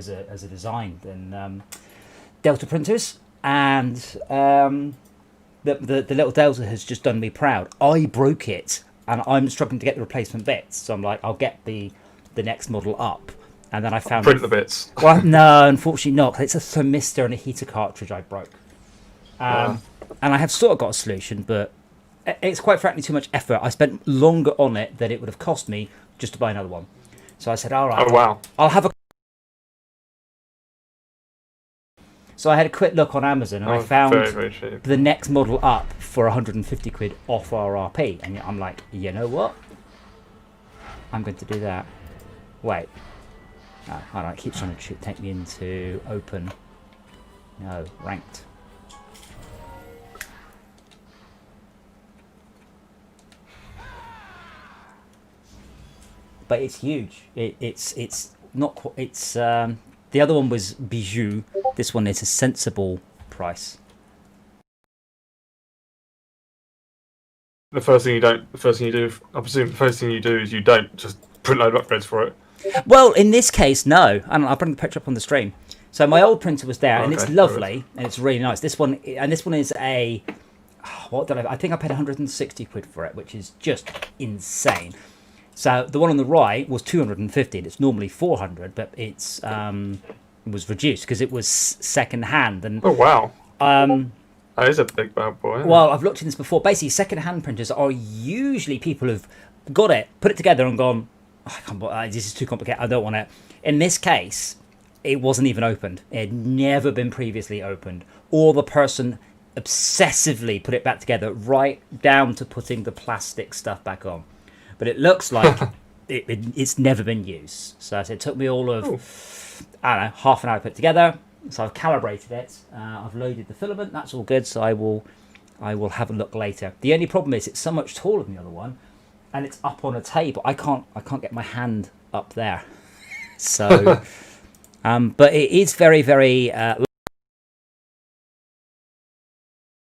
as a design than Delta printers, and the little Delta has just done me proud. I broke it, and I'm struggling to get the replacement bits. So I'm like, I'll get the next model up, and then I found print the bits. Well, no, unfortunately not. 'Cause it's a thermistor and a heater cartridge I broke, and I have sort of got a solution, but it's quite frankly too much effort. I spent longer on it than it would have cost me just to buy another one. So I said, all right, Oh wow! I'll have a. So I had a quick look on Amazon, and I found very, very cheap. the next model up for 150 quid off RRP, and I'm like, you know what? I'm going to do that. Wait. Oh, hold on, it keeps trying to take me into open. No, ranked. But it's huge. It's not quite. It's the other one was Bijou. This one is a sensible price. The first thing you do, I presume the first thing you do is you don't just print load of upgrades for it. Well, in this case, no. And I'll bring the picture up on the stream. So my old printer was there, and it's lovely, and it's really nice. This one is a. What did I think I paid 160 quid for it, which is just insane. So the one on the right was 250, and it's normally 400, but it was reduced because it was second hand. And oh wow! That is a big bad boy. Well, I've looked at this before. Basically, second hand printers are usually people who've got it, put it together, and gone, this is too complicated. I don't want it. In this case, it wasn't even opened. It had never been previously opened, or the person obsessively put it back together, right down to putting the plastic stuff back on. But it looks like it's never been used. So it took me all of, I don't know, half an hour to put it together. So I've calibrated it. I've loaded the filament. That's all good. So I will have a look later. The only problem is it's so much taller than the other one, and it's up on a table. I can't get my hand up there. So, but it is very, very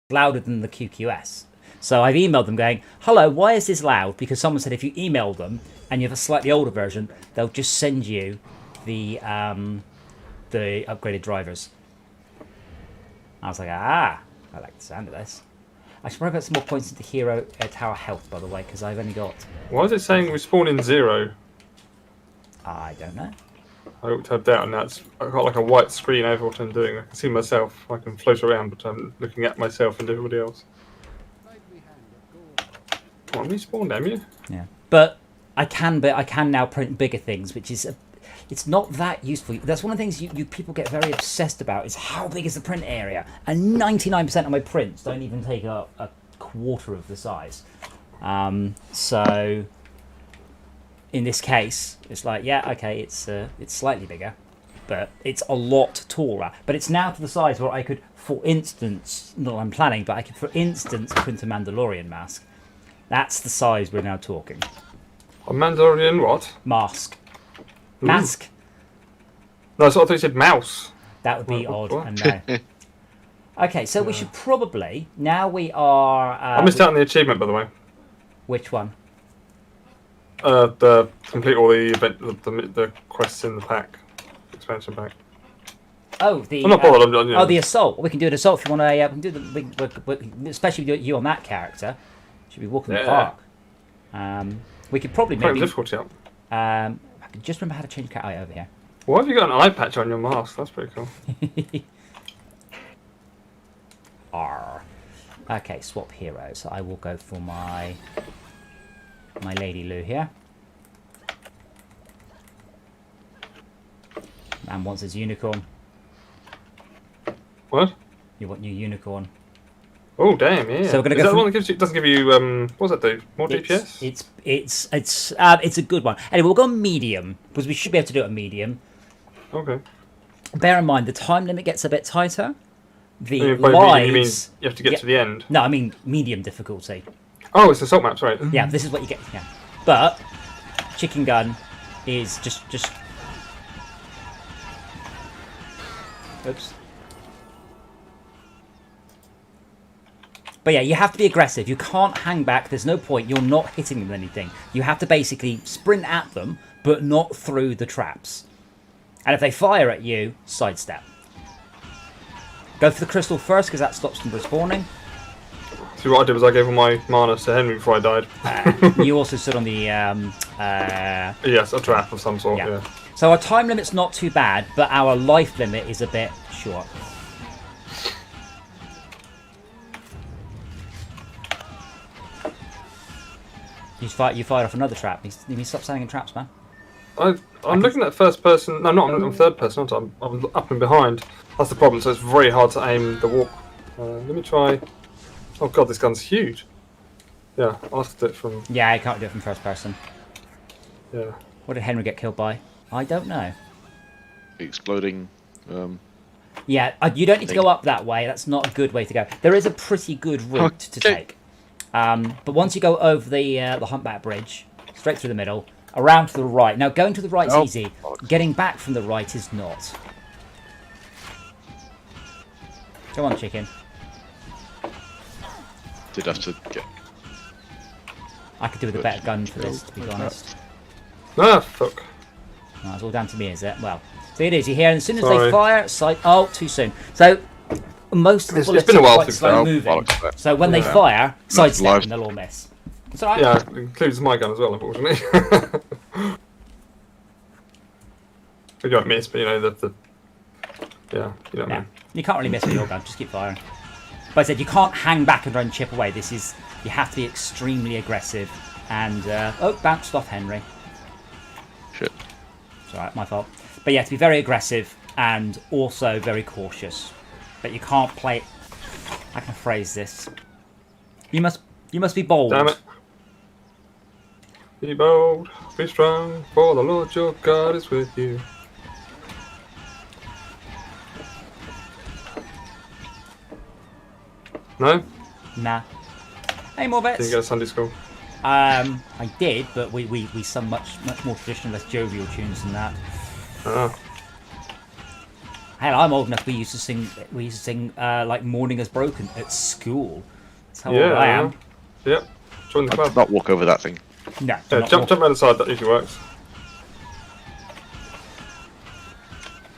louder than the QQS. So I've emailed them going, hello, why is this loud? Because someone said if you email them and you have a slightly older version, they'll just send you the upgraded drivers. I was like, I like the sound of this. I should probably put some more points into Hero Tower Health, by the way, because I've only got... Why is it saying we spawn in 0? I don't know. I looked up down, and I've got like a white screen over what I'm doing. I can see myself. I can float around, but I'm looking at myself and everybody else. Well, we spawned, am you? Yeah, but I can now print bigger things, which is it's not that useful. That's one of the things you people get very obsessed about is how big is the print area, and 99% of my prints don't even take up a quarter of the size. So in this case, it's like, yeah, okay, it's slightly bigger, but it's a lot taller. But it's now to the size where I could, for instance, not that I'm planning, but I could, for instance, print a Mandalorian mask. That's the size we're now talking. A Mandalorian what? Mask. Ooh. Mask. No, I thought you said mouse. That would be What? odd. And no. Okay, so we should probably, now we are... I missed out on the achievement, by the way. Which one? The complete all the event, the quests in the pack, expansion pack. Oh, the... I'm not bothered. Oh, the assault. We can do an assault if you want to... we can do the... especially with you on that character. Should be walking the park. We could probably maybe... difficult, yeah. I can just remember how to change cat eye over here. Why have you got an eye patch on your mask? That's pretty cool. R. Okay, swap heroes. So I will go for my Lady Lou here. Man wants his unicorn. What? You want your unicorn? Oh damn! Yeah. So we're gonna Is go that the one that gives you, doesn't give you what does that do? More DPS? It's a good one. Anyway, we'll go medium because we should be able to do it at medium. Okay. Bear in mind the time limit gets a bit tighter. The You lives. mean you have to get to the end? No, I mean medium difficulty. Oh, it's assault map, right? Yeah, this is what you get. Yeah, but chicken gun is just. Oops. But yeah, you have to be aggressive. You can't hang back. There's no point. You're not hitting them with anything. You have to basically sprint at them, but not through the traps. And if they fire at you, sidestep. Go for the crystal first, because that stops them respawning. See, what I did was I gave all my mana to Henry before I died. You also stood on the... yes, a trap of some sort, yeah. So our time limit's not too bad, but our life limit is a bit short. You fired off another trap. You need to stop standing in traps, man. I'm looking at first person. No, not I'm third person. I'm up and behind. That's the problem. So it's very hard to aim the walk. Let me try. Oh god, this gun's huge. Yeah, I'll have to do it from. Yeah, I can't do it from first person. Yeah. What did Henry get killed by? I don't know. Exploding. Yeah, you don't need to go up that way. That's not a good way to go. There is a pretty good route to take. But once you go over the humpback bridge, straight through the middle, around to the right. Now, going to the right is easy. Getting back from the right is not. Come on, chicken. Did have to get. I could do with a better gun for this, to be honest. Ah, fuck. Oh, it's all down to me, is it? Well, so it is. You hear, and as soon as they fire, oh, too soon. So most of the bullets are quite slow moving. So when they fire, sidestep, and they'll all miss. It's all right. Yeah, it includes my gun as well, unfortunately. You don't miss, but you know the yeah, you know what I mean. You can't really miss with your gun. Just keep firing. But I said you can't hang back and try and chip away. You have to be extremely aggressive. And bounced off Henry. Shit. It's alright, my fault. But yeah, to be very aggressive and also very cautious. But you can't play. I can phrase this. You must be bold. Damn it. Be bold, be strong, for the Lord your God is with you. No? Nah. Hey, more bets. Didn't you go to Sunday school? I did, but we sung much more traditional, less jovial tunes than that. Hell, I'm old enough. We used to sing like "Morning Has Broken" at school. That's how old I am. Yep. Join the club. Not walk over that thing. No. Yeah, jump around the side. That usually works.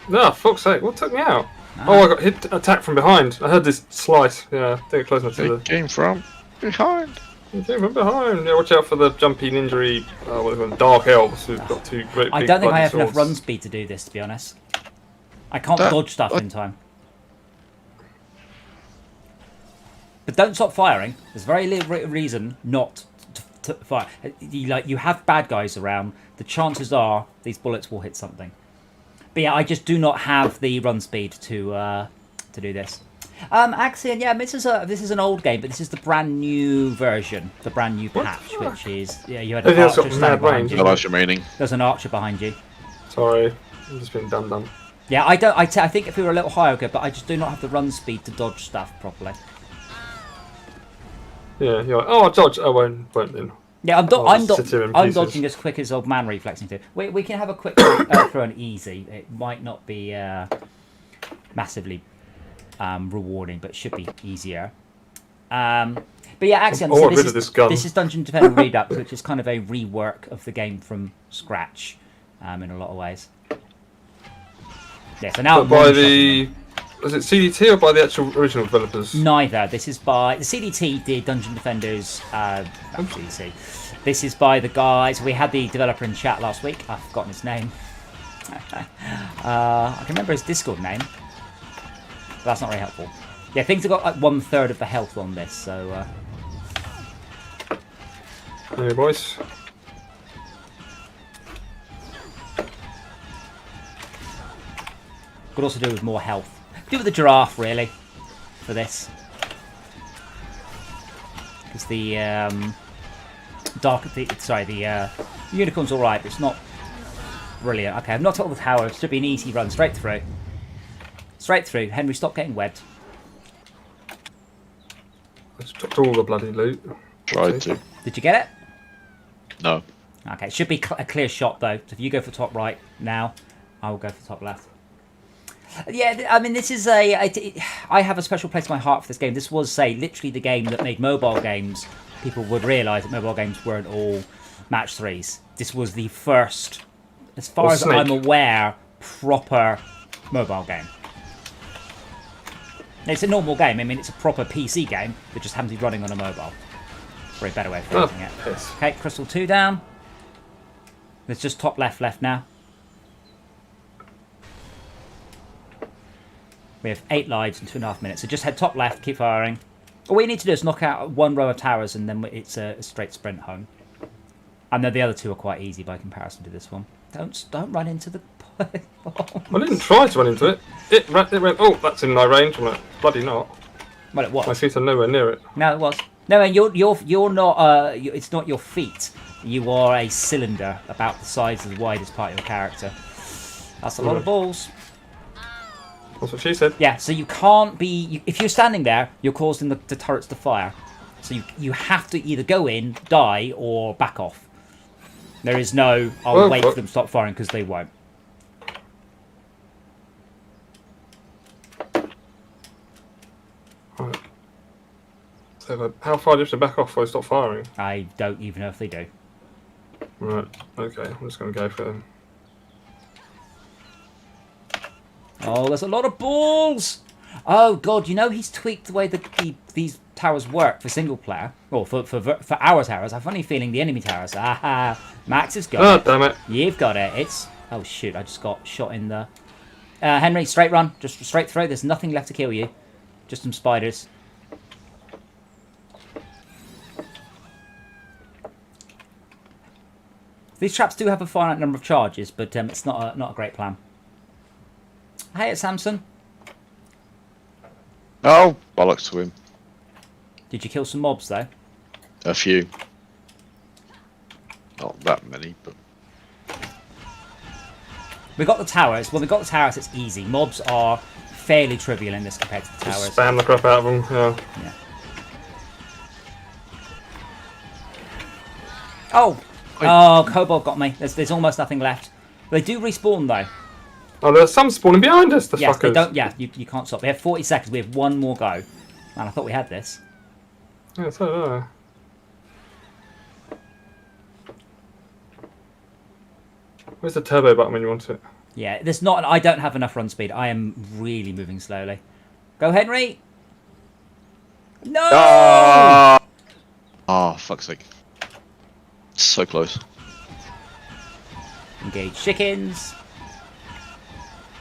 No, fuck's sake! What took me out? Oh, I got attacked from behind. I heard this slice. Yeah, I think it close enough to the. It came from behind. It came from behind. Yeah, watch out for the jumpy ninja what are they called? Dark elves who've got two great. I don't think I have enough run speed to do this, to be honest. I can't dodge stuff in time. But don't stop firing. There's very little reason not to fire. You have bad guys around. The chances are these bullets will hit something. But yeah, I just do not have the run speed to do this. Actually, yeah, this is an old game, but this is the brand new version, the brand new patch, which is you had an archer standing behind you. There's an archer behind you. Sorry, I'm just being dumb. Yeah, I think if we were a little higher, good, but I just do not have the run speed to dodge stuff properly. Yeah, you're like, oh, I'll dodge. I won't then. Yeah, I'm dodging as quick as old man reflexing to. We can have a quick throw on easy. It might not be massively rewarding, but should be easier. But yeah, actually, this is Dungeon Defender Redux, which is kind of a rework of the game from scratch in a lot of ways. Yeah, so now was it CDT or by the actual original developers? Neither. This is by the CDT did Dungeon Defenders. CDT. This is by the guys. We had the developer in chat last week. I've forgotten his name. I can remember his Discord name. But that's not very helpful. Yeah, things have got like 1/3 of the health on this, so. Hey, boys. Could also do with more health. Do with the giraffe, really, for this. Because the the unicorn's all right, but it's not brilliant. Okay, I've knocked out the tower. It should be an easy run straight through. Straight through. Henry, stop getting webbed. I just took all the bloody loot. Tried to. Did you get it? No. Okay, it should be a clear shot though. So if you go for top right now, I will go for top left. Yeah, I mean, this is I have a special place in my heart for this game. This was, say, literally the game that made mobile games. People would realise that mobile games weren't all match 3s. This was the first, as far as I'm aware, proper mobile game. It's a normal game. I mean, it's a proper PC game that just happens to be running on a mobile. Probably a better way of phrasing it. Piss. Okay, crystal 2 down. There's just top left now. We have 8 lives in 2.5 minutes. So just head top left, keep firing. All you need to do is knock out 1 row of towers, and then it's a straight sprint home. And then the other 2 are quite easy by comparison to this one. Don't run into the. I didn't try to run into it. It went. Oh, that's in my range. I'm like, bloody not. Well, it was. My feet are nowhere near it. No, it was. No, you're not. It's not your feet. You are a cylinder about the size of the widest part of your character. That's a lot of balls. That's what she said. Yeah, so you can't be... if you're standing there, you're causing the turrets to fire. So you have to either go in, die, or back off. There is no, I'll wait for them to stop firing, because they won't. Right. So how far do you have to back off before they stop firing? I don't even know if they do. Right, okay, I'm just going to go for them. Oh, there's a lot of balls! Oh, God, you know he's tweaked the way that these towers work for single player. Or for our towers. I have a funny feeling the enemy towers. Aha! Max has got it. Oh, damn it. You've got it. It's... oh, shoot, I just got shot in the... Henry, straight run. Just straight through. There's nothing left to kill you. Just some spiders. These traps do have a finite number of charges, but it's not a great plan. Hey, it's Samson. Oh, bollocks to him. Did you kill some mobs, though? A few. Not that many, but... We got the towers. When we got the towers, it's easy. Mobs are fairly trivial in this compared to the towers. Just spam the crap out of them, Yeah. Oh! Oh, Kobold got me. There's almost nothing left. They do respawn, though. Oh, there's some spawning behind us, the Yes, fuckers. they don't. Yeah, you can't stop. We have 40 seconds. We have one more go. And I thought we had this. Yeah, so where's the turbo button when you want it? Yeah, there's not. I don't have enough run speed. I am really moving slowly. Go, Henry. No. Oh, fuck's sake. So close. Engage chickens.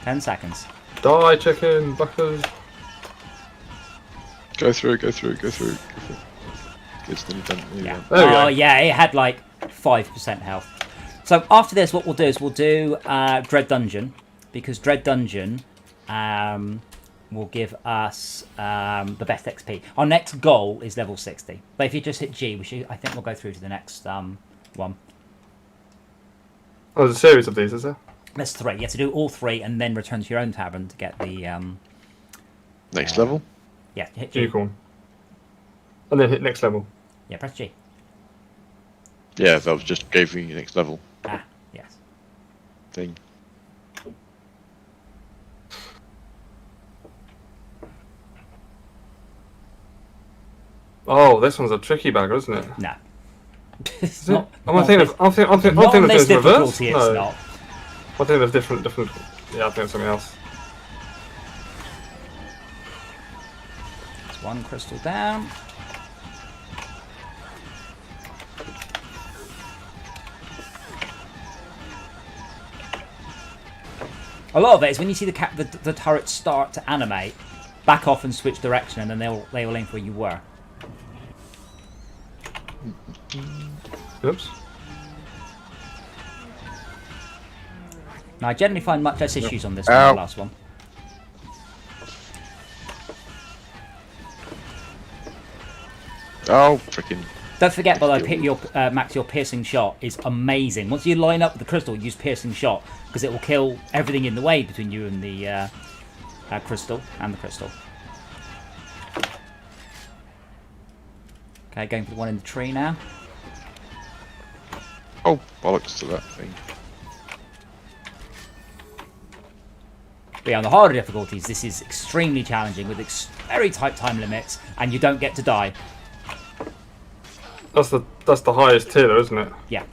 10 seconds. Die, chicken, buckers. Go through, go through, go through. It's nearly done. Yeah. There we go. Oh, yeah, it had like 5% health. So after this, what we'll do is we'll do Dread Dungeon, because Dread Dungeon will give us the best XP. Our next goal is level 60. But if you just hit G, I think we'll go through to the next one. Oh, there's a series of these, is there? There's 3. You have to do all 3 and then return to your own tavern to get the... Next level? Yeah, hit G. Unicorn. And then hit next level. Yeah, press G. Yeah, that was just gave me next level Ah, yes. thing. Oh, this one's a tricky bagger, isn't it? No. It's Is it? not. I'm thinking Not of this this reverse. difficulty, it's No. not. I think there's different. Yeah, I think it's something else. It's 1 crystal down. A lot of it is when you see the turrets start to animate, back off and switch direction, and then they will aim for where you were. Oops. Now, I generally find much less issues on this one than the last one. Oh, freaking. Don't forget, by the way, Max, your piercing shot is amazing. Once you line up with the crystal, use piercing shot, because it will kill everything in the way between you and the crystal and the crystal. Okay, going for the one in the tree now. Oh, bollocks to that thing. But yeah, on the harder difficulties, this is extremely challenging with very tight time limits, and you don't get to die. That's the highest tier, though, isn't it? Yeah.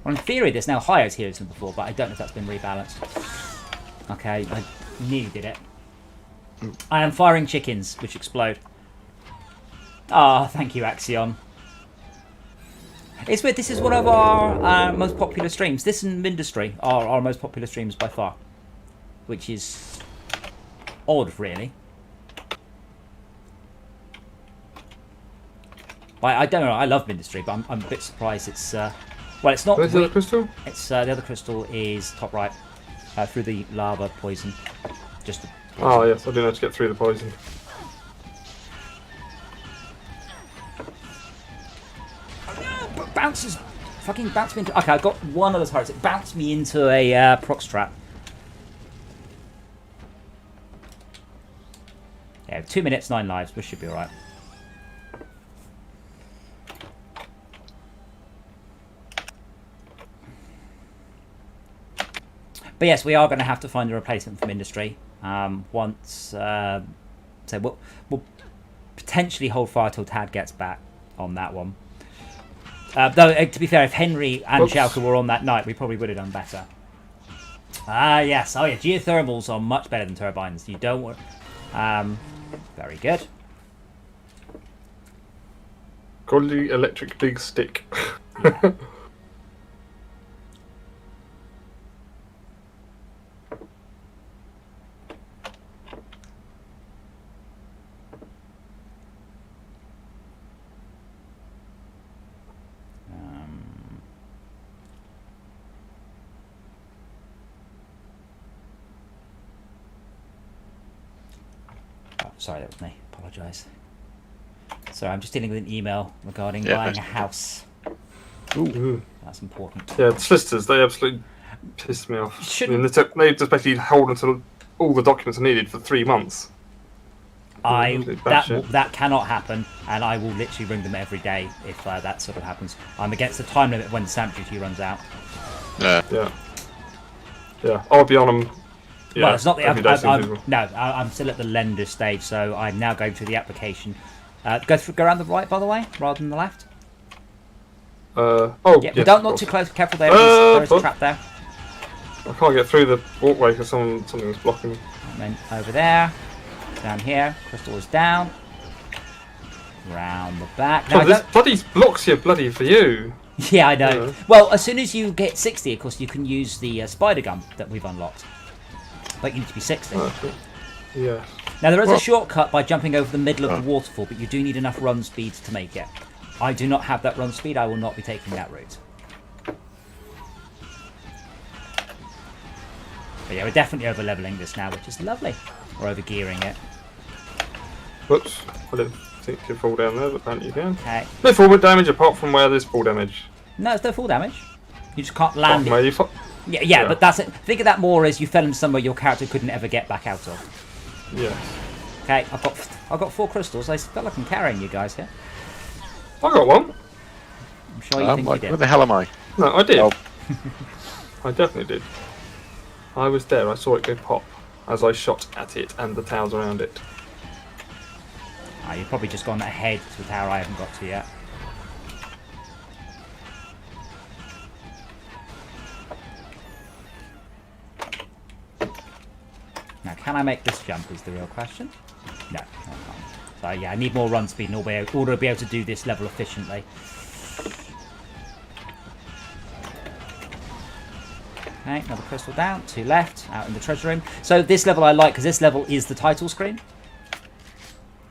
Well, in theory, there's now higher tiers than before, but I don't know if that's been rebalanced. Okay, I nearly did it. I am firing chickens, which explode. Ah, thank you, Axion. It's weird, this is one of our most popular streams. This and Mindustry are our most popular streams by far. Which is odd, really. I don't know, I love Mindustry, but I'm a bit surprised it's... well, it's not... Where's the other crystal? It's, the other crystal is top right. Through the lava poison. Just the poison. Oh, yes, I do know how to get through the poison. Bounces! Fucking bounced me into... Okay, I got one of the turrets. It bounced me into a prox trap. Yeah, 2 minutes, 9 lives. We should be alright. But yes, we are going to have to find a replacement from Industry. Once... so we'll potentially hold fire till Tad gets back on that one. Though, to be fair, if Henry and Schalke were on that night, we probably would have done better. Ah, yes. Oh, yeah. Geothermals are much better than turbines. You don't want... very good. Godly electric big stick. Yeah. Sorry, that was me. Apologise. Sorry, I'm just dealing with an email regarding buying a house. Ooh. That's important. Yeah, the solicitors, they absolutely pissed me off. I mean, they just basically hold until all the documents are needed for 3 months. That cannot happen, and I will literally ring them every day if that sort of happens. I'm against the time limit when the stamp duty runs out. Yeah, I'll be on them. Yeah, well, it's not the... I'm still at the lender stage, so I'm now going through the application. Go around the right, by the way, rather than the left. Yeah, yes, but don't not too close. Careful there. There is a trap there. I can't get through the walkway because something was blocking me. And then over there, down here, crystal is down. Round the back. Now, this bloody blocks here, bloody for you. Yeah, I know. Yeah. Well, as soon as you get 60, of course, you can use the spider gun that we've unlocked. But you need to be 60. Yeah. Now, there is a shortcut by jumping over the middle of the waterfall, but you do need enough run speed to make it. I do not have that run speed. I will not be taking that route. But yeah, we're definitely over-leveling this now, which is lovely. We're over-gearing it. Whoops. I didn't think you could fall down there, but apparently you can. Okay. No forward damage apart from where there's fall damage. No, it's no full damage. You just can't land it. Yeah, but that's it. Think of that more as you fell in somewhere your character couldn't ever get back out of. Yeah. Okay, I've got 4 crystals. I feel like I'm carrying you guys here. I got one. I'm sure you think you did. Where the hell am I? No, I did. Oh. I definitely did. I was there. I saw it go pop as I shot at it and the towers around it. You've probably just gone ahead to the tower I haven't got to yet. Now, can I make this jump is the real question. No, I can't. So yeah, I need more run speed in order to be able to do this level efficiently. Okay, another crystal down, 2 left, out in the treasure room. So this level I like, because this level is the title screen.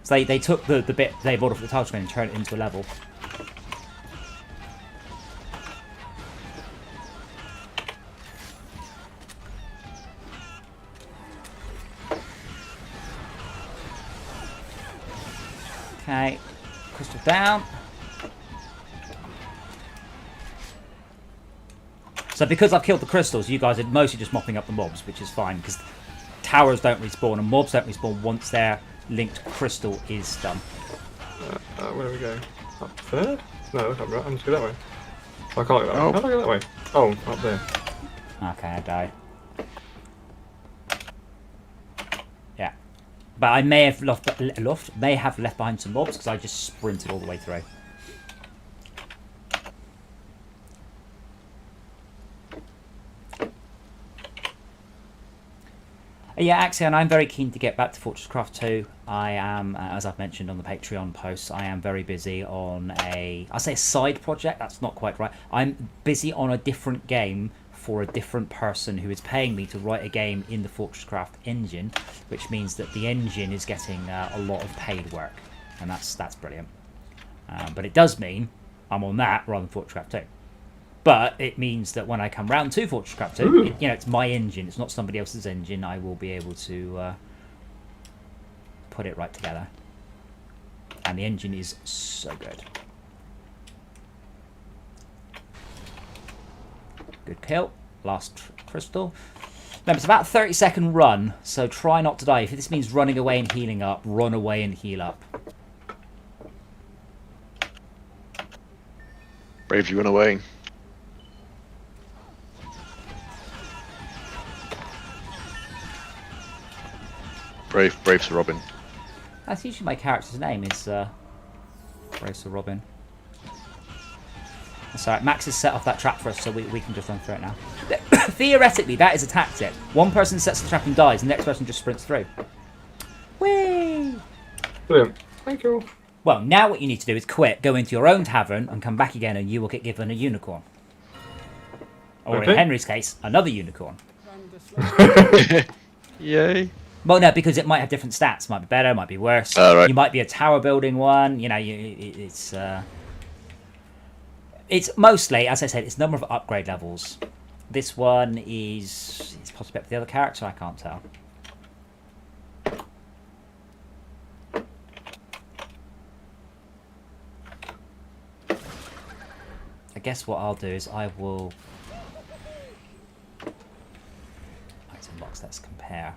So they took the bit they brought off the title screen and turned it into a level. Okay, crystal down. So because I've killed the crystals, you guys are mostly just mopping up the mobs, which is fine, because towers don't respawn and mobs don't respawn once their linked crystal is done. Where do we go? Up there? No, that's not right. I'm just go that way. I can't go that way. How do I go that way? Oh, up there. Okay, I die. Yeah. But I may have left behind some mobs because I just sprinted all the way through. Yeah, actually, and I'm very keen to get back to Fortress Craft 2. I am, as I've mentioned on the Patreon posts, I am very busy on I'll say a side project, that's not quite right. I'm busy on a different game for a different person who is paying me to write a game in the Fortress Craft engine, which means that the engine is getting a lot of paid work, and that's brilliant. But it does mean I'm on that rather than Fortress Craft 2. But it means that when I come round to Fortress Craft 2, it's my engine. It's not somebody else's engine. I will be able to put it right together. And the engine is so good. Good kill. Last crystal. Remember, it's about a 30-second run, so try not to die. If this means running away and healing up, run away and heal up. Brave, you run away. Brave Sir Robin. That's usually my character's name is Brave Sir Robin. That's alright, Max has set off that trap for us, so we can just run through it now. Theoretically, that is a tactic. One person sets the trap and dies, and the next person just sprints through. Whee! Brilliant. Thank you. Well, now what you need to do is quit, go into your own tavern, and come back again, and you will get given a unicorn. Or in Henry's case, another unicorn. Yay. Well, no, because it might have different stats. Might be better, might be worse. Right. You might be a tower building one. You know, it's mostly, as I said, it's number of upgrade levels. This one is possibly up to the other character. I can't tell. I guess what I'll do is I will. Item box. Let's compare.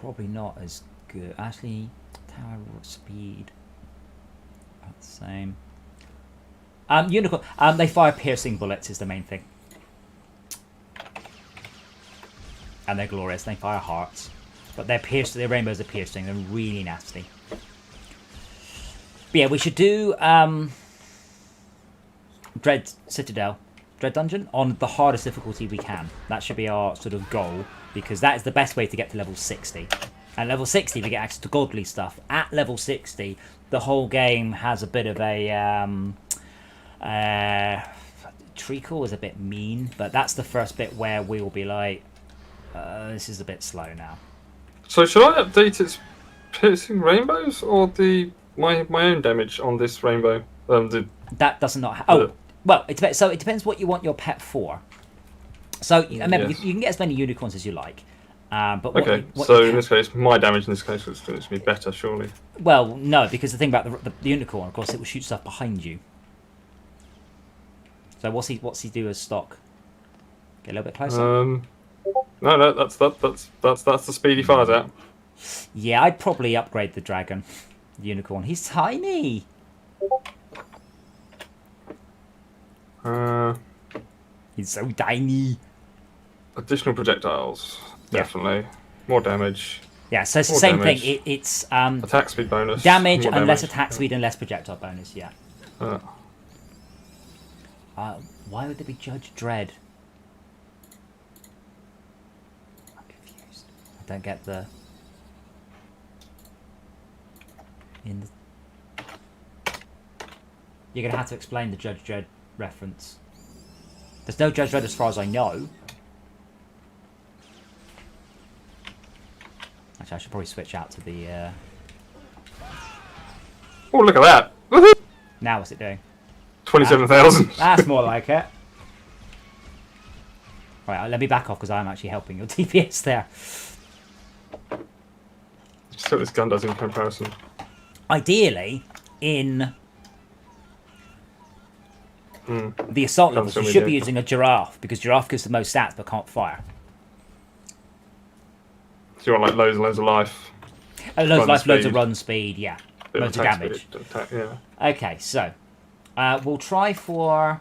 Probably not as good. Actually, tower speed about the same. Unicorn. They fire piercing bullets is the main thing, and they're glorious. They fire hearts, but they're pierced. Their rainbows are piercing. They're really nasty. But yeah, we should do Dread Citadel. Dread Dungeon on the hardest difficulty we can. That should be our sort of goal, because that is the best way to get to level 60. At level 60 we get access to godly stuff. At level 60 the whole game has a bit of a treacle is a bit mean, but that's the first bit where we will be like this is a bit slow now. So should I update its piercing rainbows or my own damage on this rainbow? That does not well, it depends. So it depends what you want your pet for. So remember, you can get as many unicorns as you like. But in this case, my damage in this case is going to be better, surely. Well, no, because the thing about the unicorn, of course, it will shoot stuff behind you. So what's he do as stock? Get a little bit closer. No, that's the speed he fires at. Yeah, I'd probably upgrade the dragon, the unicorn. He's tiny. He's so tiny. Additional projectiles, definitely. More damage. Yeah, so it's the same thing. It's attack speed bonus. Damage and less attack speed and less projectile bonus. Yeah. Why would there be Judge Dredd? I'm confused. I don't get the. You're gonna have to explain the Judge Dredd reference. There's no Judge Dredd as far as I know. Actually, I should probably switch out to the. Oh, look at that! Woohoo! Now what's it doing? 27,000. That's more like it. Right, let me back off because I'm actually helping your DPS there. Just see what this gun does in comparison. Ideally, in the assault levels, you should be using a giraffe because giraffe gives the most stats but can't fire. So you want like loads and loads of life? Loads of life, loads of run speed, yeah. Loads of damage. Okay, so we'll try for.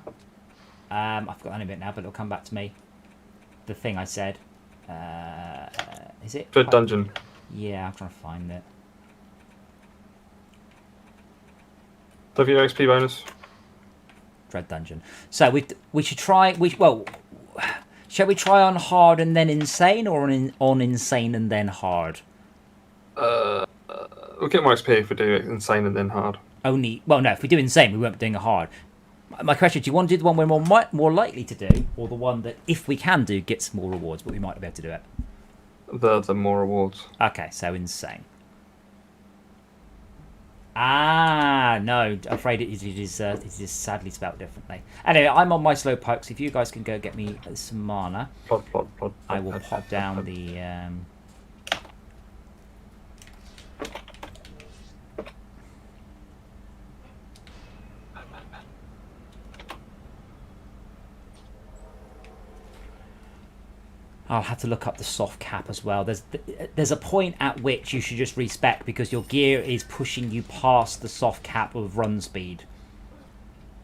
I've forgotten a bit now, but it'll come back to me. The thing I said. Is it? Dread Dungeon. Yeah, I'm trying to find it. W XP bonus. Dread Dungeon. So we should try. Should Shall we try on hard and then insane, or on insane and then hard? We'll get more XP if we do insane and then hard. Well, no, if we do insane, we won't be doing a hard. My question, do you want to do the one we're more likely to do, or the one that, if we can do, gets more rewards, but we might be able to do it? The more rewards. Okay, so insane. Ah, no, afraid it is sadly spelled differently. Anyway, I'm on my slow poke, so if you guys can go get me some mana, Plod, I will pop down the... I'll have to look up the soft cap as well. There's a point at which you should just respec because your gear is pushing you past the soft cap of run speed.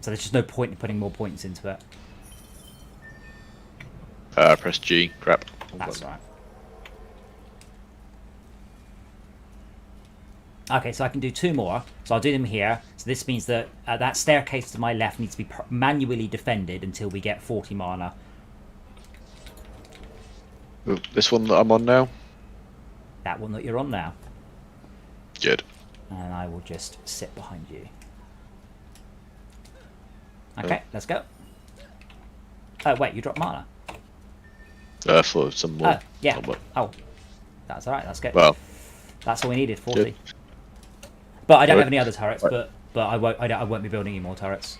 So there's just no point in putting more points into it. Press G. Crap. That's right. Okay, so I can do 2 more. So I'll do them here. So this means that that staircase to my left needs to be manually defended until we get 40 mana. Ooh, this one that I'm on now? That one that you're on now. Good. And I will just sit behind you. Okay, let's go. Oh, wait, you dropped mana. For some more. Oh, yeah. Oh, that's alright, that's good. Well, that's all we needed, 40. Good. But I don't have any other turrets, but I won't be building any more turrets.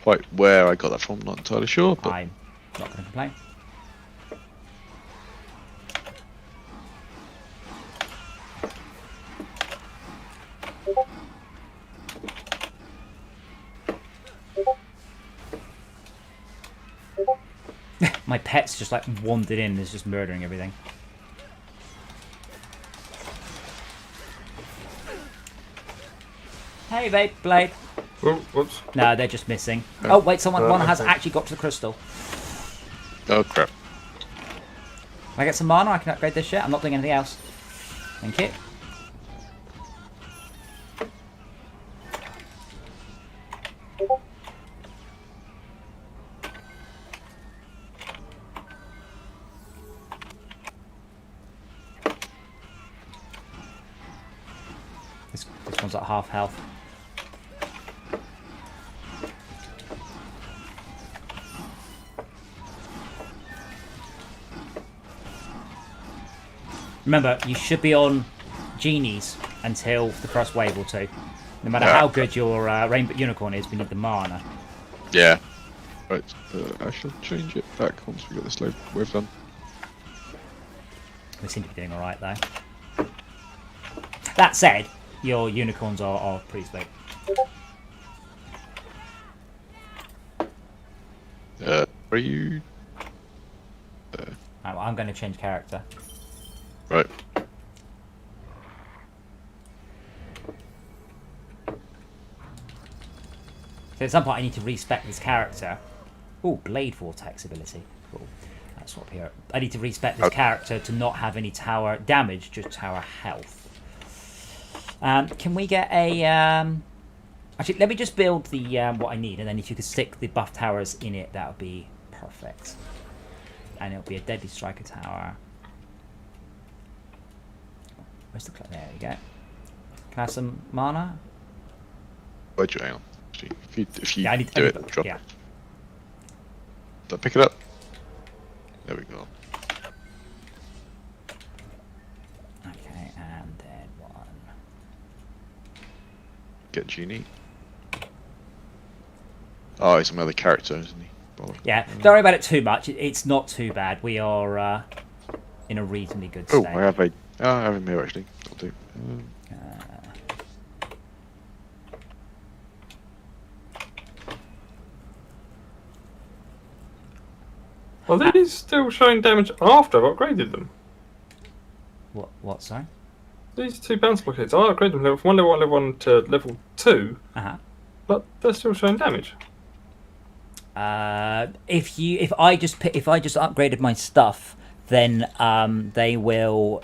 quite where I got that from, not entirely sure. But I'm not going to complain. My pet's just like wandered in and is just murdering everything. Hey, babe, Blade. Oh, whoops. No, they're just missing. Oh, wait, one has okay. actually got to the crystal. oh crap! Can I get some mana? I can upgrade this shit. I'm not doing anything else. Thank you. This one's at half health. Remember, you should be on genies until the first wave or two. No matter how good your Rainbow Unicorn is, we need the mana. Yeah. Right. I shall change it back once we got this wave done. We seem to be doing alright though. That said, your unicorns are pretty sweet. Are you? I'm going to change character. Right. So at some point I need to respec this character. Oh, Blade Vortex ability. Cool. Let's swap here. I need to respec this character to not have any tower damage, just tower health. Can we get a... Actually, let me just build the what I need, and then if you could stick the buff towers in it, that would be perfect. And it'll be a Deadly Striker tower. Where's the... There you go. Can I have some mana? Where'd you hang on? Actually, if you Yeah, I need do I it, need, drop yeah. it. Don't pick it up. There we go. Okay, and then one. Get Genie. Oh, he's another character, isn't he? Bollock. Yeah, don't worry about it too much. It's not too bad. We are in a reasonably good Oh, state. I have a. Oh, I have him here actually. I'll do. Are these still showing damage after I've upgraded them? What, sorry? These two bounce blockades, I upgraded them from level 1 to level 2, Uh-huh. but they're still showing damage. If I just upgraded my stuff, then they will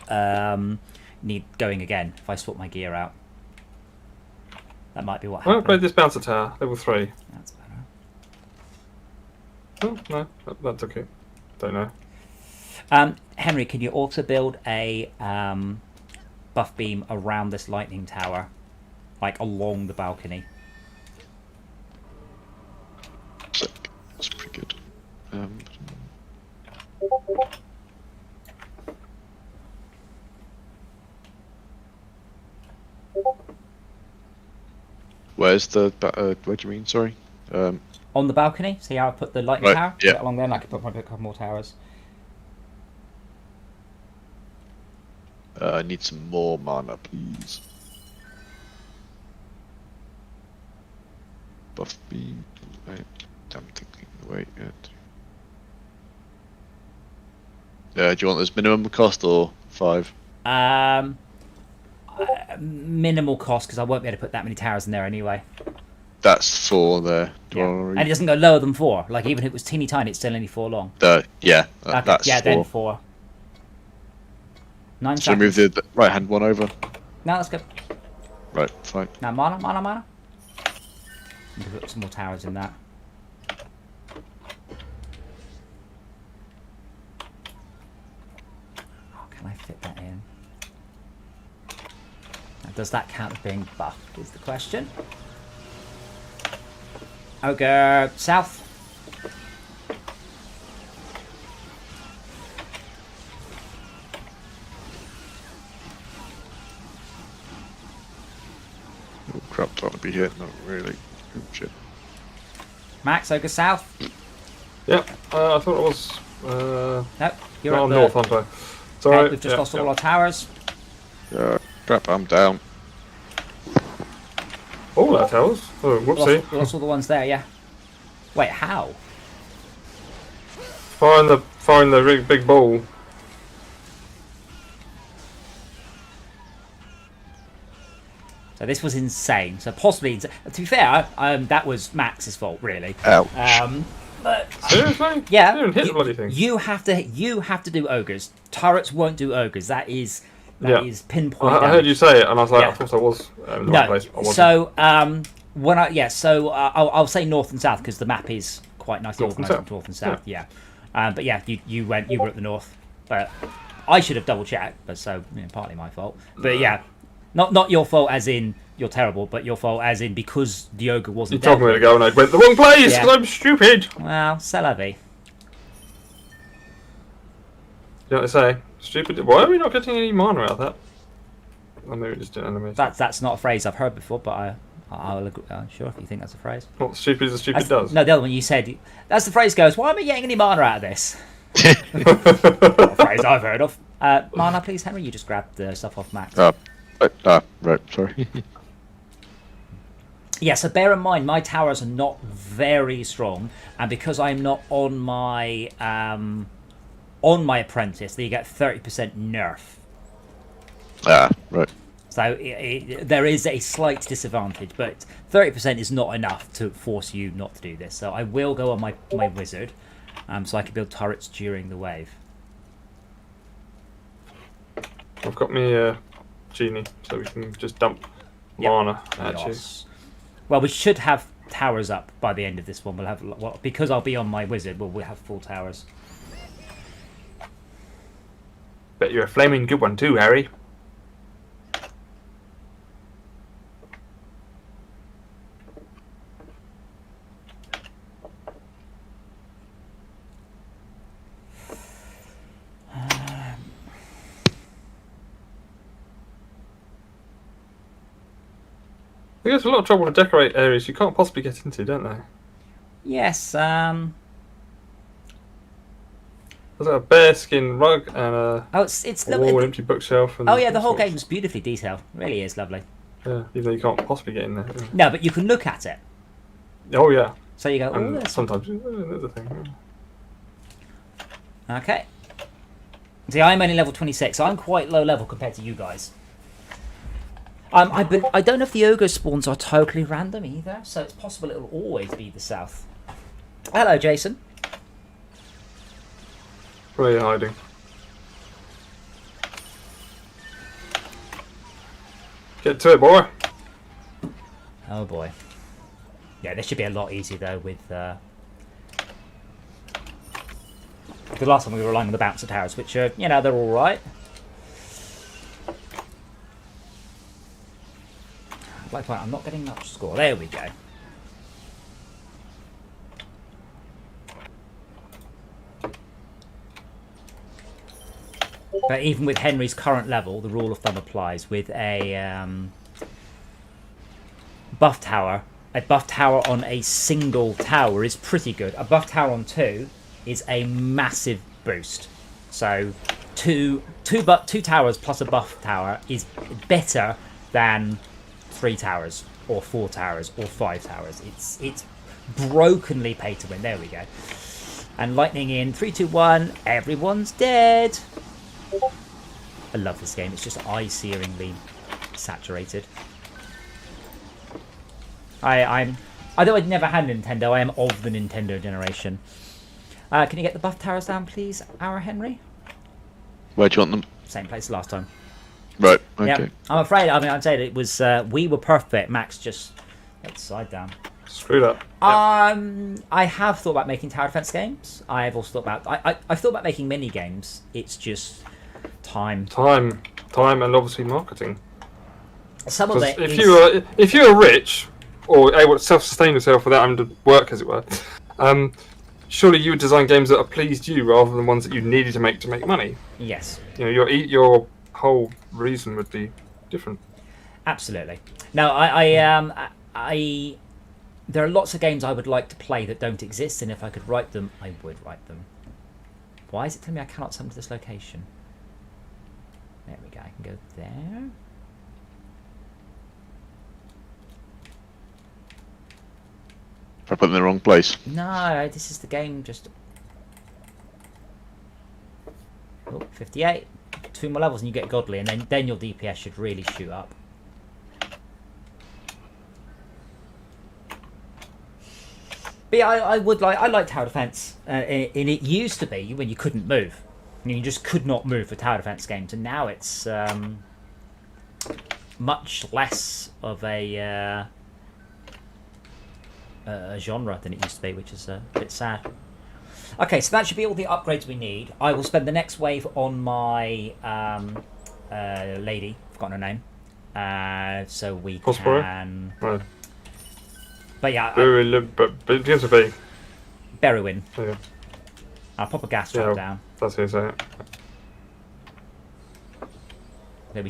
need going again if I swap my gear out. That might be what I happened. upgraded this bouncer tower, level 3. That's better. Oh, no, that's okay. Don't know. Henry, can you also build a buff beam around this lightning tower, like along the balcony? Sick. That's pretty good. Where's the? Where do you mean? Sorry. On the balcony. See how I put the lightning Right, tower? yeah. Put it along there, and I can put probably a couple more towers. I need some more mana, please. Buff beam. Wait, I'm thinking. Wait. Do you want this minimum cost or 5? Minimal cost because I won't be able to put that many towers in there anyway. That's 4 there. Do you Yeah. want to And it doesn't go lower than 4. Like even if it was teeny tiny, it's still only 4 long. Yeah. Okay, That's yeah, 4. then 4. 9 Should we move seconds. the right hand one over? No, let's go. Right, fine. Now, mana. We can put some more towers in that. Oh, can I fit that in? Now, does that count as being buffed, is the question. Ogre, south. Oh crap, do I want to be here? Not really. Oh shit. Max, ogre, south. Yep. I thought it was. Nope, you're No, up I'm the... north, aren't I? Sorry. Okay, we've just lost all our towers. Crap, I'm down. All our towers. Oh, whoopsie. We lost all the ones there, yeah. Wait, how? Firing the big ball. So this was insane. So possibly, to be fair, that was Max's fault, really. Ouch. But Seriously? yeah, You didn't hit the bloody thing. you have to do ogres. Turrets won't do ogres. That is pinpoint. I heard damage. you say it, and I was like, Yeah. I thought I was in the No. right place. I wasn't. So I'll say north and south because the map is quite nicely North and organised south. north and south. Yeah. But yeah, you were at the north, but I should have double checked. But so partly my fault. But yeah, not your fault as in you're terrible, but your fault as in because the ogre You wasn't. told me dealt to go, and I went the wrong place Yeah. because I'm stupid. with. Well, c'est la vie. You know what they say? Stupid. Why are we not getting any mana out of that? Or maybe it just didn't animate. That's not a phrase I've heard before, but I'll agree. Sure, if you think that's a phrase. What stupid is a stupid does. No, the other one you said. That's the phrase goes. Why am I getting any mana out of this? Not a phrase I've heard of. Mana, please, Henry. You just grabbed the stuff off Max. Right, sorry. Yeah, so bear in mind my towers are not very strong, and because I'm not on my apprentice, you get 30% nerf. Right. So there is a slight disadvantage, but 30% is not enough to force you not to do this. So I will go on my wizard, so I can build turrets during the wave. I've got me genie, so we can just dump mana at you. Yes. Well, we should have towers up by the end of this one. We'll have because I'll be on my wizard. We'll have full towers. Bet you're a flaming good one too, Harry. They go to a lot of trouble to decorate areas you can't possibly get into, don't they? Yes. There's a bear skin rug and a It's wall, empty bookshelf. And oh yeah, the whole all sorts. game's beautifully detailed. Really is lovely. Yeah, even though you can't possibly get in there. Yeah. No, but you can look at it. Oh yeah. So you go. Oh, And there's sometimes there's a thing. Yeah. okay. See, I'm only level 26, so I'm quite low level compared to you guys. I don't know if the ogre spawns are totally random either, so it's possible it'll always be the south. Hello, Jason. Where are you hiding? Get to it, boy. Oh boy. Yeah, this should be a lot easier though with The last time we were relying on the bouncer towers, which are, you know, they're all right. I'd like to point out, I'm not getting much score. There we go. But even with Henry's current level, the rule of thumb applies. With a buff tower on a single tower is pretty good. A buff tower on 2 is a massive boost. So two towers plus a buff tower is better than 3 towers or 4 towers or 5 towers. It's brokenly pay to win. There we go. And lightning in 3, 2, 1. Everyone's dead. I love this game. It's just eye-searingly saturated. Although I'd never had a Nintendo, I am of the Nintendo generation. Can you get the buff towers down, please, our Henry? Where do you want them? Same place last time. Right. Okay. Yeah, I'm afraid. I mean, I'd say that it was. We were perfect. Max just let the side down. Screwed up. I have thought about making tower defense games. I have also thought about. I've thought about making mini games. It's just time, and obviously marketing. Some of it. If you were rich or able to self-sustain yourself without having to work, as it were, surely you would design games that pleased you rather than ones that you needed to make money. Yes. You know, your whole reason would be different. Absolutely. Now, I there are lots of games I would like to play that don't exist, and if I could write them, I would write them. Why is it telling me I cannot summon to this location? There we go. I can go there. If I put them in the wrong place. No, this is the game. Just 58. 2 more levels and you get godly, and then your DPS should really shoot up. But yeah, I like tower defense, and it used to be when you couldn't move. You just could not move for tower defense games, and now it's much less of a genre than it used to be, which is a bit sad. Okay, so that should be all the upgrades we need. I will spend the next wave on my lady, forgotten her name, so we can. Right. But yeah, but begins with B. Berwyn. Yeah. I'll pop a gas trap down. That's how you say it. Okay,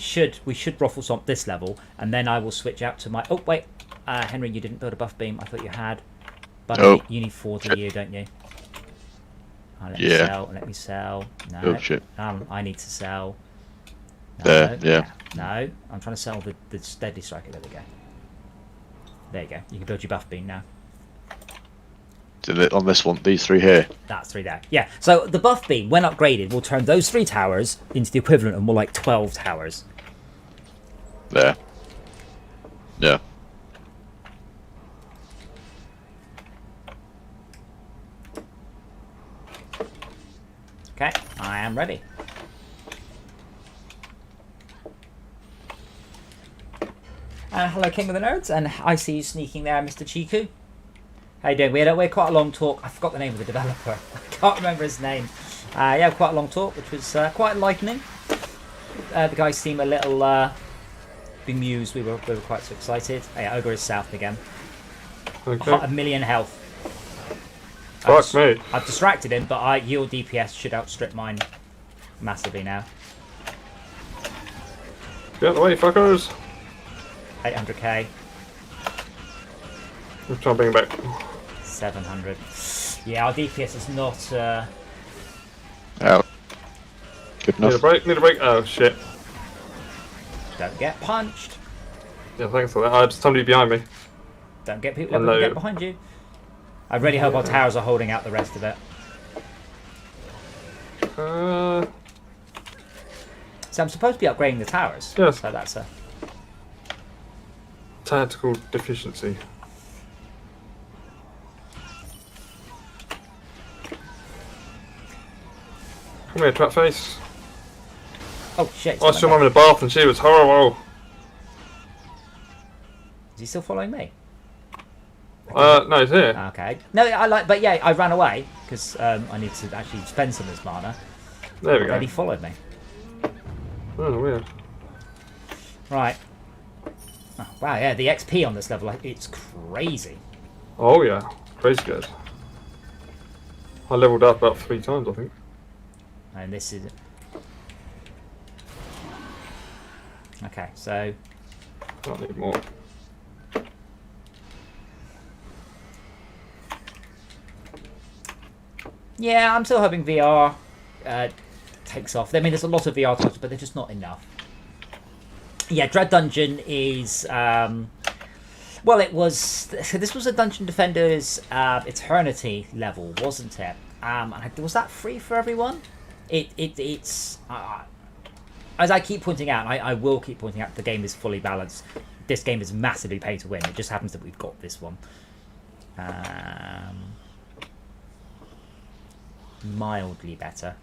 we should ruffle swamp this level, and then I will switch out to my. Oh wait, Henry, you didn't build a buff beam. I thought you had. But you need 4 to you, don't you? Let me sell. Let me sell. No. Oh shit. I need to sell. No, there. Yeah. No, I'm trying to sell the steady striker. There we go. There you go. You can build your buff beam now. On this one, these 3 here. That's 3 there. Yeah. So the buff beam, when upgraded, will turn those 3 towers into the equivalent of more like 12 towers. There. Yeah. Okay, I am ready. Hello, King of the Nerds, and I see you sneaking there, Mr. Chiku. How you doing? We had quite a long talk. I forgot the name of the developer. I can't remember his name. Yeah, quite a long talk, which was quite enlightening. The guys seem a little bemused. We were quite so excited. Oh, yeah, Ogre is south again. Okay. 1,000,000 health. Fuck me. I've distracted him, but your DPS should outstrip mine massively now. Get out the way, fuckers. 800k. Let's try and bring it back. 700. Yeah, our DPS is not. Out. Good enough. Need a break. Oh shit. Don't get punched. Yeah, thanks for that. I had somebody behind me. Don't get people that get behind you. I really hope our towers are holding out the rest of it. So I'm supposed to be upgrading the towers. Yes. So that's a tactical deficiency. Come here, trap face. Oh shit! I saw mum in the bath and she was horrible. Is he still following me? No, it's here. Okay. No, but yeah, I ran away because I need to actually spend some of this mana. There we go. Then he followed me. Oh, weird. Right. Oh, wow, yeah, the XP on this level, it's crazy. Oh yeah, crazy good. I leveled up about 3 times, I think. And this is... Okay, so... I need more. Yeah, I'm still hoping VR takes off. I mean, there's a lot of VR titles, but they're just not enough. Yeah, Dread Dungeon is... well, it was... This was a Dungeon Defenders Eternity level, wasn't it? Was that free for everyone? It's... as I keep pointing out, I will keep pointing out, the game is fully balanced. This game is massively pay to win. It just happens that we've got this one. Mildly better.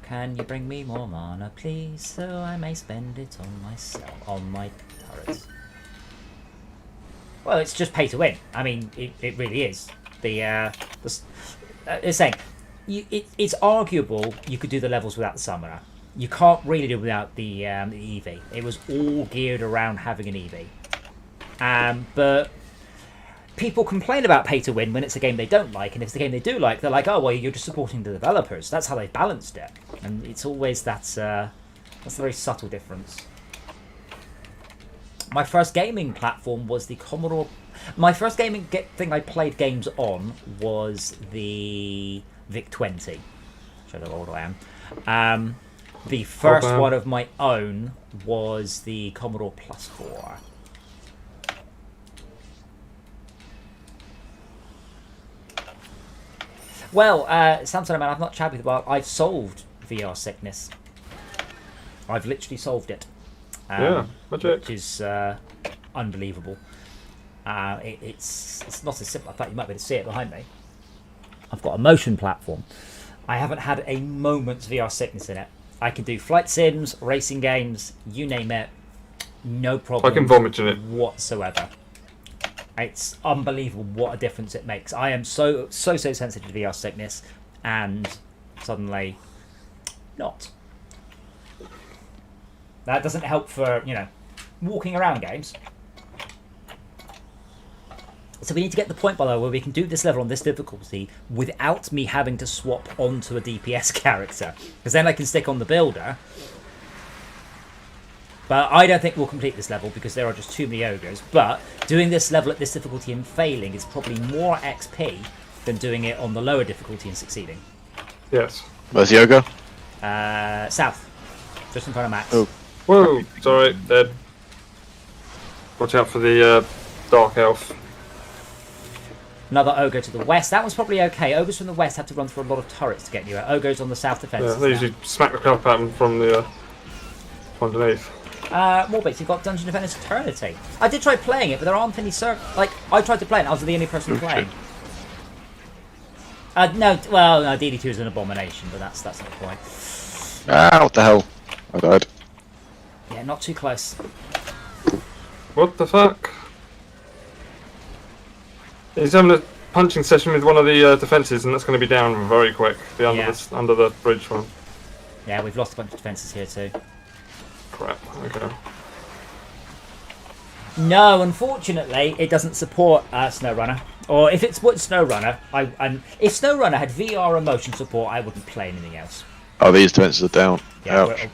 Can you bring me more mana, please, so I may spend it on myself, on my turrets? Well, it's just pay to win. I mean, it really is. It's saying, it's arguable you could do the levels without the summoner. You can't really do it without the EV. It was all geared around having an EV. But people complain about pay to win when it's a game they don't like, and if it's a game they do like, they're like, oh, well, you're just supporting the developers. That's how they balanced it. And it's always that's a very subtle difference. My first gaming platform was the Commodore. My first gaming thing I played games on was the VIC-20. Show how old I am. The first one of my own was the Commodore Plus 4. Well, Samson, man, I've not chatted with you about. I've solved VR sickness. I've literally solved it. Yeah, magic. Which is unbelievable. It's not as simple. In fact, you might be able to see it behind me. I've got a motion platform. I haven't had a moment's VR sickness in it. I can do flight sims, racing games, you name it, no problem. I can vomit in it whatsoever. It's unbelievable what a difference it makes. I am so sensitive to VR sickness, and suddenly not. That doesn't help for, walking around games. So we need to get to the point, by the way, where we can do this level on this difficulty without me having to swap onto a DPS character. Because then I can stick on the builder. But I don't think we'll complete this level because there are just too many ogres. But doing this level at this difficulty and failing is probably more XP than doing it on the lower difficulty and succeeding. Yes. Where's the ogre? South. Just in front of Max. Oh. Whoa, sorry, dead. Watch out for the Dark Elf. Another ogre to the west. That one's probably okay. Ogres from the west have to run through a lot of turrets to get you out. Ogres on the south defence. Yeah, they usually smack the crap out from the underneath. More bits. You've got Dungeon Defenders Eternity. I did try playing it, but there aren't any I tried to play it, and I was the only person playing. No, DD2 is an abomination, but that's not the point. Ah, what the hell? I died. Yeah, not too close. What the fuck? He's having a punching session with one of the defences, and that's going to be down very quick. Under the bridge one. Yeah, we've lost a bunch of defences here too. Crap. Okay. No, unfortunately, it doesn't support SnowRunner. Or if it's what SnowRunner, if SnowRunner had VR and motion support, I wouldn't play anything else. Oh, these defences are down. Yeah, ouch.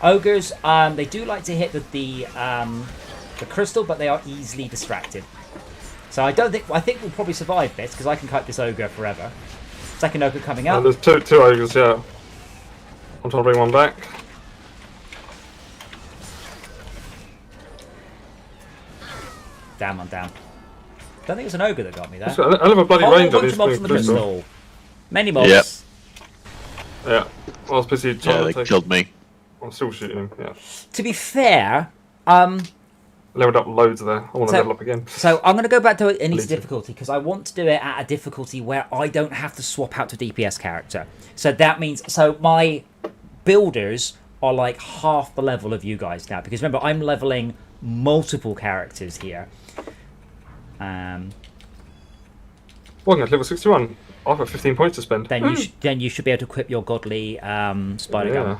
Ogres, they do like to hit the crystal, but they are easily distracted. So I think we'll probably survive this because I can kite this ogre forever. Second ogre coming up. There's two ogres, yeah. I'm trying to bring one back. Damn, I'm down. Don't think it was an ogre that got me there. I have a bloody range on bunch these of mobs on the crystal. crystal. Many mobs. Yep. Yeah. I was busy trying Yeah, to they killed me. I'm still shooting him, yeah. To be fair, leveled up loads there. I want to level up again. So I'm going to go back to an easy Please do. difficulty because I want to do it at a difficulty where I don't have to swap out to DPS character. So that means, so my builders are like half the level of you guys now, because remember I'm leveling multiple characters here. Well, at level 61. I've got 15 points to spend. Then you should be able to equip your godly spider gun.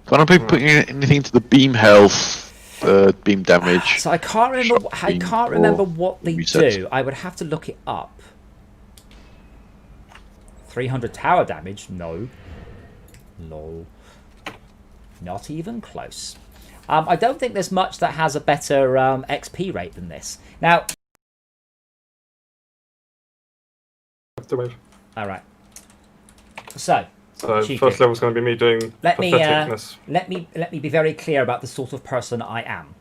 Can't be putting anything to the beam health, beam damage. So I can't remember. I can't remember what they do. I would have to look it up. 300 tower damage? No. Lol. Not even close. I don't think there's much that has a better XP rate than this. Now. All right. So first level's going to be me doing patheticness. Let me be very clear about the sort of person I am.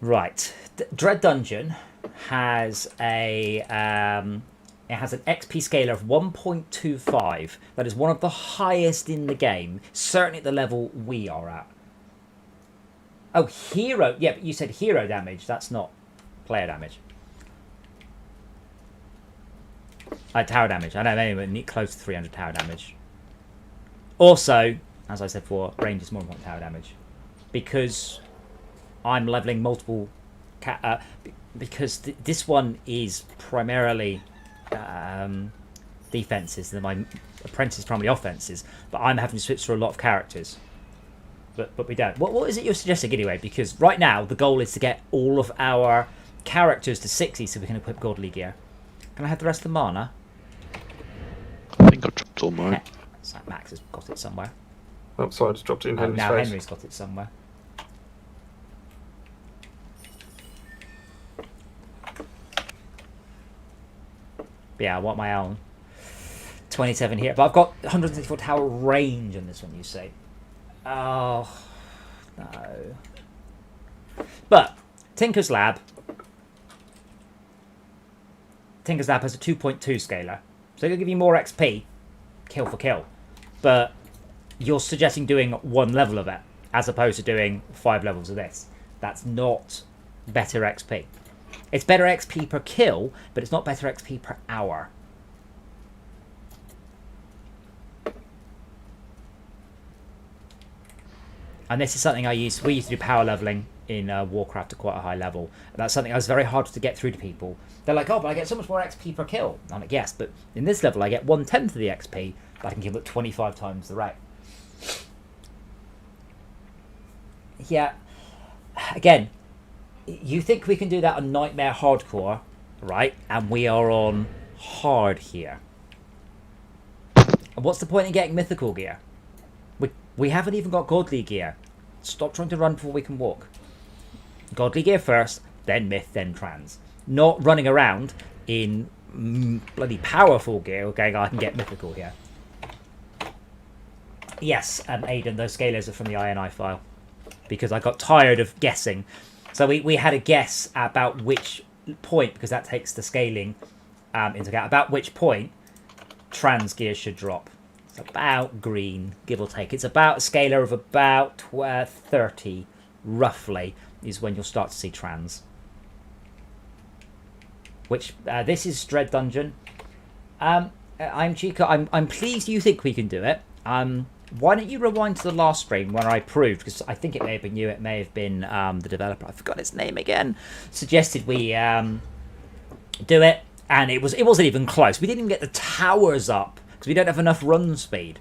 Right, Dread Dungeon has a it has an XP scaler of 1.25. That is one of the highest in the game, certainly at the level we are at. Oh, hero. Yeah, but you said hero damage. That's not player damage. Tower damage. I know, anyway, close to 300 tower damage. Also, as I said before, range is more important tower damage. Because I'm leveling multiple... because this one is primarily defenses, and my apprentice is primarily offenses, but I'm having to switch through a lot of characters. But we don't. What is it you're suggesting anyway? Because right now, the goal is to get all of our characters to 60 so we can equip godly gear. Can I have the rest of the mana? I think I dropped all mine. So Max has got it somewhere. Oh, sorry, I just dropped it in Henry's now face. Henry's got it somewhere. But yeah, I want my own. 27 here. But I've got 164 tower range on this one, you say. Oh, no. But, Tinker's Lab has a 2.2 scaler. So it'll give you more XP, kill for kill. But you're suggesting doing one level of it, as opposed to doing 5 levels of this. That's not better XP. It's better XP per kill, but it's not better XP per hour. And this is something we used to do power leveling in Warcraft to quite a high level. And that's something that was very hard to get through to people. They're like, oh, but I get so much more XP per kill. I'm like, yes, but in this level I get 1/10 of the XP, but I can kill it 25 times the rate. Yeah. Again, you think we can do that on Nightmare Hardcore, right? And we are on hard here. And what's the point in getting mythical gear? We haven't even got godly gear. Stop trying to run before we can walk. Godly gear first, then myth, then trans. Not running around in bloody powerful gear going, I can get mythical here. Yes, Aidan, those scalers are from the INI file. Because I got tired of guessing. So we had a guess about which point, because that takes the scaling into account, about which point trans gear should drop. It's about green, give or take. It's about a scalar of about 30, roughly, is when you'll start to see trans. Which, this is Dread Dungeon. I'm Chico. I'm pleased you think we can do it. Why don't you rewind to the last stream where I proved, because I think it may have been you, it may have been the developer, I forgot his name again, suggested we do it, and it wasn't even close. We didn't even get the towers up, because we don't have enough run speed.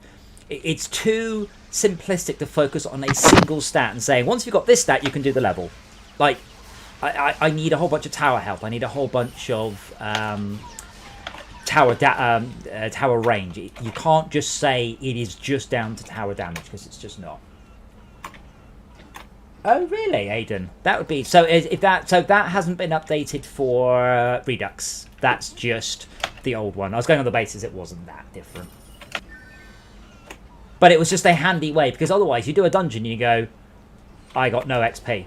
It's too simplistic to focus on a single stat and saying, once you've got this stat, you can do the level. Like, I need a whole bunch of tower health. I need a whole bunch of tower range. You can't just say it is just down to tower damage, because it's just not. Oh really, Aidan? That would be so. That hasn't been updated for Redux. That's just the old one. I was going on the basis it wasn't that different, but it was just a handy way, because otherwise you do a dungeon and you go, I got no XP.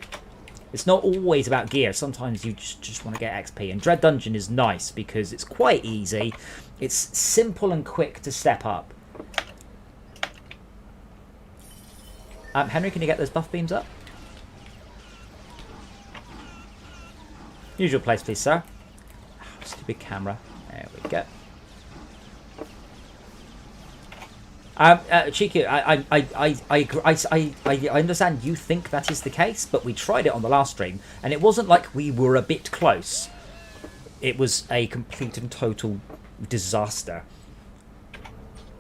It's not always about gear. Sometimes you just want to get XP. And Dread Dungeon is nice because it's quite easy. It's simple and quick to step up. Henry, can you get those buff beams up? Usual place, please, sir. Stupid camera. There we go. Chiku, I understand you think that is the case, but we tried it on the last stream, and it wasn't like we were a bit close. It was a complete and total disaster.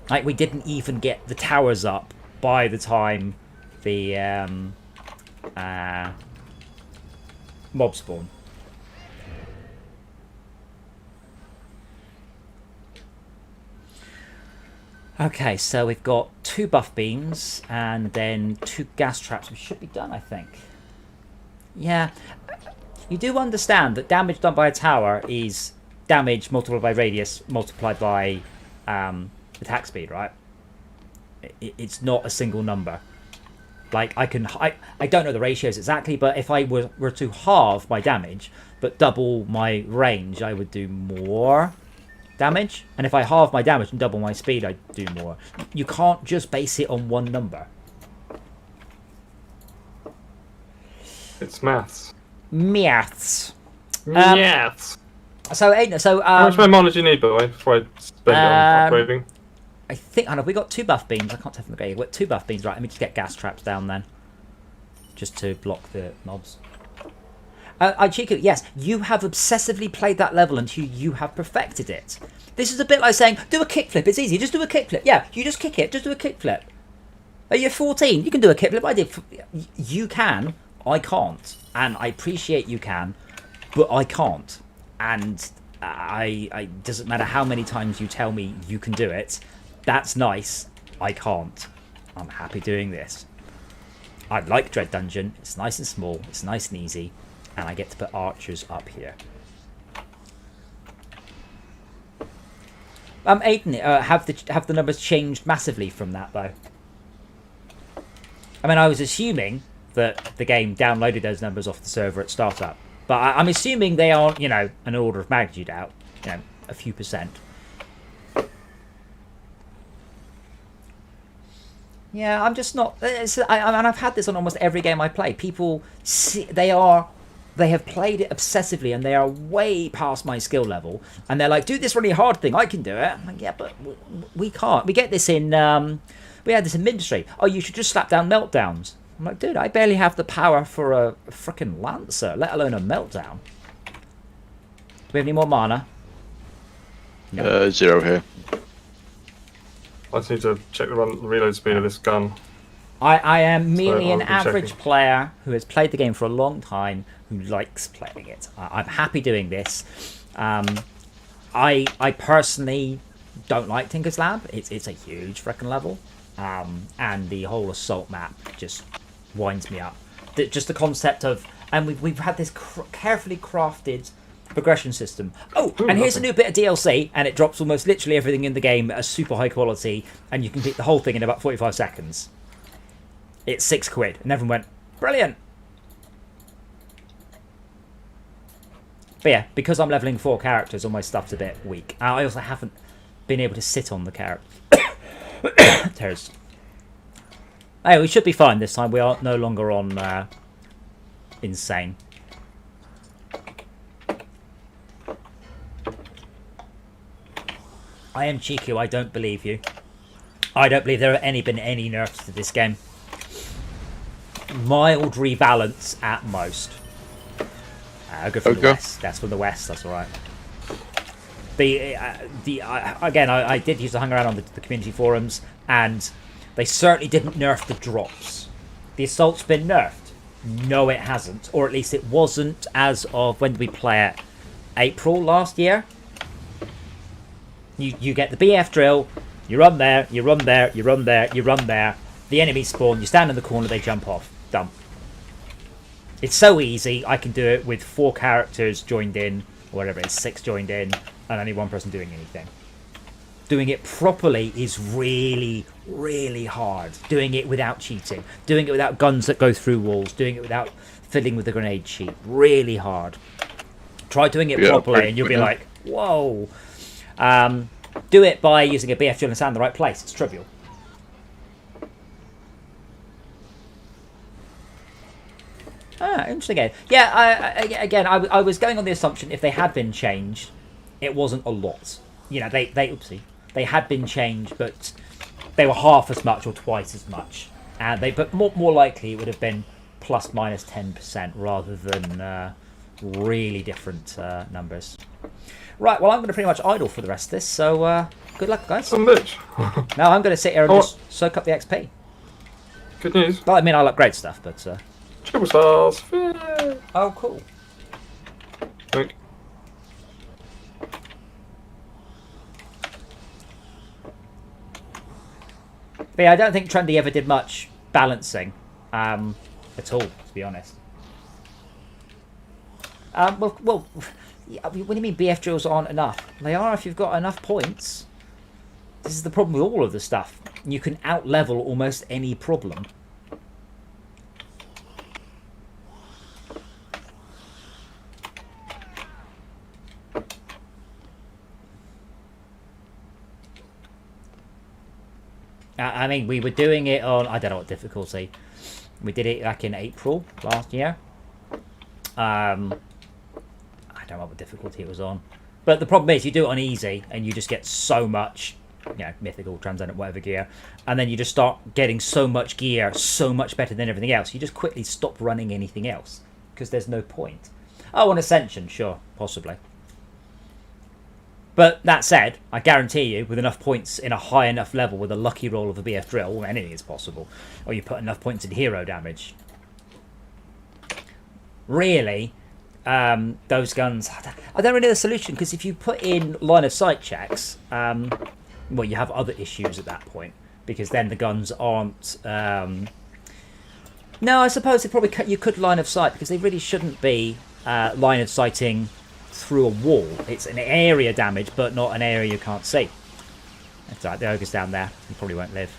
Like, we didn't even get the towers up by the time the mob spawn. Okay, so we've got 2 buff beams and then 2 gas traps. We should be done, I think. Yeah, you do understand that damage done by a tower is damage multiplied by radius multiplied by attack speed, right? It's not a single number. Like, I don't know the ratios exactly, but if I were to halve my damage but double my range, I would do more damage. And if I halve my damage and double my speed, I do more. You can't just base it on one number. It's maths. Maths. Maths. So Aiden, how much mana do you need, by the way, before I spend it on upgrading? I think, I know, we got 2 buff beams. I can't tell from the grade. We've got 2 buff beams, right? Let me just get gas traps down then, just to block the mobs. Chiku, yes, you have obsessively played that level until you have perfected it. This is a bit like saying, do a kickflip. It's easy. Just do a kickflip. Yeah, you just kick it. Just do a kickflip. Are you 14? You can do a kickflip. I did. You can. I can't. And I appreciate you can, but I can't. And I doesn't matter how many times you tell me you can do it. That's nice. I can't. I'm happy doing this. I like Dread Dungeon. It's nice and small. It's nice and easy. And I get to put archers up here. Aiden, have the numbers changed massively from that, though? I mean, I was assuming that the game downloaded those numbers off the server at startup. But I'm assuming they aren't, you know, an order of magnitude out. You know, a few percent. Yeah, I'm just not... and I've had this on almost every game I play. People, they have played it obsessively and they are way past my skill level. And they're like, do this really hard thing. I can do it. I'm like, yeah, but we can't. We get this in... we had this in Ministry. Oh, you should just slap down meltdowns. I'm like, dude, I barely have the power for a frickin' Lancer, let alone a meltdown. Do we have any more mana? No. 0 here. I just need to check the reload speed of this gun. I am merely an I'll be average checking. player who has played the game for a long time, who likes playing it. I'm happy doing this. I personally don't like Tinker's Lab. It's a huge frickin' level. And the whole assault map just winds me up. Just the concept of... And we've had this carefully crafted progression system. Oh, and here's a new bit of DLC, and it drops almost literally everything in the game at a super high quality, and you can complete the whole thing in about 45 seconds. It's £6, and everyone went, brilliant! But yeah, because I'm leveling 4 characters, all my stuff's a bit weak. I also haven't been able to sit on the characters. Hey, we should be fine this time. We are no longer on insane. I am Chiku, I don't believe you. I don't believe there have been any nerfs to this game. Mild rebalance at most. I'll go from the west. That's from the west, that's alright. Again, I did used to hang around on the community forums, and they certainly didn't nerf the drops. The assault's been nerfed. No, it hasn't. Or at least it wasn't as of, when did we play it? April last year? You get the BF drill, you run there, you run there, you run there, you run there, the enemies spawn, you stand in the corner, they jump off. Done. It's so easy, I can do it with 4 characters joined in, or whatever it is, 6 joined in, and only 1 person doing anything. Doing it properly is really, really hard. Doing it without cheating. Doing it without guns that go through walls. Doing it without fiddling with the grenade cheat. Really hard. Try doing it properly and you'll be like, whoa. Do it by using a BF drill and stand in the right place. It's trivial. Interesting. Yeah, I was going on the assumption if they had been changed, it wasn't a lot. You know, they had been changed, but they were half as much or twice as much. But more likely it would have been plus minus 10% rather than really different numbers. Right, well, I'm going to pretty much idle for the rest of this, so good luck, guys. Some bitch. No, I'm going to sit here and just soak up the XP. Good news. Well, I mean, I'll upgrade stuff, but... Triple stars. Oh, cool. Think. But yeah, I don't think Trendy ever did much balancing at all, to be honest. Well, what do you mean BF drills aren't enough? They are if you've got enough points. This is the problem with all of the stuff. You can out-level almost any problem. I mean, we were doing it on, I don't know what difficulty. We did it back in April last year. I don't know what difficulty it was on. But the problem is you do it on easy and you just get so much, mythical, transcendent, whatever gear. And then you just start getting so much gear, so much better than everything else. You just quickly stop running anything else because there's no point. Oh, on Ascension, sure, possibly. But that said, I guarantee you, with enough points in a high enough level with a lucky roll of a BF drill, anything is possible. Or you put enough points in hero damage. Really, those guns, I don't really know the solution, because if you put in line of sight checks, well, you have other issues at that point, because then the guns aren't... No, I suppose you could line of sight, because they really shouldn't be line of sighting through a wall. It's an area damage, but not an area you can't see. That's right, the ogre's down there. He probably won't live.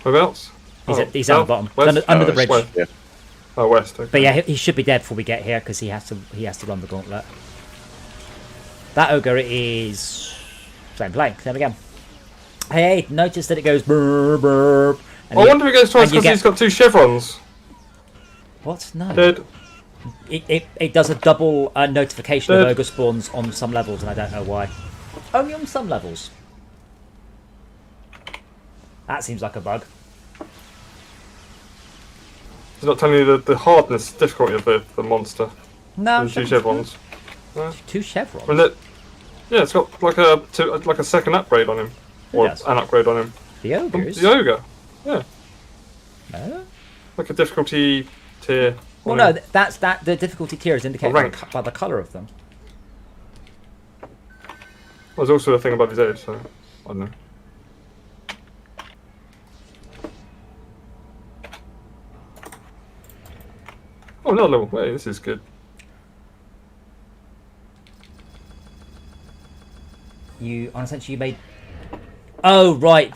Whereabouts? He's down the bottom, under the bridge. West. Yeah. Oh, west. Okay. But yeah, he should be dead before we get here because he has to run the gauntlet. That ogre is same play. There we go. Hey, notice that it goes burp burp. I wonder if it goes twice because he's got 2 chevrons. What? No. Dead. It does a double notification of ogre spawns on some levels, and I don't know why. Only on some levels. That seems like a bug. It's not telling you the hardness, difficulty of the monster. No. 2 chevrons. No. 2 chevrons. Yeah, it's got like a second upgrade on him, or an upgrade on him. The ogres. The ogre. Yeah. No. Like a difficulty tier. Well, no, that's the difficulty tier is indicated by the colour of them. There's also a thing above his head, so I don't know. Oh, another level. Hey, this is good. On Ascension you made... Oh, right,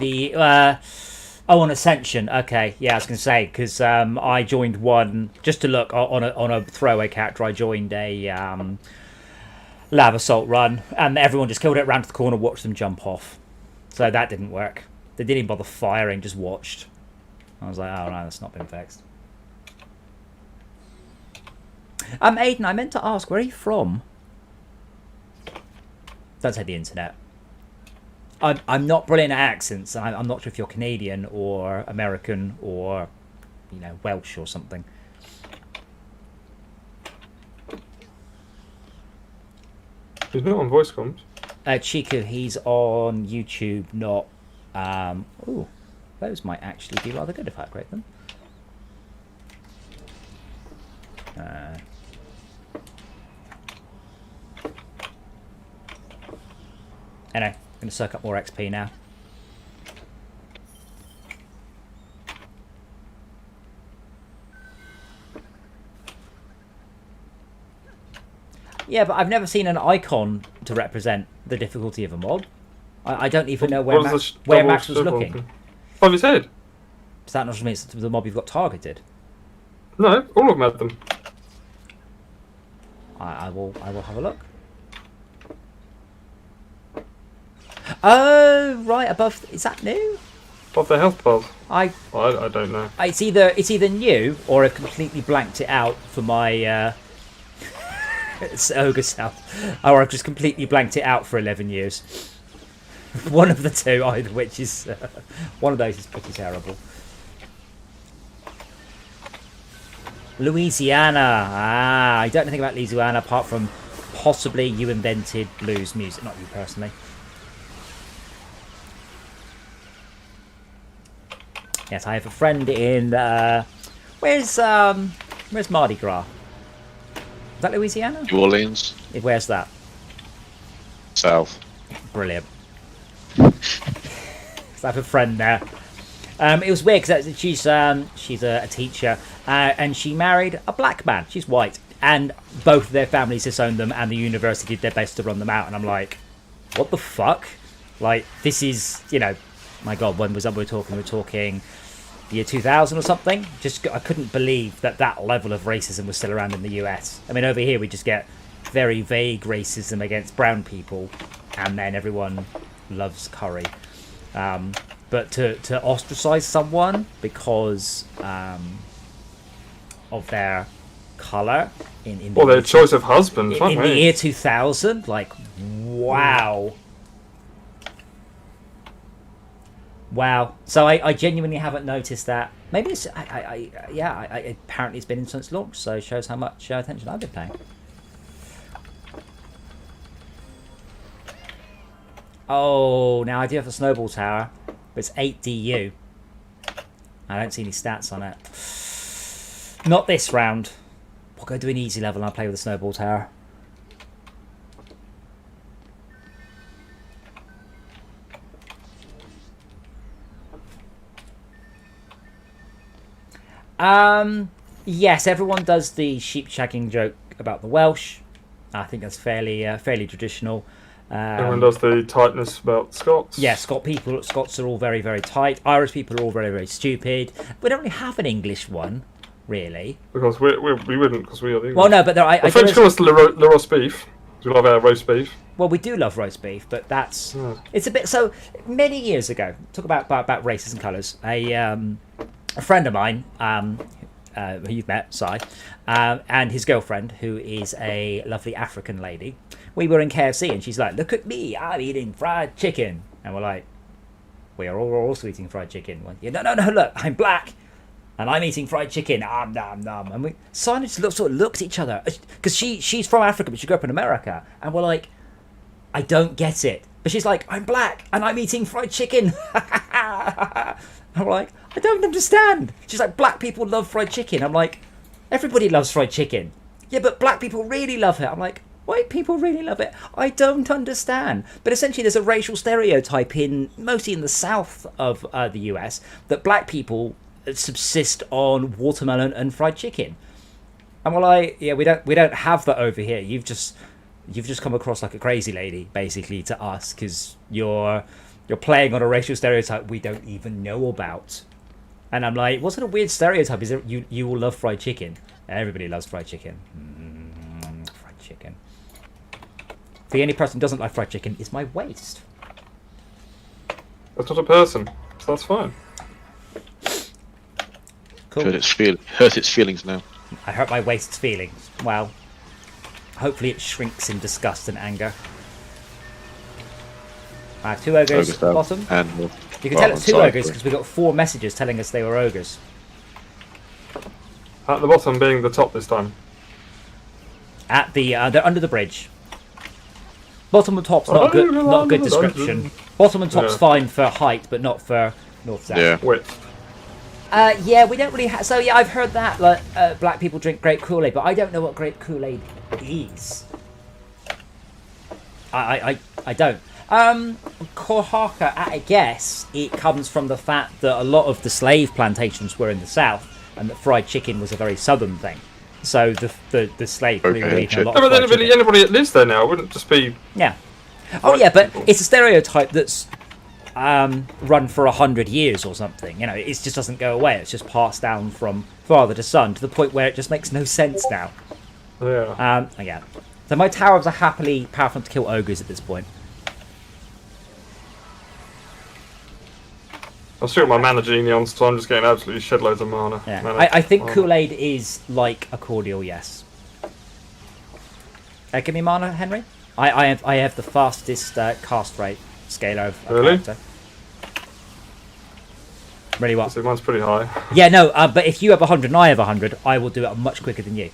on Ascension. Okay, yeah, I was going to say, because I joined one, just to look, on a throwaway character, I joined a Lava Assault run, and everyone just killed it, ran to the corner, watched them jump off. So that didn't work. They didn't even bother firing, just watched. I was like, oh no, that's not been fixed. Aiden, I meant to ask, where are you from? Don't say the internet. I'm not brilliant at accents. I'm not sure if you're Canadian or American or, Welsh or something. He's not on voice comms. Chiku, he's on YouTube, not... ooh, those might actually be rather good if I upgrade them. Anyway, I'm going to soak up more XP now. Yeah, but I've never seen an icon to represent the difficulty of a mob. I don't even know where Max was looking. Above his head. Does that not mean it's the mob you've got targeted? No, all of them have them. I will have a look. Oh, right above. Is that new? Of their health bars? I don't know. it's either new or I've completely blanked it out for my ogre self, or I've just completely blanked it out for 11 years. One of the two, either which is one of those is pretty terrible. Louisiana. I don't know anything about Louisiana apart from possibly you invented blues music, not you personally. Yes, I have a friend in where's Mardi Gras? Is that Louisiana? New Orleans. Where's that? South. Brilliant. So I have a friend there. It was weird because she's a teacher and she married a black man. She's white, and both of their families disowned them, and the university did their best to run them out. And I'm like, what the fuck? Like, this is, you know, my God, when was that we were talking? We were talking the year 2000 or something. Just I couldn't believe that level of racism was still around in the US. I mean, over here we just get very vague racism against brown people, and then everyone loves curry. But to ostracize someone because of their colour in or their choice of husband, in the year 2000, like, wow. Wow. So I genuinely haven't noticed that. Maybe it's apparently it's been in since launch, so it shows how much attention I've been paying. Oh, now I do have a snowball tower, but it's 8 DU. I don't see any stats on it. Not this round. We'll go do an easy level and I'll play with the snowball tower. Yes, everyone does the sheep shagging joke about the Welsh. I think that's fairly traditional. Everyone does the tightness about Scots. Yeah, Scots are all very, very tight. Irish people are all very, very stupid. We don't really have an English one, really. Because we wouldn't, because we are the English. Well, no, but the French call us le roast beef. We love our roast beef. Well, we do love roast beef, but that's it's a bit. So many years ago, talk about races and colours. A friend of mine, who you've met, Si, and his girlfriend, who is a lovely African lady. We were in KFC and she's like, "Look at me, I'm eating fried chicken," and we're like, "We are all also eating fried chicken." Like, no, look, I'm black, and I'm eating fried chicken. Nom nom nom. And we sort of looked at each other because she's from Africa, but she grew up in America, and we're like, "I don't get it." But she's like, "I'm black and I'm eating fried chicken." I'm like, "I don't understand." She's like, "Black people love fried chicken." I'm like, "Everybody loves fried chicken." Yeah, but black people really love it. I'm like, white people really love it. I don't understand. But essentially there's a racial stereotype mostly in the south of the US that black people subsist on watermelon and fried chicken. And we're like, yeah, we don't have that over here. You've just come across like a crazy lady, basically, to us, because you're playing on a racial stereotype we don't even know about. And I'm like, what sort of weird stereotype is it? You will love fried chicken. Everybody loves fried chicken. Fried chicken. The only person who doesn't like fried chicken is my waist. That's not a person, so that's fine. Cool. Hurt its feelings now. I hurt my waist's feelings. Well, hopefully it shrinks in disgust and anger. I have 2 ogres at the bottom. And you can tell it's 2 ogres because we got 4 messages telling us they were ogres. At the bottom being the top this time. At the they're under the bridge. Bottom and top's not a good description. Bottom and top's fine for height, but not for north-south. Yeah. Width. Yeah, we don't really have. So yeah, I've heard that like black people drink grape Kool-Aid, but I don't know what grape Kool-Aid is. I don't. Kohaka, I guess it comes from the fact that a lot of the slave plantations were in the south, and that fried chicken was a very southern thing. So the slave really were eating a lot. No, of but then really anybody that lives there now wouldn't just be. Yeah. Oh yeah, but it's a stereotype that's run for 100 years or something. You know, it just doesn't go away. It's just passed down from father to son to the point where it just makes no sense now. Yeah. Yeah. So my towers are happily powerful enough to kill ogres at this point. I've still got my mana genie on, so I'm just getting absolutely shed loads of mana. Yeah. I think Kool-Aid is like a cordial, yes. Give me mana, Henry. I have the fastest cast rate scalar of a character. Really what? So mine's pretty high. Yeah, no, but if you have 100 and I have 100, I will do it much quicker than you.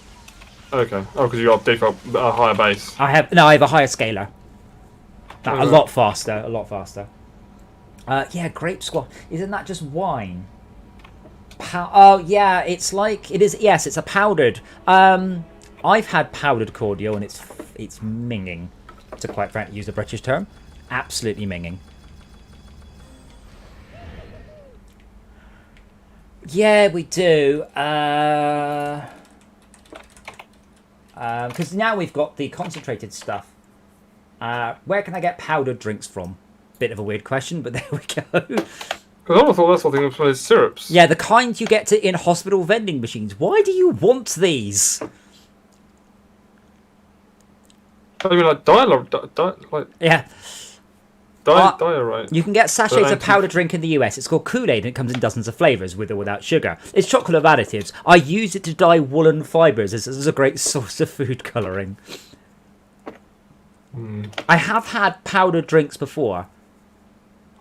Okay. Oh, because you got default a higher base. I have a higher scalar. A lot faster, a lot faster. Yeah, grape squash. Isn't that just wine? Oh, yeah, it's like it is. Yes, it's a powdered. I've had powdered cordial, and it's minging. To quite frankly use a British term, absolutely minging. Yeah, we do. Because now we've got the concentrated stuff. Where can I get powdered drinks from? Bit of a weird question, but there we go. Because I thought that's what thing was syrups. Yeah, the kind you get in hospital vending machines. Why do you want these? I mean, like diorite. You can get sachets of powdered drink in the US. It's called Kool-Aid, and it comes in dozens of flavours, with or without sugar. It's chocolate of additives. I use it to dye woolen fibres. This is a great source of food colouring. I have had powdered drinks before.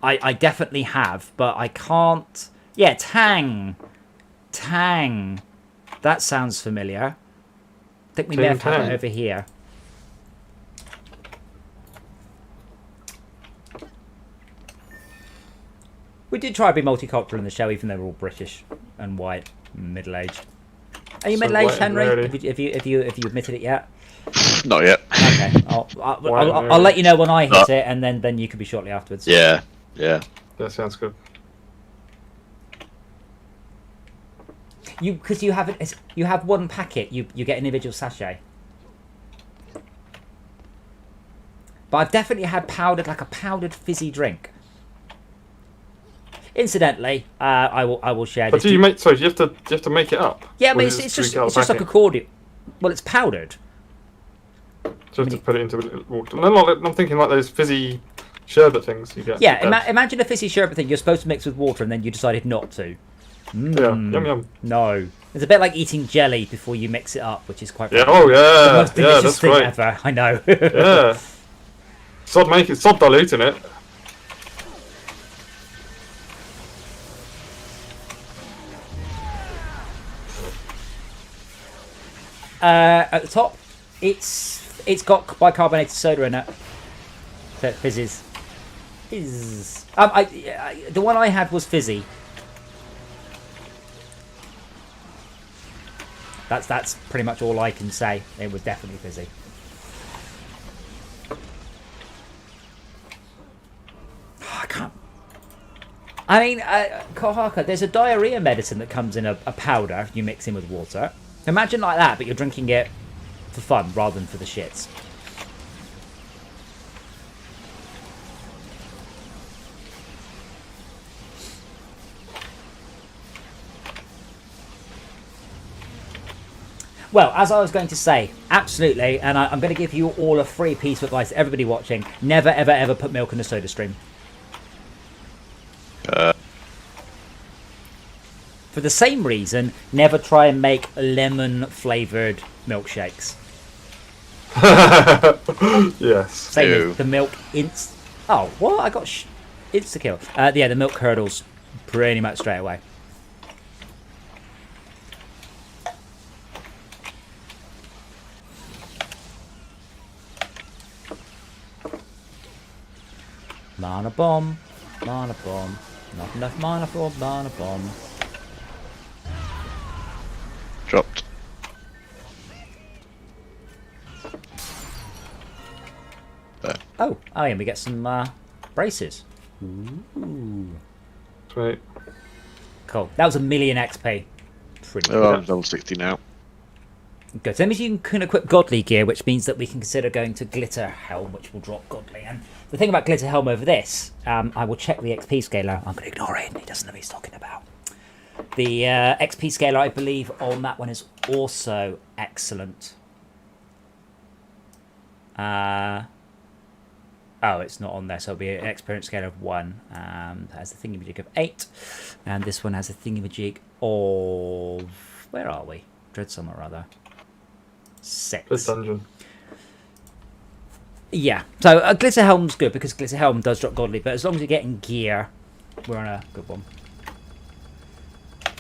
I definitely have, but I can't... Yeah, Tang. Tang. That sounds familiar. I think we may have had it over here. We did try to be multicultural in the show, even though we're all British and white, middle-aged. Are you middle-aged, Henry? Have you admitted it yet? Not yet. Okay, I'll let you know when I hit it, and then you can be shortly afterwards. Yeah. That sounds good. Because you have one packet, you get an individual sachet. But I've definitely had like a powdered fizzy drink. Incidentally, I will share. But this. do you make? Sorry, do you have to make it up? Yeah, but it's just like a cordial. Well, it's powdered. Just to put it into water. I'm thinking like those fizzy sherbet things you get. Yeah, imagine a fizzy sherbet thing you're supposed to mix with water, and then you decided not to. Yeah, yum. No, it's a bit like eating jelly before you mix it up, which is quite. Yeah. Funny. Oh yeah. The most delicious that's thing great. ever. I know. Yeah. Stop diluting it. At the top, it's got bicarbonate soda in it. So it fizzes. Fizz. The one I had was fizzy. That's pretty much all I can say. It was definitely fizzy. Oh, I can't. I mean, Kohaka, there's a diarrhea medicine that comes in a powder you mix in with water. Imagine like that, but you're drinking it for fun rather than for the shits. Well, as I was going to say, absolutely, and I'm going to give you all a free piece of advice, everybody watching, never, ever, ever put milk in a soda stream. For the same reason, never try and make lemon-flavoured milkshakes. Yes. Same as the milk Oh, what? I got insta-kill. Yeah, the milk curdles pretty much straight away. Mana bomb. Mana bomb. Not enough mana for mana bomb. Dropped. There. Oh, and we get some braces. Ooh. Sweet. Cool. That was 1,000,000 XP. Pretty Oh, good. I'm level 60 now. Good. So that means you can equip Godly gear, which means that we can consider going to Glitter Helm, which will drop Godly. And the thing about Glitter Helm over this, I will check the XP scaler. I'm going to ignore it. He doesn't know what he's talking about. The XP scaler, I believe, on that one is also excellent. Oh, it's not on there, so it'll be an experience scale of 1. That has a thingamajig of 8. And this one has a thingamajig of... Where are we? Dreadsummer, rather. 6. This dungeon. Yeah, so Glitterhelm's good because Glitterhelm does drop godly, but as long as you're getting gear, we're on a good one.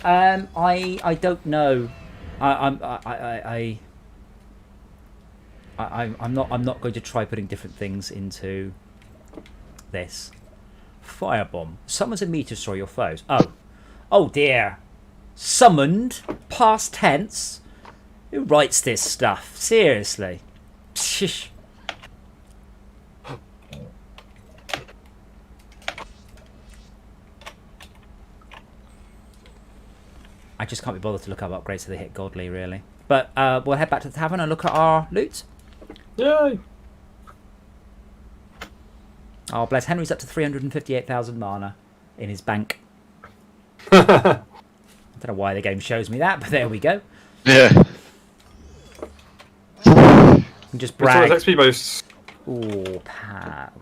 I don't know. I'm not going to try putting different things into this. Firebomb. Summons a meter to destroy your foes. Oh dear. Summoned. Past tense. Who writes this stuff? Seriously. Shish. I just can't be bothered to look up upgrades so they hit godly, really. But we'll head back to the tavern and look at our loot. Yay! Oh, bless. Henry's up to 358,000 mana in his bank. I don't know why the game shows me that, but there we go. Yeah. And just What's all brag. those XP boosts? Ooh, pal.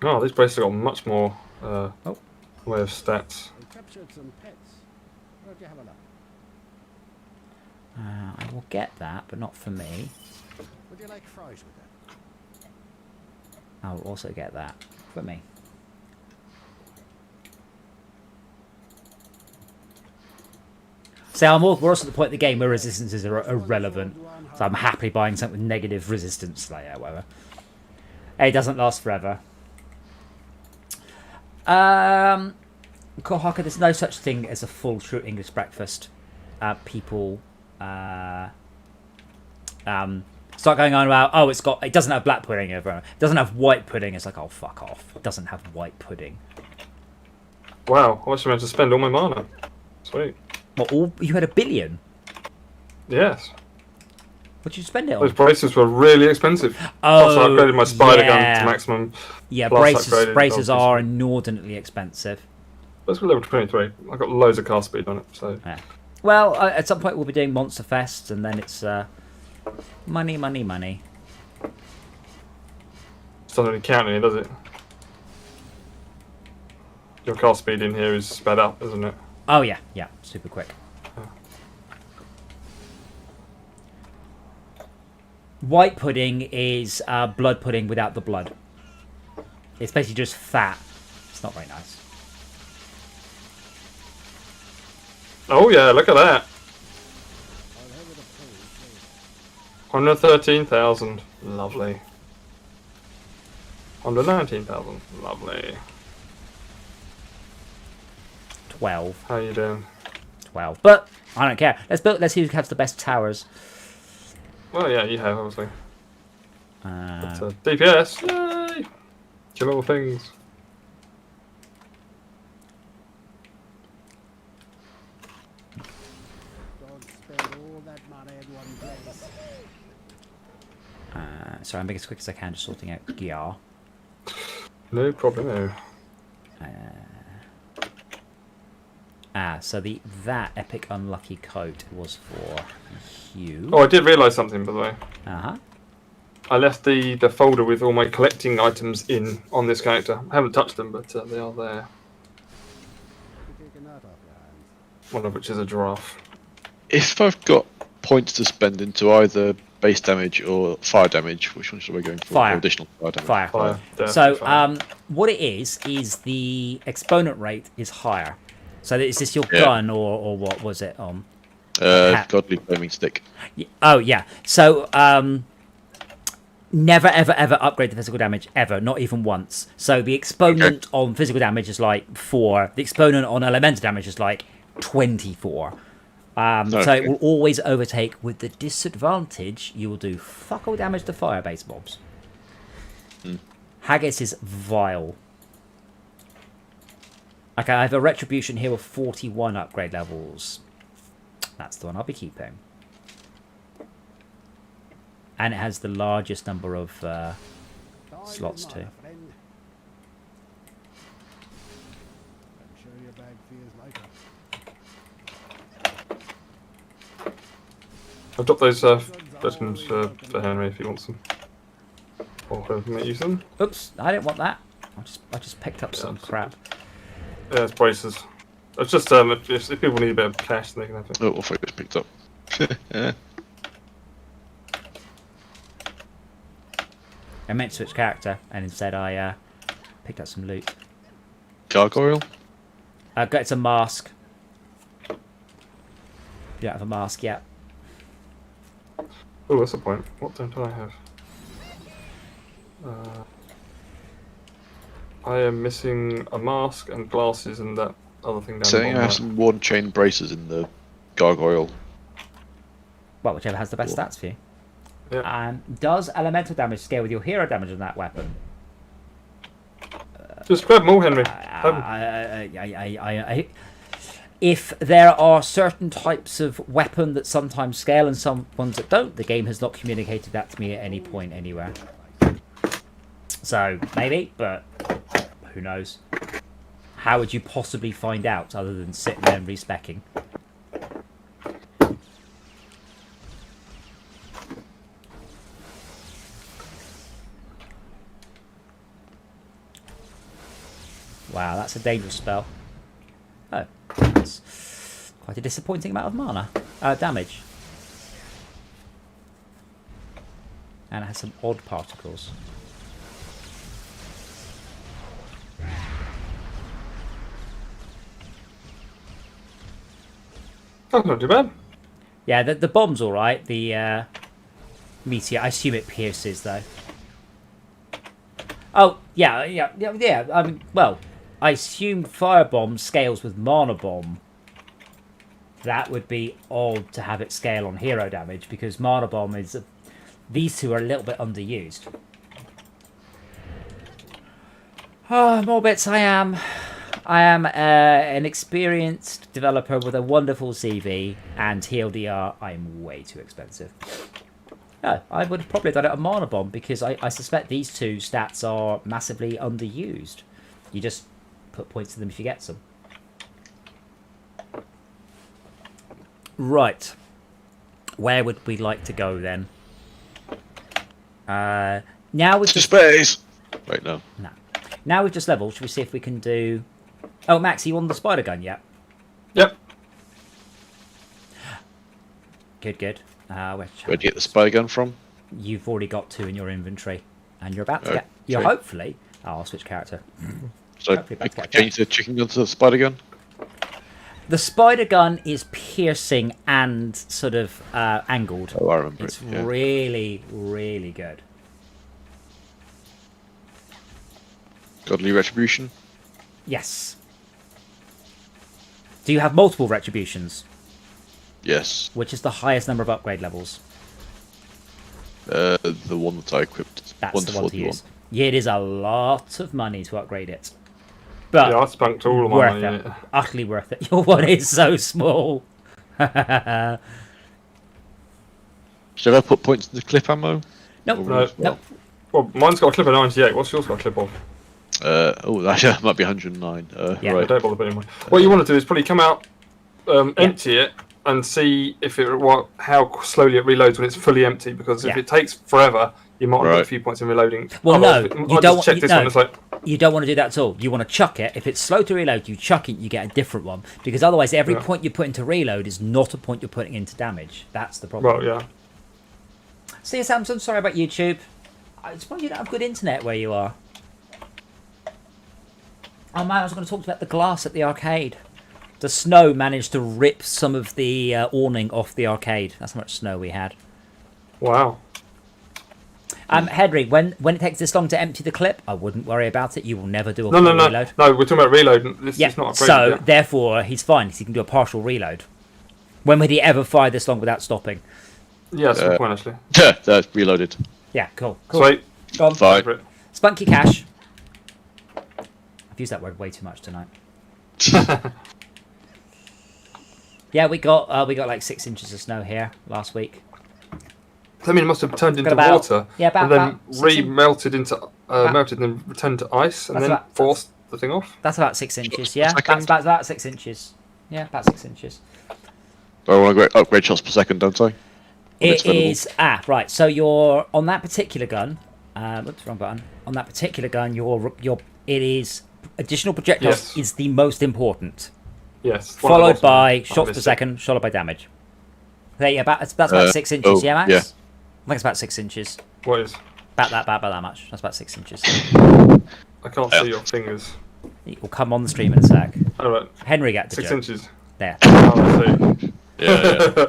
Oh, these braces have got much more way of stats. We captured some pets. Why don't you have a look? I will get that, but not for me. Would you like fries with that? I will also get that for me. So we're also at the point in the game where resistances are irrelevant. So I'm happily buying something with negative resistance, like whatever. It doesn't last forever. Kohaka, there's no such thing as a full true English breakfast. People start going on about, it doesn't have black pudding over it. It doesn't have white pudding. It's like, oh, fuck off. It doesn't have white pudding. Wow, I was meant to spend all my mana. Sweet. Well, you had 1 billion. Yes. What did you spend it on? Those braces were really expensive. Oh, Plus I upgraded my spider yeah. gun to maximum. Yeah, Plus braces upgraded, are inordinately expensive. Let's go level 23. I've got loads of cast speed on it, so... Yeah. Well, at some point we'll be doing Monster Fests, and then it's money, money, money. It doesn't really count any, does it? Your cast speed in here is sped up, isn't it? Oh, yeah, super quick. White pudding is blood pudding without the blood. It's basically just fat. It's not very nice. Oh yeah, look at that. I'll have it approved, please. 113,000. Lovely. 119,000. Lovely. 12. How you doing? 12. But I don't care. Let's see who has the best towers. Well, yeah, you have, obviously. Uh, But, DPS! Yay! Kill all things. Don't spend all that money in one place. sorry, I'm being as quick as I can, just sorting out gear. No problem. So that epic unlucky coat was for Hugh. Oh, I did realise something, by the way. Uh-huh. I left the folder with all my collecting items in on this character. I haven't touched them, but they are there. You take a knot off your hands. One of which is a giraffe. If I've got points to spend into either base damage or fire damage, which one should I go for? Fire. Or additional fire damage. Fire. Fire. So, Fire. what it is the exponent rate is higher. So is this your Yeah. gun or what was it? Hat. Godly flaming stick. Oh, yeah. So, never, ever, ever upgrade the physical damage, ever. Not even once. So the exponent on physical damage is like 4. The exponent on elemental damage is like 24. So it will always overtake with the disadvantage you will do fuck all damage to fire-based mobs. Haggis is vile. Okay, I have a retribution here with 41 upgrade levels. That's the one I'll be keeping. And it has the largest number of slots too. I'm sure your bag feels lighter. I've dropped those buttons for Henry if he wants them. Or whoever may use them. Oops, I didn't want that. I just picked up some crap. Yeah, it's braces. It's just if people need a bit of cash, then they can have it. Oh, I thought it was picked up. Yeah. I meant to switch character, and instead I picked up some loot. Gargoyle? It's a mask. You don't have a mask yet. Oh, that's a point. What don't I have? I am missing a mask and glasses and that other thing down So the you bottom. have some worn chain braces in the gargoyle. Well, whichever has the best stats for you. Yeah. Does elemental damage scale with your hero damage on that weapon? Just grab them all, Henry. If there are certain types of weapon that sometimes scale and some ones that don't, the game has not communicated that to me at any point anywhere. So, maybe, but who knows? How would you possibly find out other than sitting there and respecking? Wow, that's a dangerous spell. Oh, that's quite a disappointing amount of mana. Damage. And it has some odd particles. That's not too bad. Yeah, the bomb's alright. The meteor, I assume it pierces though. Oh, yeah. I mean, well, I assume firebomb scales with mana bomb. That would be odd to have it scale on hero damage because mana bomb is. These two are a little bit underused. Oh, more bits. I am an experienced developer with a wonderful CV, and TLDR, I'm way too expensive. No, I would have probably done it a mana bomb because I suspect these two stats are massively underused. You just put points to them if you get some. Right. Where would we like to go then? Now we've To just space! Wait, no. no. Now we've just leveled. Should we see if we can do? Oh, Max, are you on the spider gun yet? Yep. Good. Where'd you get the spy gun from? You've already got 2 in your inventory, and you're about to Oh, get. You're sweet. hopefully. Oh, I'll switch character. So, Hopefully that's quite change the chicken gun to the spider gun? The spider gun is piercing and sort of angled. Oh, I remember It's it. Yeah. really, really good. Godly Retribution? Yes. Do you have multiple retributions? Yes. Which is the highest number of upgrade levels? The one that I equipped. That's the one to 141. use. Yeah, it is a lot of money to upgrade it. But Yeah, I spunked all of my worth money in it. it. Utterly worth it. Your one is so small. Should I put points in the clip ammo? Nope. No. Nope. Well, mine's got a clip of 98. What's yours got a clip of? That might be 109. Yeah. Right. Don't bother putting mine. What you want to do is probably come out, empty it, and see if how slowly it reloads when it's fully empty. Because if Yeah. it takes forever, you might Right. put a few points in reloading. Well, no, Otherwise, you I don't. just checked this no, one. It's like, you don't want to do that at all. You want to chuck it. If it's slow to reload, you chuck it. You get a different one because otherwise, every Yeah. point you put into reload is not a point you're putting into damage. That's the problem. well, yeah. See, Samson, sorry about YouTube. I suppose you don't have good internet where you are. Oh man, I was going to talk about the glass at the arcade. The snow managed to rip some of the awning off the arcade. That's how much snow we had. Wow. Henry, when it takes this long to empty the clip, I wouldn't worry about it. You will never do a No, full no. reload. No, we're talking about reload. This Yeah, is not upgraded so yet. therefore he's fine. He can do a partial reload. When would he ever fire this long without stopping? Yeah, that's a good point, actually. That's reloaded. Yeah, cool. Sweet. Go on. Fine. Go for it. Spunky cash. I've used that word way too much tonight. Yeah, we got like 6 inches of snow here last week. I mean, it must have turned into about- water, yeah, about- and then about 6 in- re-melted into melted, and then returned to ice, and That's then about- forced the thing off. That's about 6 inches. Shots per Yeah, second? that's about 6 inches. Yeah, about 6 inches. I want to upgrade shots per second, don't I? It is right. So you're on that particular gun. Whoops, wrong button. On that particular gun, it is additional projectiles is the most important. Yes. Followed by shots per second, followed by damage. Okay, yeah, that's about 6 inches. Yeah, Max. Yeah. I think it's about 6 inches. What is? About that much. That's about 6 inches. I can't see your fingers. It will come on the stream in a sec. All right. Henry got the 6 joke. inches. There. Oh, I Yeah.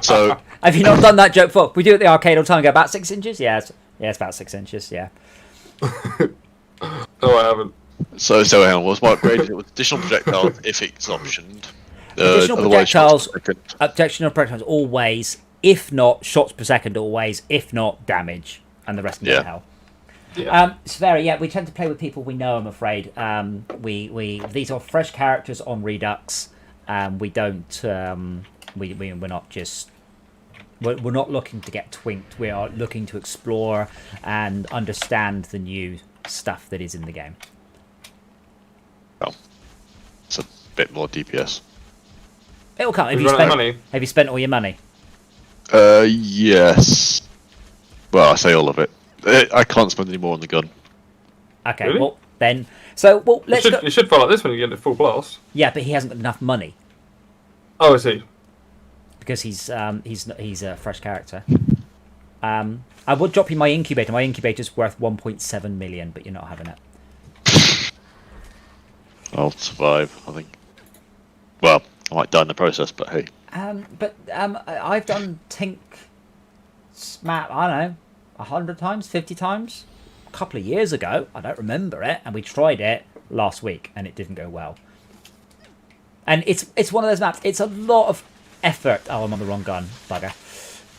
So Have you not done that joke before? We do it at the arcade all the time. And go about 6 inches. Yeah, it's about 6 inches. Yeah. see. No, I haven't. So hang on, was my upgrade? It was additional projectiles if it's optioned. Additional Otherwise, shots projectiles. per second. Additional projectiles always. If not shots per second, always. If not damage, and the rest can go to hell. Yeah. Severi, we tend to play with people we know. I'm afraid. These are fresh characters on Redux. We don't. We're not just. We're not looking to get twinked. We are looking to explore and understand the new stuff that is in the game. Well, it's a bit more DPS. It'll come. Have you run out of money? Have you spent all your money? Yes. Well, I say all of it. I can't spend any more on the gun. Okay. Really? Well then. So let's go. You should follow this when you get it full blast. Yeah, but he hasn't got enough money Oh, I see. because he's a fresh character. I would drop you my incubator. My incubator's worth 1.7 million, but you're not having it. I'll survive, I think. Well, I might die in the process, but hey. I've done Tink Smap, I don't know, 100 times, 50 times, a couple of years ago. I don't remember it, and we tried it last week, and it didn't go well. And it's one of those maps. It's a lot of effort. Oh, I'm on the wrong gun, bugger.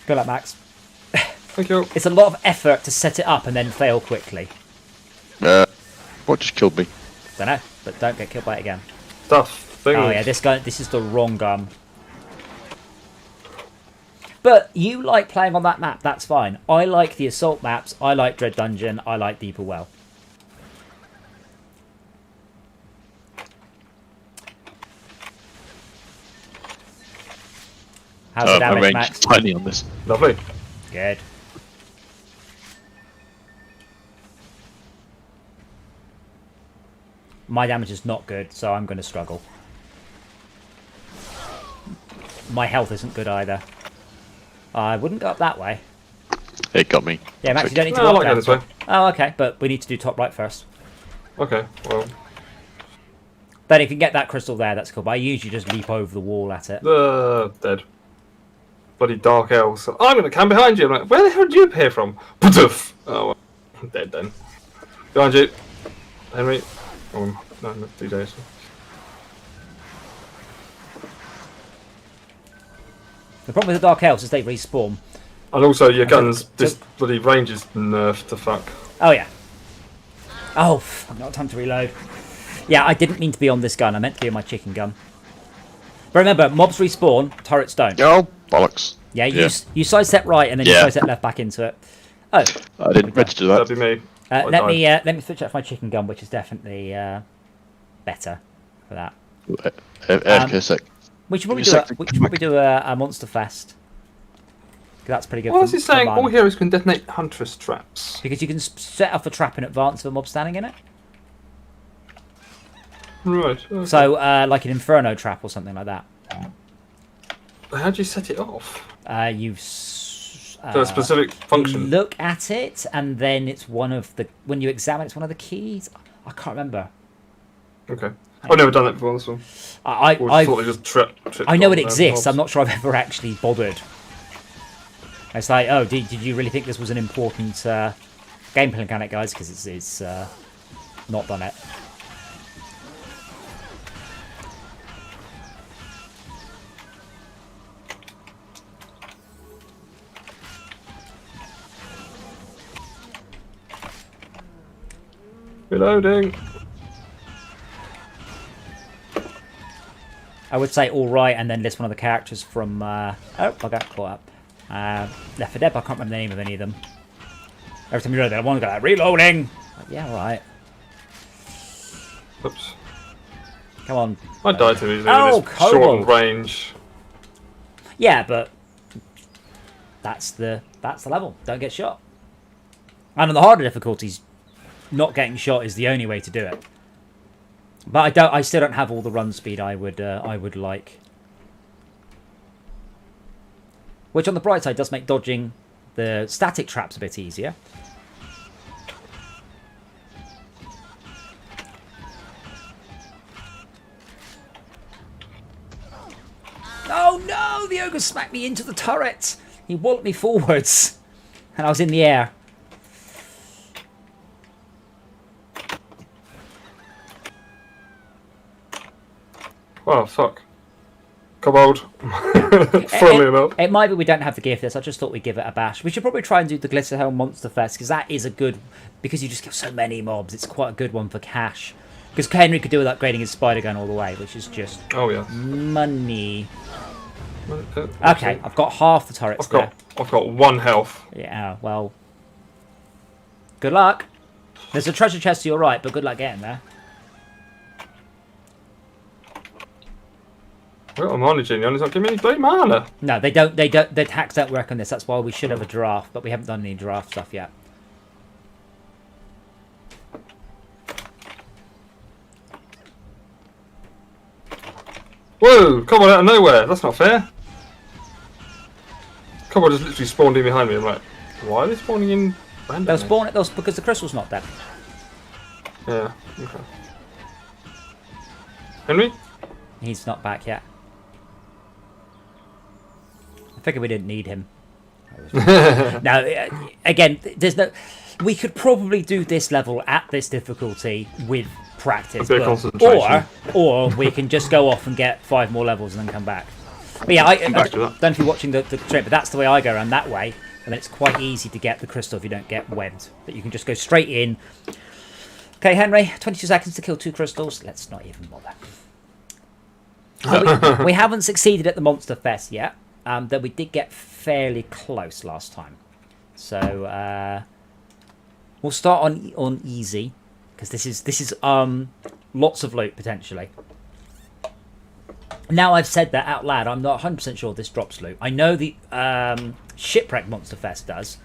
Good luck, Max. Thank you. It's a lot of effort to set it up and then fail quickly. What just killed me? Don't know, but don't get killed by it again. Stuff. Oh yeah, this is the wrong gun. But you like playing on that map, that's fine. I like the assault maps, I like Dread Dungeon, I like Deeper Well. How's the My damage, range Max? is tiny on this. Lovely. Good. My damage is not good, so I'm going to struggle. My health isn't good either. I wouldn't go up that way. It got me. Yeah, Max, you don't need to No, I go like up going this way. Oh, okay, but we need to do top right first. Okay, well. Then if you get that crystal there, that's cool. But I usually just leap over the wall at it. Dead. Bloody dark elves. Oh, I'm going to camp behind you. I'm like, where the hell did you appear from? Poof! Oh, well, I'm dead then. Behind you. Henry. Oh, no, not DJ. The problem with the Dark Elves is they respawn. And also, your guns, this bloody range is nerfed to fuck. Oh, yeah. Oh, not time to reload. Yeah, I didn't mean to be on this gun. I meant to be on my chicken gun. But remember, mobs respawn, turrets don't. Oh, bollocks. Yeah, you sidestep right and then you sidestep left back into it. Oh. I didn't register that. That'd be me. Let me switch out my chicken gun, which is definitely better for that. AFK sec. We should probably do a Monster Fest. 'Cause that's pretty good. What is he saying? All heroes can detonate Huntress traps. Because you can set off a trap in advance of a mob standing in it. Right. Okay. So, like an Inferno trap or something like that. How do you set it off? You For a specific function. You look at it, and then it's one of the. When you examine, it's one of the keys. I can't remember. Okay. I've never done that before. This one. I thought it just tripped I know it on, exists. mobs. I'm not sure I've ever actually bothered. It's like, oh, did you really think this was an important gameplay mechanic, guys? Because it's not done it. Reloading. I would say all right, and then list one of the characters from. Oh, I got caught up. Left 4 Dead, but I can't remember the name of any of them. Every time you reload, I want to go like, reloading. Like, yeah, all right. Oops. Come on. I died too easily Oh, with this short Kobold. range. Yeah, but that's the level. Don't get shot. And on the harder difficulties, not getting shot is the only way to do it. But I still don't have all the run speed I would like. Which on the bright side does make dodging the static traps a bit easier. Oh no! The ogre smacked me into the turret! He walloped me forwards. And I was in the air. Oh, fuck. Kobold. Funnily enough. It might be we don't have the gear for this. I just thought we'd give it a bash. We should probably try and do the Glitterhelm Monster Fest, because that is a good... Because you just kill so many mobs, it's quite a good one for cash. Because Henry could do with upgrading his spider gun all the way, which is just... Oh, yeah. Money. Okay, I've got half the turrets there. I've got 1 health. Yeah, well... Good luck. There's a treasure chest to your right, but good luck getting there. Well, I'm mana genie on. He's not giving me any bloody mana. No, they don't. Their hacks don't work on this. That's why we should have a draft, but we haven't done any draft stuff yet. Whoa! Kobold out of nowhere. That's not fair. Kobold just literally spawned in behind me. I'm like, why are they spawning in randomly? They'll spawn it because the crystal's not dead. Yeah. Okay. Henry? He's not back yet. I figured we didn't need him. Now, again, there's no... We could probably do this level at this difficulty with practice. A bit of concentration. Or we can just go off and get 5 more levels and then come back. But yeah, I don't know if you're watching the stream, but that's the way I go around that way. And then it's quite easy to get the crystal if you don't get webbed. But you can just go straight in. Okay, Henry, 22 seconds to kill 2 crystals. Let's not even bother. So we haven't succeeded at the Monster Fest yet. Though we did get fairly close last time. So we'll start on easy, because this is lots of loot potentially. Now I've said that out loud, I'm not 100% sure this drops loot. I know the Shipwreck Monster Fest does,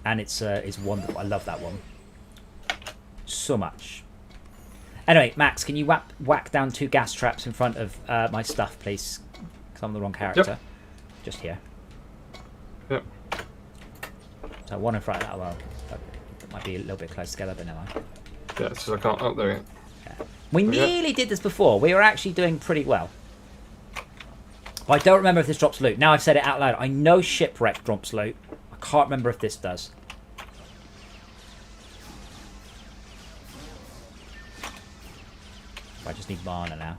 and it's wonderful. I love that one so much. Anyway, Max, can you whack down 2 gas traps in front of my stuff, please? Because I'm the wrong character. Yep. Just here. Yep. So 1 in front of that. Well, that might be a little bit close together, but never mind. Yeah, it's just I can't... Oh, there we go. Yeah. We nearly did this before. We were actually doing pretty well. I don't remember if this drops loot. Now I've said it out loud. I know Shipwreck drops loot. I can't remember if this does. I just need mana now.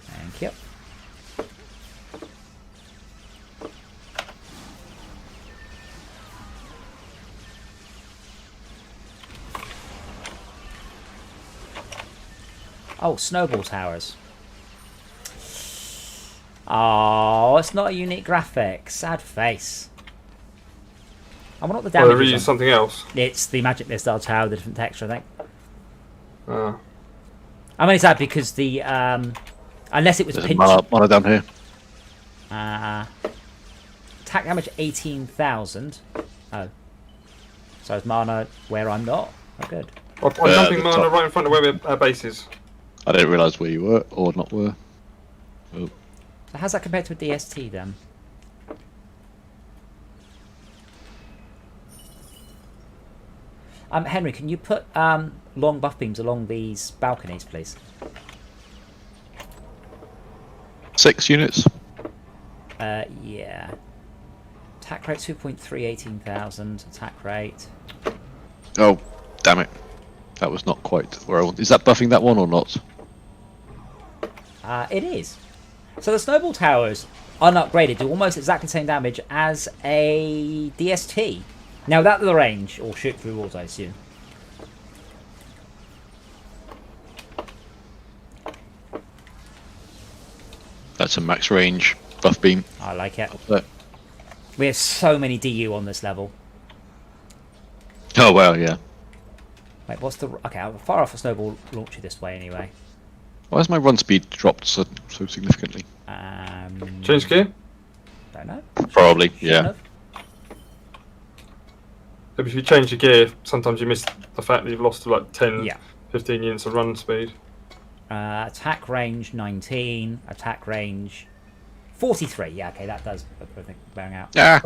Thank you. Oh, snowball towers. Oh, it's not a unique graphic. Sad face. I wonder what the damage Well, they is reused on. something else. It's the magic missile tower, the different texture, I think. Oh. I'm only sad because the unless it was There's pinch. mana down here. Attack damage 18,000. Oh, so is mana where I'm not? Oh, good. I'm dumping the mana top. right in front of where our base is. I didn't realise where you were or not were. Oh. So how's that compared to a DST then? Henry, can you put long buff beams along these balconies, please? 6 units. Yeah. Attack rate 2.3, 18,000. Attack rate. Oh, damn it. That was not quite where I want. Is that buffing that one or not? It is. So the snowball towers, unupgraded, do almost exactly the same damage as a DST. Now that's the range, or shoot through walls, I assume. That's a max range buff beam. I like it. Up there. We have so many DU on this level. Oh wow, yeah. Wait, what's the... Okay, I'll fire off a snowball launcher this way anyway. Why has my run speed dropped so significantly? Change gear? don't know. Probably, Shouldn't yeah. have. Maybe if you change your gear, sometimes you miss the fact that you've lost like 10, Yeah. 15 units of run speed. Attack range 19. Attack range 43. Yeah, okay, that does bearing out. Ah,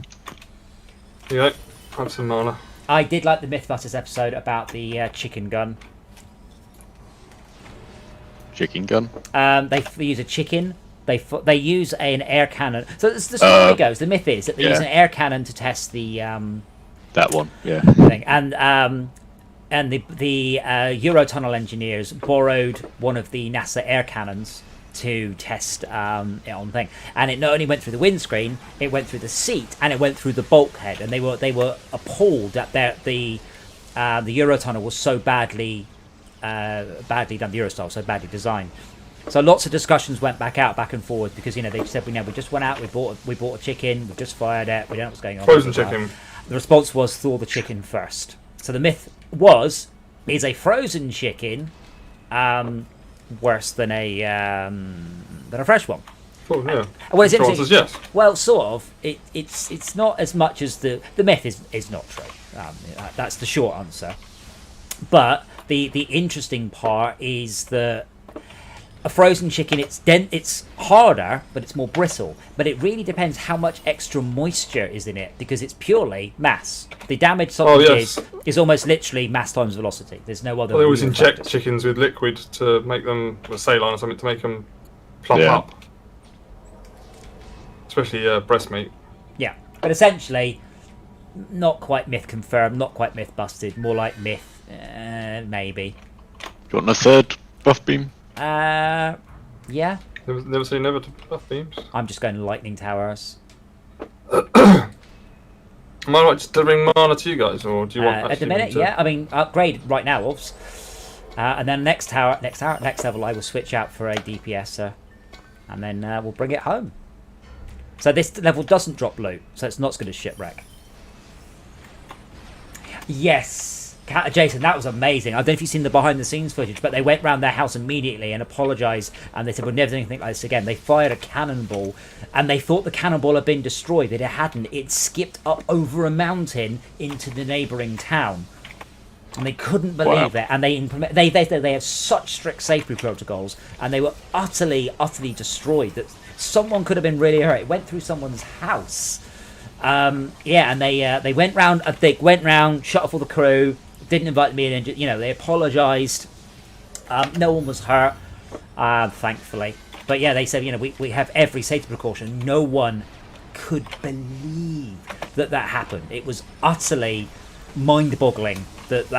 Yeah, have some mana. I did like the Mythbusters episode about the chicken gun. chicken gun. They use a chicken. They use an air cannon. So the story goes, the myth is that they use an air cannon to test the That one, yeah. thing, and the Eurotunnel engineers borrowed one of the NASA air cannons to test it on the thing, and it not only went through the windscreen, it went through the seat, and it went through the bulkhead, and they were appalled that the Eurotunnel was so badly done, the Eurostyle so badly designed. So lots of discussions went back and forward because they said we just went out, we bought a chicken, we just fired it, we don't know what's going on. Frozen chicken. The response was thaw the chicken first. So the myth is a frozen chicken worse than a fresh one? Oh, yeah. Well, it's The answer interesting. is yes. Well, sort of. It's not as much as the myth is not true. That's the short answer. But the interesting part is that a frozen chicken, it's harder, but it's more brittle. But it really depends how much extra moisture is in it, because it's purely mass. The damage something is almost literally mass times velocity. There's no other. Well, they always real inject factors. chickens with liquid to make them, a saline or something, to make them plump Yeah. up. Especially breast meat. Yeah, but essentially, not quite myth confirmed, not quite myth busted. More like myth, maybe. Do you want a third buff beam? Yeah. Never say never to buff beams. I'm just going lightning towers. Am I right just delivering mana to you guys, or do you want At the minute, to... yeah. I mean, upgrade right now, Wolves. And then next level, I will switch out for a DPS, and then we'll bring it home. So this level doesn't drop loot, so it's not going to shipwreck. Yes, Jason, that was amazing. I don't know if you've seen the behind-the-scenes footage, but they went round their house immediately and apologised, and they said, we'll never do anything like this again. They fired a cannonball, and they thought the cannonball had been destroyed, but it hadn't. It skipped up over a mountain into the neighbouring town. And they couldn't believe it, and they have such strict safety protocols, and they were utterly destroyed that someone could have been really hurt. It went through someone's house. And they went round. They went round, shut off all the crew, didn't invite me in, and they apologised. No one was hurt, thankfully. But yeah, they said we have every safety precaution. No one could believe that happened. It was utterly mind-boggling that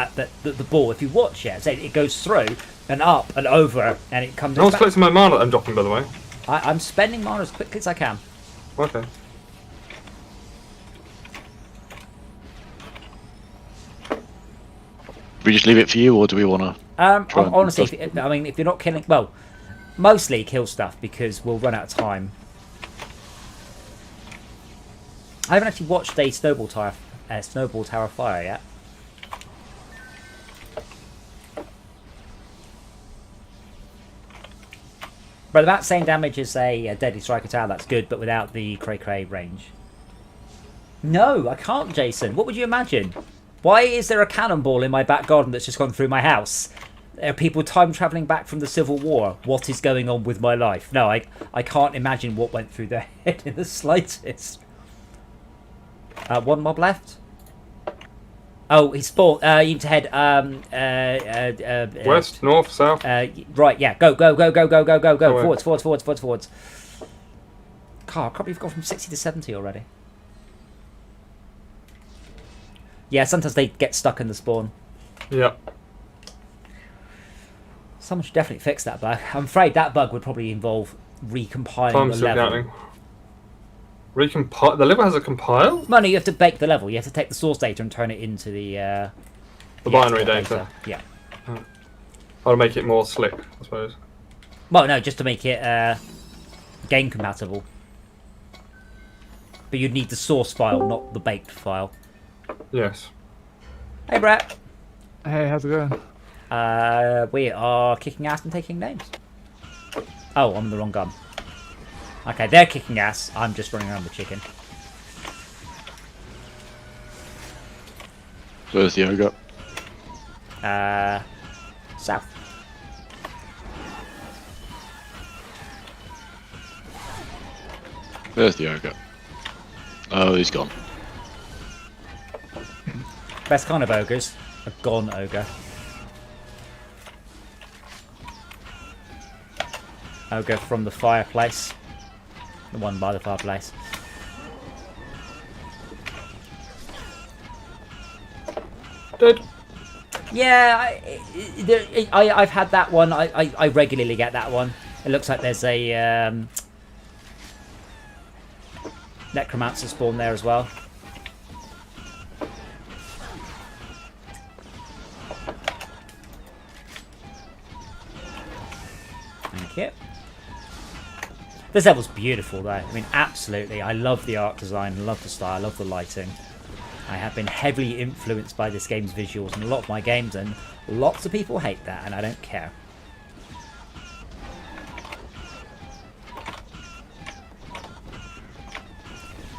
the ball, if you watch it, it goes through and up and over, and it comes. No one's collecting my mana that I'm dropping, by the way. I'm spending mana as quickly as I can. Okay. Do we just leave it for you, or do we want to? Honestly, if you're not killing, well, mostly kill stuff because we'll run out of time. I haven't actually watched a Snowball Tower Fire yet. But about same damage as a Deadly Striker Tower, that's good, but without the cray range. No, I can't, Jason. What would you imagine? Why is there a cannonball in my back garden that's just gone through my house? There are people time travelling back from the Civil War. What is going on with my life? No, I can't imagine what went through their head in the slightest. One mob left. Oh, he's spawned. You need to head West, north, south. Right, yeah. Go. Oh, Forwards. God, I can't believe we've gone from 60 to 70 already. Yeah, sometimes they get stuck in the spawn. Yeah. Someone should definitely fix that bug. I'm afraid that bug would probably involve recompiling Time the still level. counting. Recompile. The level has a compile. No, you have to bake the level. You have to take the source data and turn it into the binary export data. Yeah. I'll make it more slick, I suppose. Well, no, just to make it game compatible. But you'd need the source file, not the baked file. Yes. Hey, Brett. Hey, how's it going? We are kicking ass and taking names. Oh, I'm on the wrong gun. Okay, they're kicking ass. I'm just running around with chicken. So there's the ogre. South. There's the ogre. Oh, he's gone. Best kind of ogres. A gone ogre. Ogre from the fireplace. The one by the fireplace. Dead. Yeah, I've had that one. I regularly get that one. It looks like there's a necromancer spawn there as well. Thank you. This level's beautiful though. I mean, absolutely. I love the art design, I love the style, I love the lighting. I have been heavily influenced by this game's visuals in a lot of my games, and lots of people hate that, and I don't care.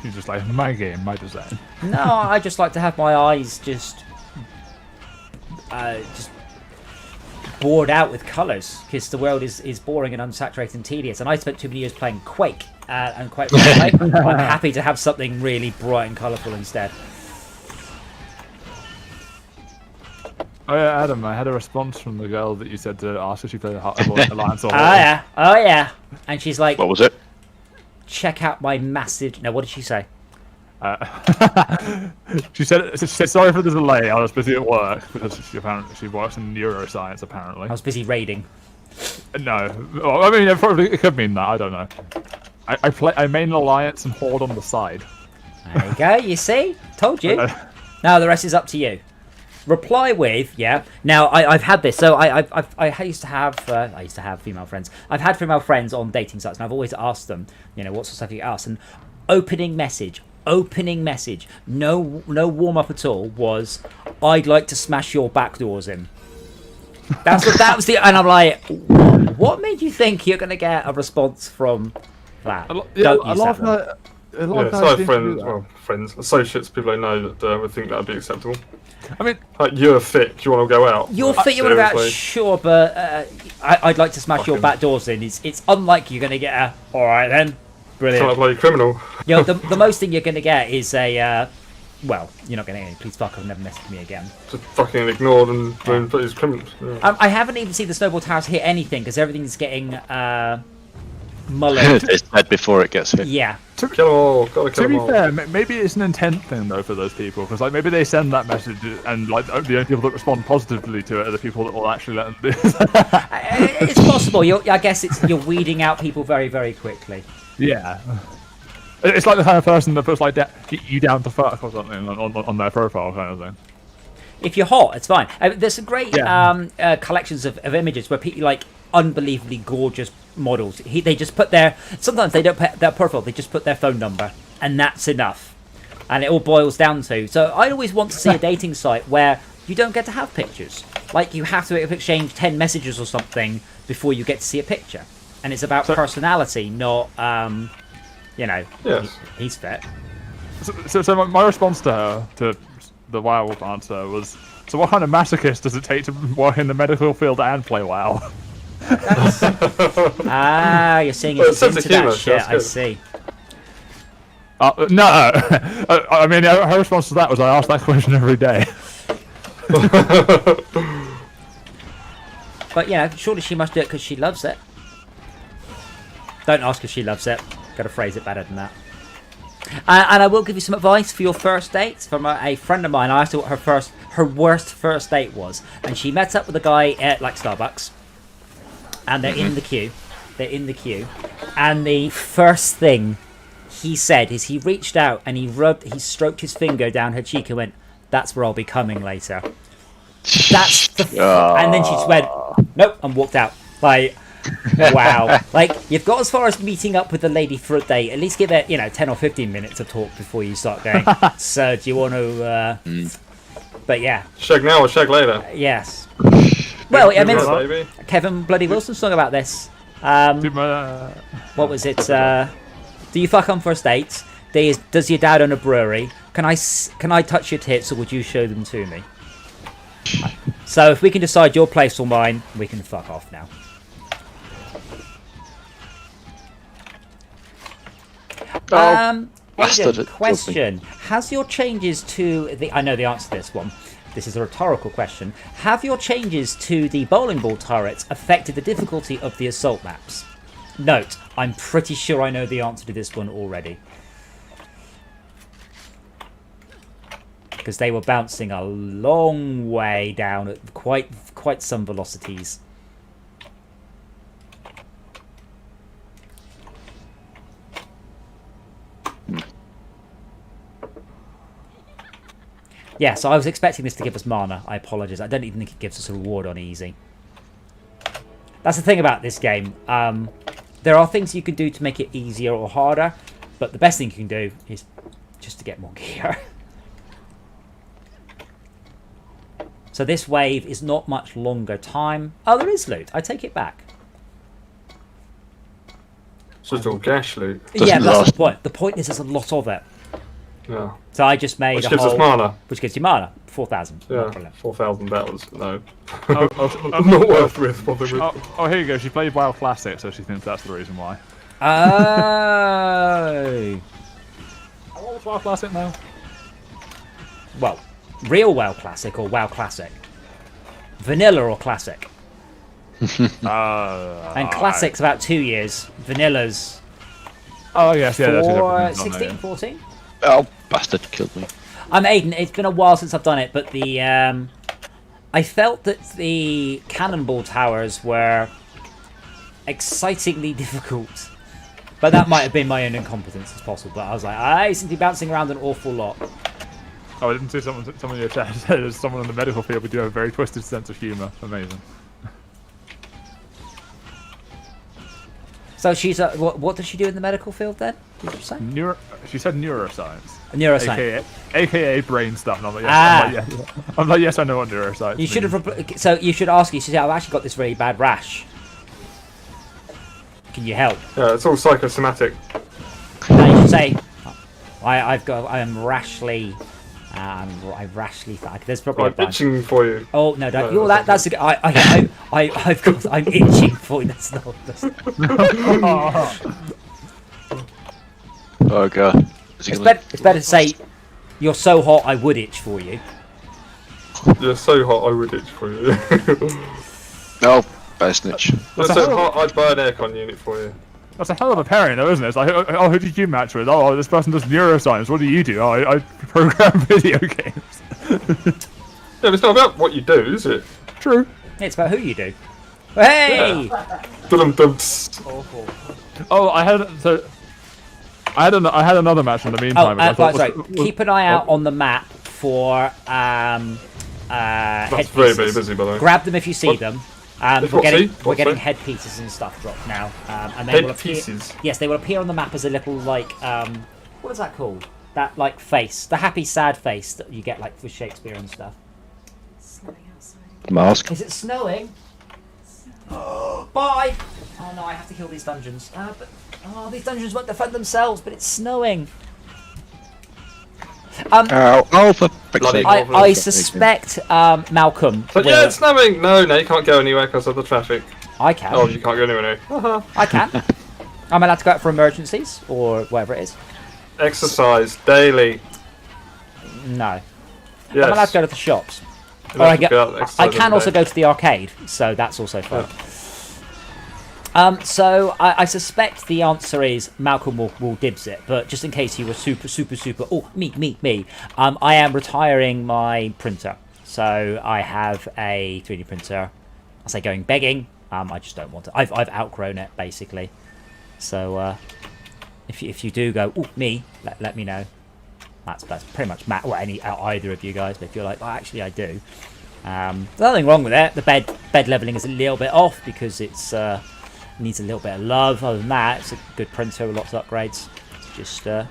You just like my game, my design. No, I just like to have my eyes just bored out with colours, because the world is boring and unsaturated and tedious, and I spent too many years playing Quake, and quite frankly, I'm happy to have something really bright and colourful instead. Oh yeah, Adam, I had a response from the girl that you said to ask if she played Alliance or Oh yeah, and she's like, What was it? check out my massive... No, what did she say? She said sorry for the delay. I was busy at work because she works in neuroscience apparently. I was busy raiding. No, well, I mean it could mean that. I don't know. I main Alliance and Horde on the side. There you go, you see? Told you. Now the rest is up to you. Reply with, yeah. Now I've had this, so I used to have female friends. I've had female friends on dating sites, and I've always asked them, you know, what sort of stuff you ask. And opening message, no warm up at all was, I'd like to smash your back doors in. That was the, and I'm like, what made you think you're gonna get a response from that? Friends, associates, people I know that would think that would be acceptable. I mean, like, you're fit. Do you want to go out? You're fit. You want to go out? Sure, but I'd like to smash your back doors in. It's unlikely you're going to get a. All right then, brilliant. Kind of like a criminal. You know, the most thing you're going to get is a. Well, you're not going to get any. Please fuck off, never mess with me again. Just fucking ignored and put his criminals. Yeah. I haven't even seen the snowball towers hit anything because everything's getting mullered. It's dead before it gets hit. Yeah. Kill them all. Gotta kill to them be all. fair, maybe it's an intent thing though for those people, because like maybe they send that message and like the only people that respond positively to it are the people that will actually let them do it. It's possible. I guess you're weeding out people very, very quickly. Yeah. It's like the kind of person that puts like you down to fuck or something on their profile kind of thing. If you're hot, it's fine. There's some great collections of images where people like unbelievably gorgeous models. They just put sometimes they don't put their profile, they just put their phone number, and that's enough. And it all boils down to. So I always want to see a dating site where you don't get to have pictures. Like you have to exchange 10 messages or something before you get to see a picture. And it's about personality, not Yes. he's fit. So my response to her, to the WoW answer was, so what kind of masochist does it take to work in the medical field and play WoW? You're seeing it's into that shit. I see. No, I mean her response to that was, I ask that question every day. But yeah, surely she must do it because she loves it. Don't ask if she loves it. Got to phrase it better than that. And I will give you some advice for your first dates from a friend of mine. I asked her what her worst first date was, and she met up with a guy at like Starbucks, and they're in the queue. And the first thing he said is he reached out and he stroked his finger down her cheek and went, "That's where I'll be coming later." That's the. And then she just went, "Nope," and walked out. Like. Wow. Like, you've got as far as meeting up with the lady for a date. At least give it, 10 or 15 minutes of talk before you start going, so do you want to... But yeah. Shag now or shag later? Yes. Well, I mean, Baby. Kevin Bloody Wilson's song about this. What was it? Do you fuck on first dates? Does your dad own a brewery? Can I touch your tits, or would you show them to me? So if we can decide your place or mine, we can fuck off now. Bastard, Aidan, it question. Has your changes to the... I know the answer to this one. This is a rhetorical question. Have your changes to the bowling ball turrets affected the difficulty of the assault maps? Note, I'm pretty sure I know the answer to this one already. Because they were bouncing a long way down at quite some velocities. Yeah, so I was expecting this to give us mana. I apologise. I don't even think it gives us a reward on easy. That's the thing about this game. There are things you can do to make it easier or harder, but the best thing you can do is just to get more gear. So this wave is not much longer time. Oh, there is loot. I take it back. It's just all gash loot. Yeah, that's the point. The point is there's a lot of it. Yeah. So I just made Which gives us mana. Which gives you mana. 4,000. Yeah, 4,000 battles. No. Oh, Not worth with. Bothering with. Oh, here you go. She played WoW Classic, so she thinks that's the reason why. Oh. How old is WoW Classic now? Well, real WoW Classic or WoW Classic? Vanilla or Classic? And Classic's about 2 years. Vanilla's... Oh, yes, yeah. That's 16, 14? Oh, bastard killed me. Aiden, it's been a while since I've done it, but the I felt that the cannonball towers were excitingly difficult. But that might have been my own incompetence, as possible. But I was like, I seem to be bouncing around an awful lot. Oh, I didn't see someone in your chat said there's someone in the medical field who do have a very twisted sense of humour. Amazing. So she's a, what does she do in the medical field then? Did you say? She said neuroscience. Neuroscience. AKA brain stuff. And I'm like, yes. I'm like, yes, I know what neuroscience You should means. have. So you should ask. You should say, I've actually got this really bad rash. Can you help? Yeah, it's all psychosomatic. And you should say, I am rashly. I rashly. There's probably a I'm bunch. itching for you. Oh no! Don't. No, That's a good. I've got. I'm itching for you. That's not. Oh god. It's better to say, you're so hot I would itch for you. You're so hot, I would itch for you. Oh, bad snitch. You're so hot, I'd buy an aircon unit for you. That's a hell of a pairing, though, isn't it? It's like, oh, who did you match with? Oh, this person does neuroscience. What do you do? Oh, I program video games. Yeah, but it's not about what you do, is it? True. It's about who you do. Hey! Yeah. Dum-dum. Oh, I had another match in the meantime. Right. Keep an eye out on the map for That's very, very busy, by the way. Grab them if you see them. We're getting see? headpieces and stuff dropped now. And they will appear, Headpieces? yes, they will appear on the map as a little, like, what is that called? That, like, face. The happy, sad face that you get, like, for Shakespeare and stuff. Snowing outside. Mask. Is it snowing? Bye! Oh no, I have to kill these dungeons. These dungeons won't defend themselves, but it's snowing. Oh, for fuck's Bloody sake. I suspect Malcolm. But will- yeah, it's snowing! No, you can't go anywhere because of the traffic. I can. Oh, you can't go anywhere now. I can. I'm allowed to go out for emergencies or whatever it is. Exercise daily. No. Yes. I'm allowed to go to the shops. You Or have to go out and I exercise can every also day. go to the arcade, so that's also fun. So I suspect the answer is Malcolm will dibs it, but just in case you were super, oh, me, I am retiring my printer. So I have a 3D printer. I say going begging. I just don't want it. I've outgrown it basically. So if you do go, oh, me, let me know. That's pretty much Matt or either of you guys. But if you're like, oh, actually I do. There's nothing wrong with it. The bed leveling is a little bit off because it's needs a little bit of love. Other than that, it's a good printer with lots of upgrades. It's just I'm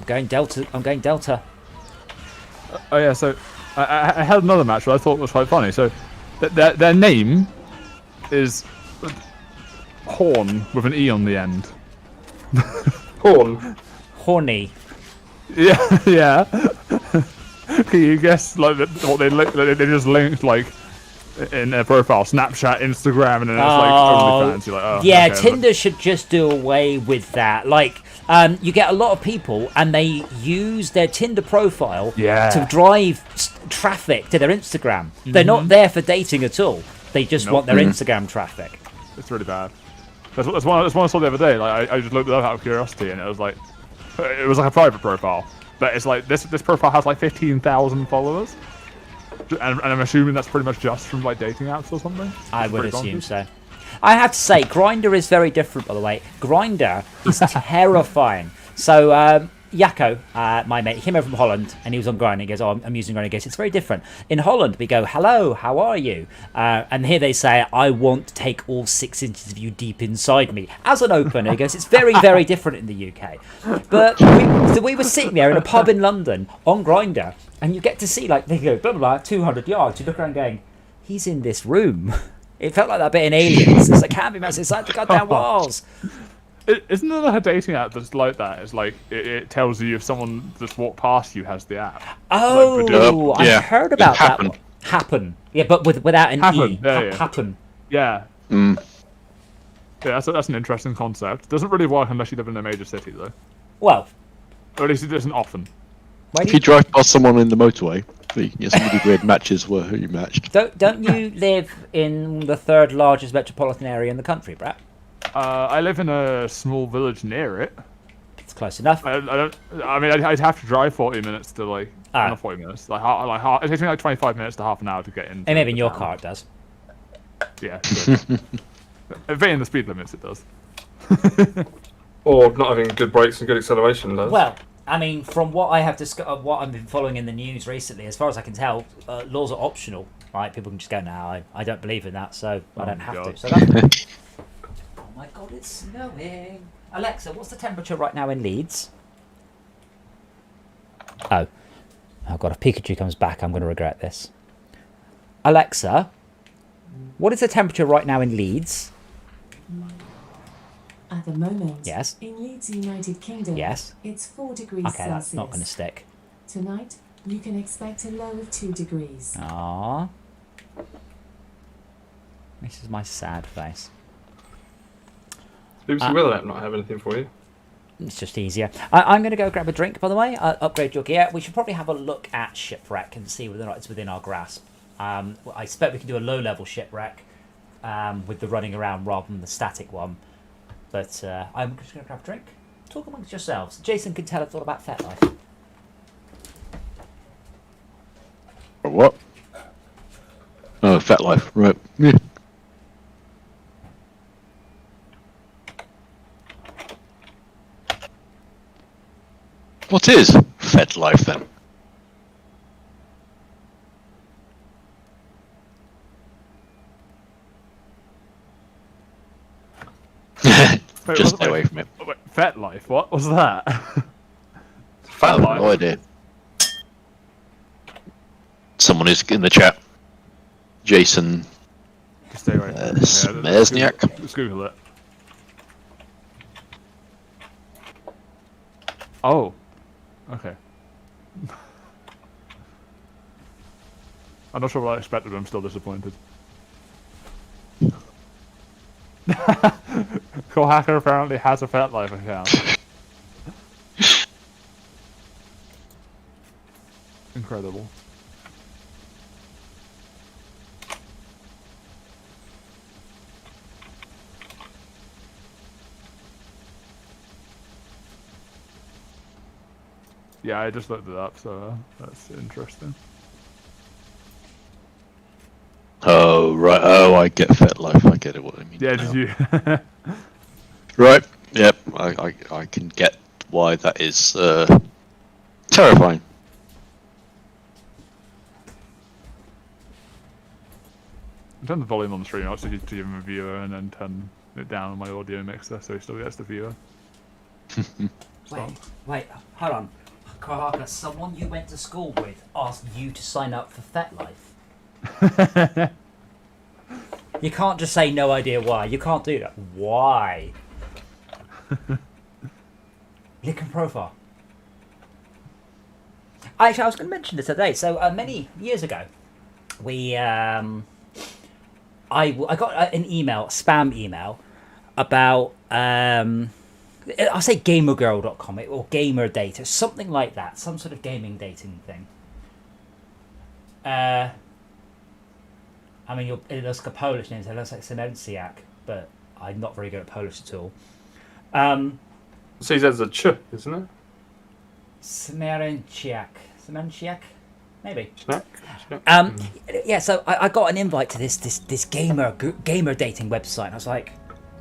going Delta. Oh yeah, so I had another match that I thought was quite funny. So their name is horn with an E on the end. Horn. Horny. Yeah, yeah. Can you guess like what they just linked like in their profile, Snapchat, Instagram, and then it's like OnlyFans. You're like, oh, yeah, okay, Tinder should just do away with that. Like, you get a lot of people, and they use their Tinder profile to drive traffic to their Instagram. They're not there for dating at all. They just want their Instagram traffic. It's really bad. That's one I saw the other day. Like, I just looked it up out of curiosity, and it was like a private profile, but it's like this profile has like 15,000 followers. And I'm assuming that's pretty much just from like dating apps or something. I would assume so. I have to say, Grindr is very different, by the way. Grindr is terrifying. So, Jacco, my mate, he came over from Holland and he was on Grindr. He goes, "Oh, I'm using Grindr." He goes, "It's very different. In Holland, we go, 'Hello, how are you?' And here they say, 'I want to take all 6 inches of you deep inside me.' As an opener." He goes, "It's very, very different in the UK." But we were sitting there in a pub in London on Grindr, and you get to see, like, they go, blah, blah, blah, 200 yards. You look around going, he's in this room. It felt like that bit in Aliens. It's like, can't be massive. It's like the goddamn walls. Isn't there a dating app that's like that? It's like, it tells you if someone that's walked past you has the app. Oh, like, I heard about that one. Happen. Yeah, but without an E. Happen. Yeah. Yeah, that's an interesting concept. It doesn't really work unless you live in a major city, though. Well. Or at least it doesn't often. If you drive past someone in the motorway, you can get some really weird matches where you matched. Don't you live in the 3rd largest metropolitan area in the country, Brett? I live in a small village near it. It's close enough. I mean, I'd have to drive 40 minutes to like... Not 40 minutes. It takes me like 25 minutes to half an hour to get in. And maybe in your car it does. Yeah, sure. Obeying the speed limits, it does. Or not having good brakes and good acceleration does. Well, I mean, from what I have what I've been following in the news recently, as far as I can tell, laws are optional. Right? People can just go, "No, I don't believe in that, so I don't have to." So that's... Oh my God, it's snowing. Alexa, what's the temperature right now in Leeds? Oh God, if Pikachu comes back, I'm going to regret this. Alexa, what is the temperature right now in Leeds? At the moment, yes. In Leeds, United Kingdom, yes. It's 4 degrees okay, Celsius. That's not going to stick. Tonight, you can expect a low of 2 degrees. Aww. This is my sad face. BBC Weather app not have anything for you. It's just easier. I'm going to go grab a drink, by the way. Upgrade your gear. We should probably have a look at Shipwreck and see whether or not it's within our grasp. I expect we can do a low-level Shipwreck with the running around rather than the static one. But I'm just going to grab a drink. Talk amongst yourselves. Jason can tell us all about FetLife. What? Oh, FetLife, right. Yeah. What is FetLife then? Just stay away from it. Wait, FetLife? What was that? FetLife? No idea. Someone is in the chat. Jason Stay away. Smersniak. Let's Google it. Oh. Okay. I'm not sure what I expected, but I'm still disappointed. Cool Hacker apparently has a FetLife account. Incredible. Yeah, I just looked it up, so that's interesting. Oh, right. Oh, I get FetLife. I get it. What I mean. Yeah, now. did you? Right. Yep. I can get why that is terrifying. Turn the volume on the stream out so you to give him a viewer, and then turn it down on my audio mixer so he still gets the viewer. Wait, hold on. Kohaka, someone you went to school with asked you to sign up for FetLife. You can't just say no idea why. You can't do that. Why? Lincoln profile. Actually, I was going to mention this today. So many years ago, we I got an email, spam email, about I'll say gamergirl.com or gamer data, something like that, some sort of gaming dating thing. I mean, it looks like a Polish name, so it looks like Semenciak, but I'm not very good at Polish at all. So he says a ch, isn't it? Semenciak, maybe. Snack. Yeah. So I got an invite to this gamer dating website. And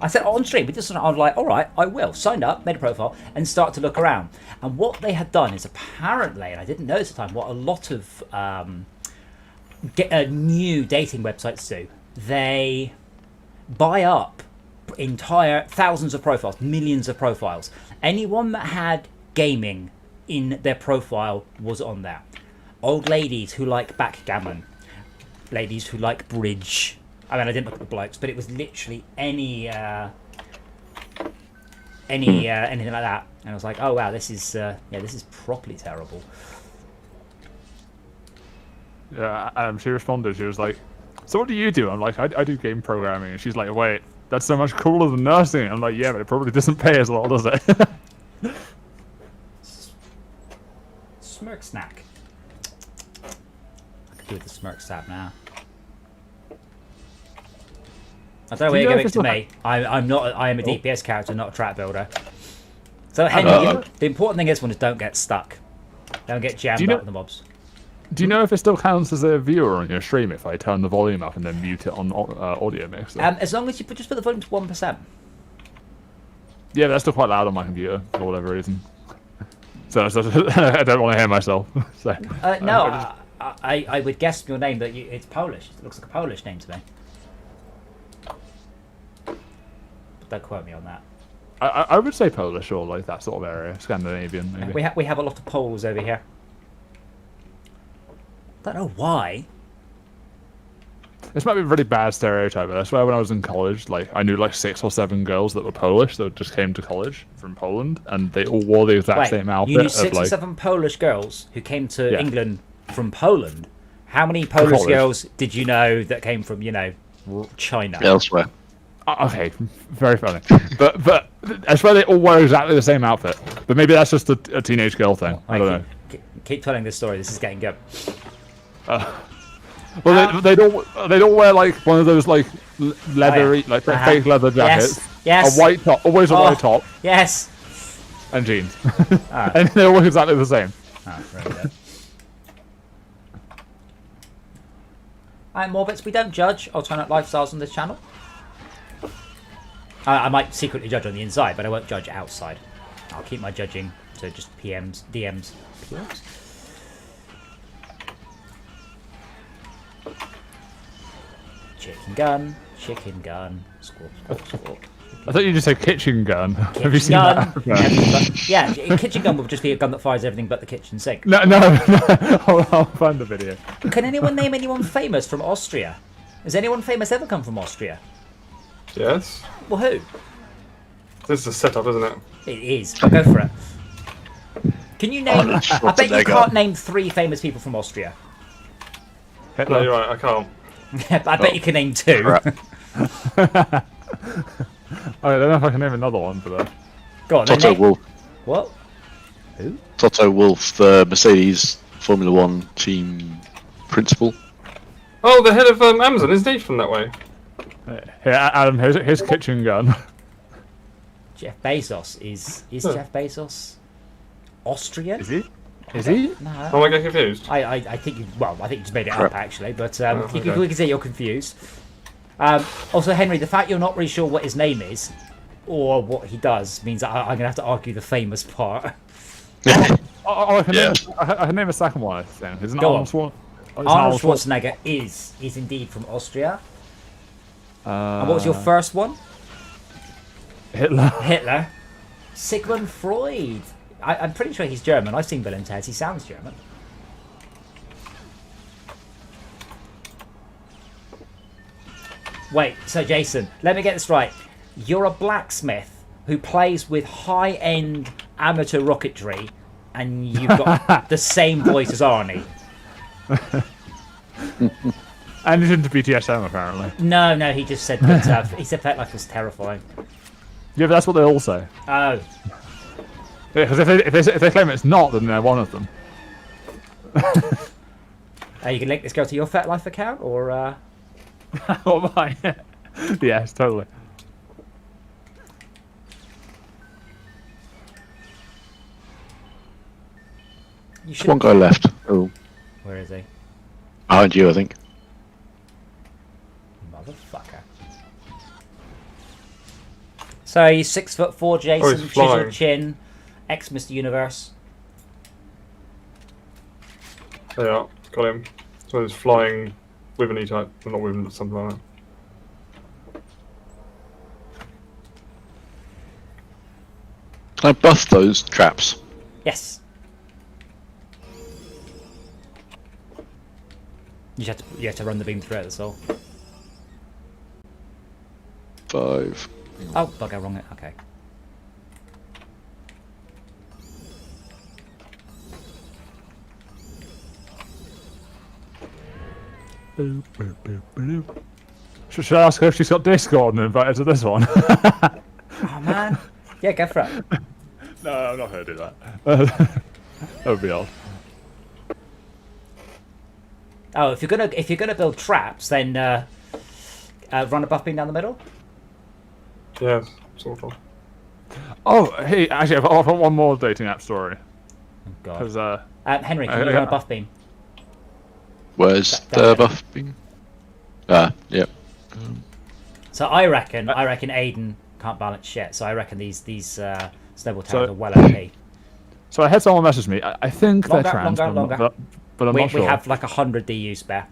I said on stream. I was like, all right, I will. Signed up, made a profile, and start to look around. And what they had done is apparently, and I didn't know at the time, what a lot of new dating websites do. They buy up entire thousands of profiles, millions of profiles. Anyone that had gaming in their profile was on there. Old ladies who like backgammon, ladies who like bridge. I mean, I didn't look at the blokes, but it was literally anything like that. And I was like, oh wow, this is properly terrible. Yeah, she responded. She was like, "So what do you do?" I'm like, "I do game programming." And she's like, "Wait, that's so much cooler than nursing." I'm like, "Yeah, but it probably doesn't pay as well, does it?" Smirk snack. I could do with the smirk stab now. I don't know where you're going to me. I am a DPS character, not a trap builder. So Henry, the important thing is don't get stuck. Don't get jammed up with the mobs. Do you know if it still counts as a viewer on your stream if I turn the volume up and then mute it on audio mixer? As long as you just put the volume to 1%. Yeah, but that's still quite loud on my computer for whatever reason. So I don't want to hear myself. So no, I would guess from your name that it's Polish. It looks like a Polish name to me. But don't quote me on that. I would say Polish or like that sort of area, Scandinavian maybe. We have a lot of Poles over here. Don't know why. This might be a really bad stereotype, but I swear when I was in college, like I knew like 6 or 7 girls that were Polish that just came to college from Poland, and they all wore the exact same outfit. You knew 6 or 7 Polish girls who came to England from Poland. How many Polish girls did you know that came from, China? Elsewhere. Okay, very funny. but I swear they all wear exactly the same outfit. But maybe that's just a teenage girl thing. I don't know. Keep telling this story. This is getting good. Well, they don't wear like one of those like leathery, fake leather jackets. Yes. A white top, always a white top. Yes. And jeans. And they all look exactly the same. Very good. Alright, Morbits, we don't judge alternate lifestyles on this channel. I might secretly judge on the inside, but I won't judge outside. I'll keep my judging to just PMs, DMs. PMs? Chicken gun, squawk. I thought you just said kitchen gun. Have you seen gun. that? Yeah, a kitchen gun would just be a gun that fires everything but the kitchen sink. No. I'll find the video. Can anyone name anyone famous from Austria? Has anyone famous ever come from Austria? Yes. Well, who? This is a setup, isn't it? It is. But go for it. Can you name... I bet you can't name 3 famous people from Austria. No, you're right, I can't. I bet you can name 2. I don't know if I can name another one for that. Go on, Toto Wolff. What? Who? Toto Wolff, the Mercedes Formula One team principal. Oh, the head of Amazon, isn't he from that way? Here, Adam, here's kitchen gun. Jeff Bezos is Jeff Bezos Austrian? Is he? Is he? No. Am I getting confused? I think you just made it up actually, but we can say you're confused. Also, Henry, the fact you're not really sure what his name is or what he does means that I'm gonna have to argue the famous part. I can name a second one. I think. Isn't Go Arnold on. Arnold Schwarzenegger is indeed from Austria. And what was your first one? Hitler. Sigmund Freud. I'm pretty sure he's German. I've seen Bill and Ted. He sounds German. Wait, so Jason, let me get this right. You're a blacksmith who plays with high-end amateur rocketry, and you've got the same voice as Arnie. And he's into BTSM apparently. No, he just said that he said Pet Life was terrifying. Yeah, but that's what they all say. Oh, Because if they claim it's not, then they're one of them. you can link this girl to your Pet Life account, or Oh my. Yes, totally. you There's one guy left. Oh, Where is he? behind you, I think. Motherfucker. So he's 6'4", Jason, he's chiseled flying. chin, ex Mr. Universe. There you are. Got him. So he's flying with an E-type. Well, not with him, but something like that. Can I buff those traps? Yes. You have to run the beam through it, that's all. 5. Oh, bugger, wrong it. Okay. Should I ask her if she's got Discord and invite her to this one? Oh man. Yeah, go for it. No, I'm not going to do that. That would be odd. Oh, if you're gonna build traps, then run a buff beam down the middle. Yeah, sort of. Oh, hey, actually, I've got one more dating app story. Oh god. Because Henry, can you run a buff beam? Where's Down the there. buff being? Ah, yep. So I reckon Aiden can't balance shit. So I reckon these snowball towers So- are well OP. So I had someone message me. I think Longer, they're trans, longer. but I'm We not sure. have like 100 DU spare.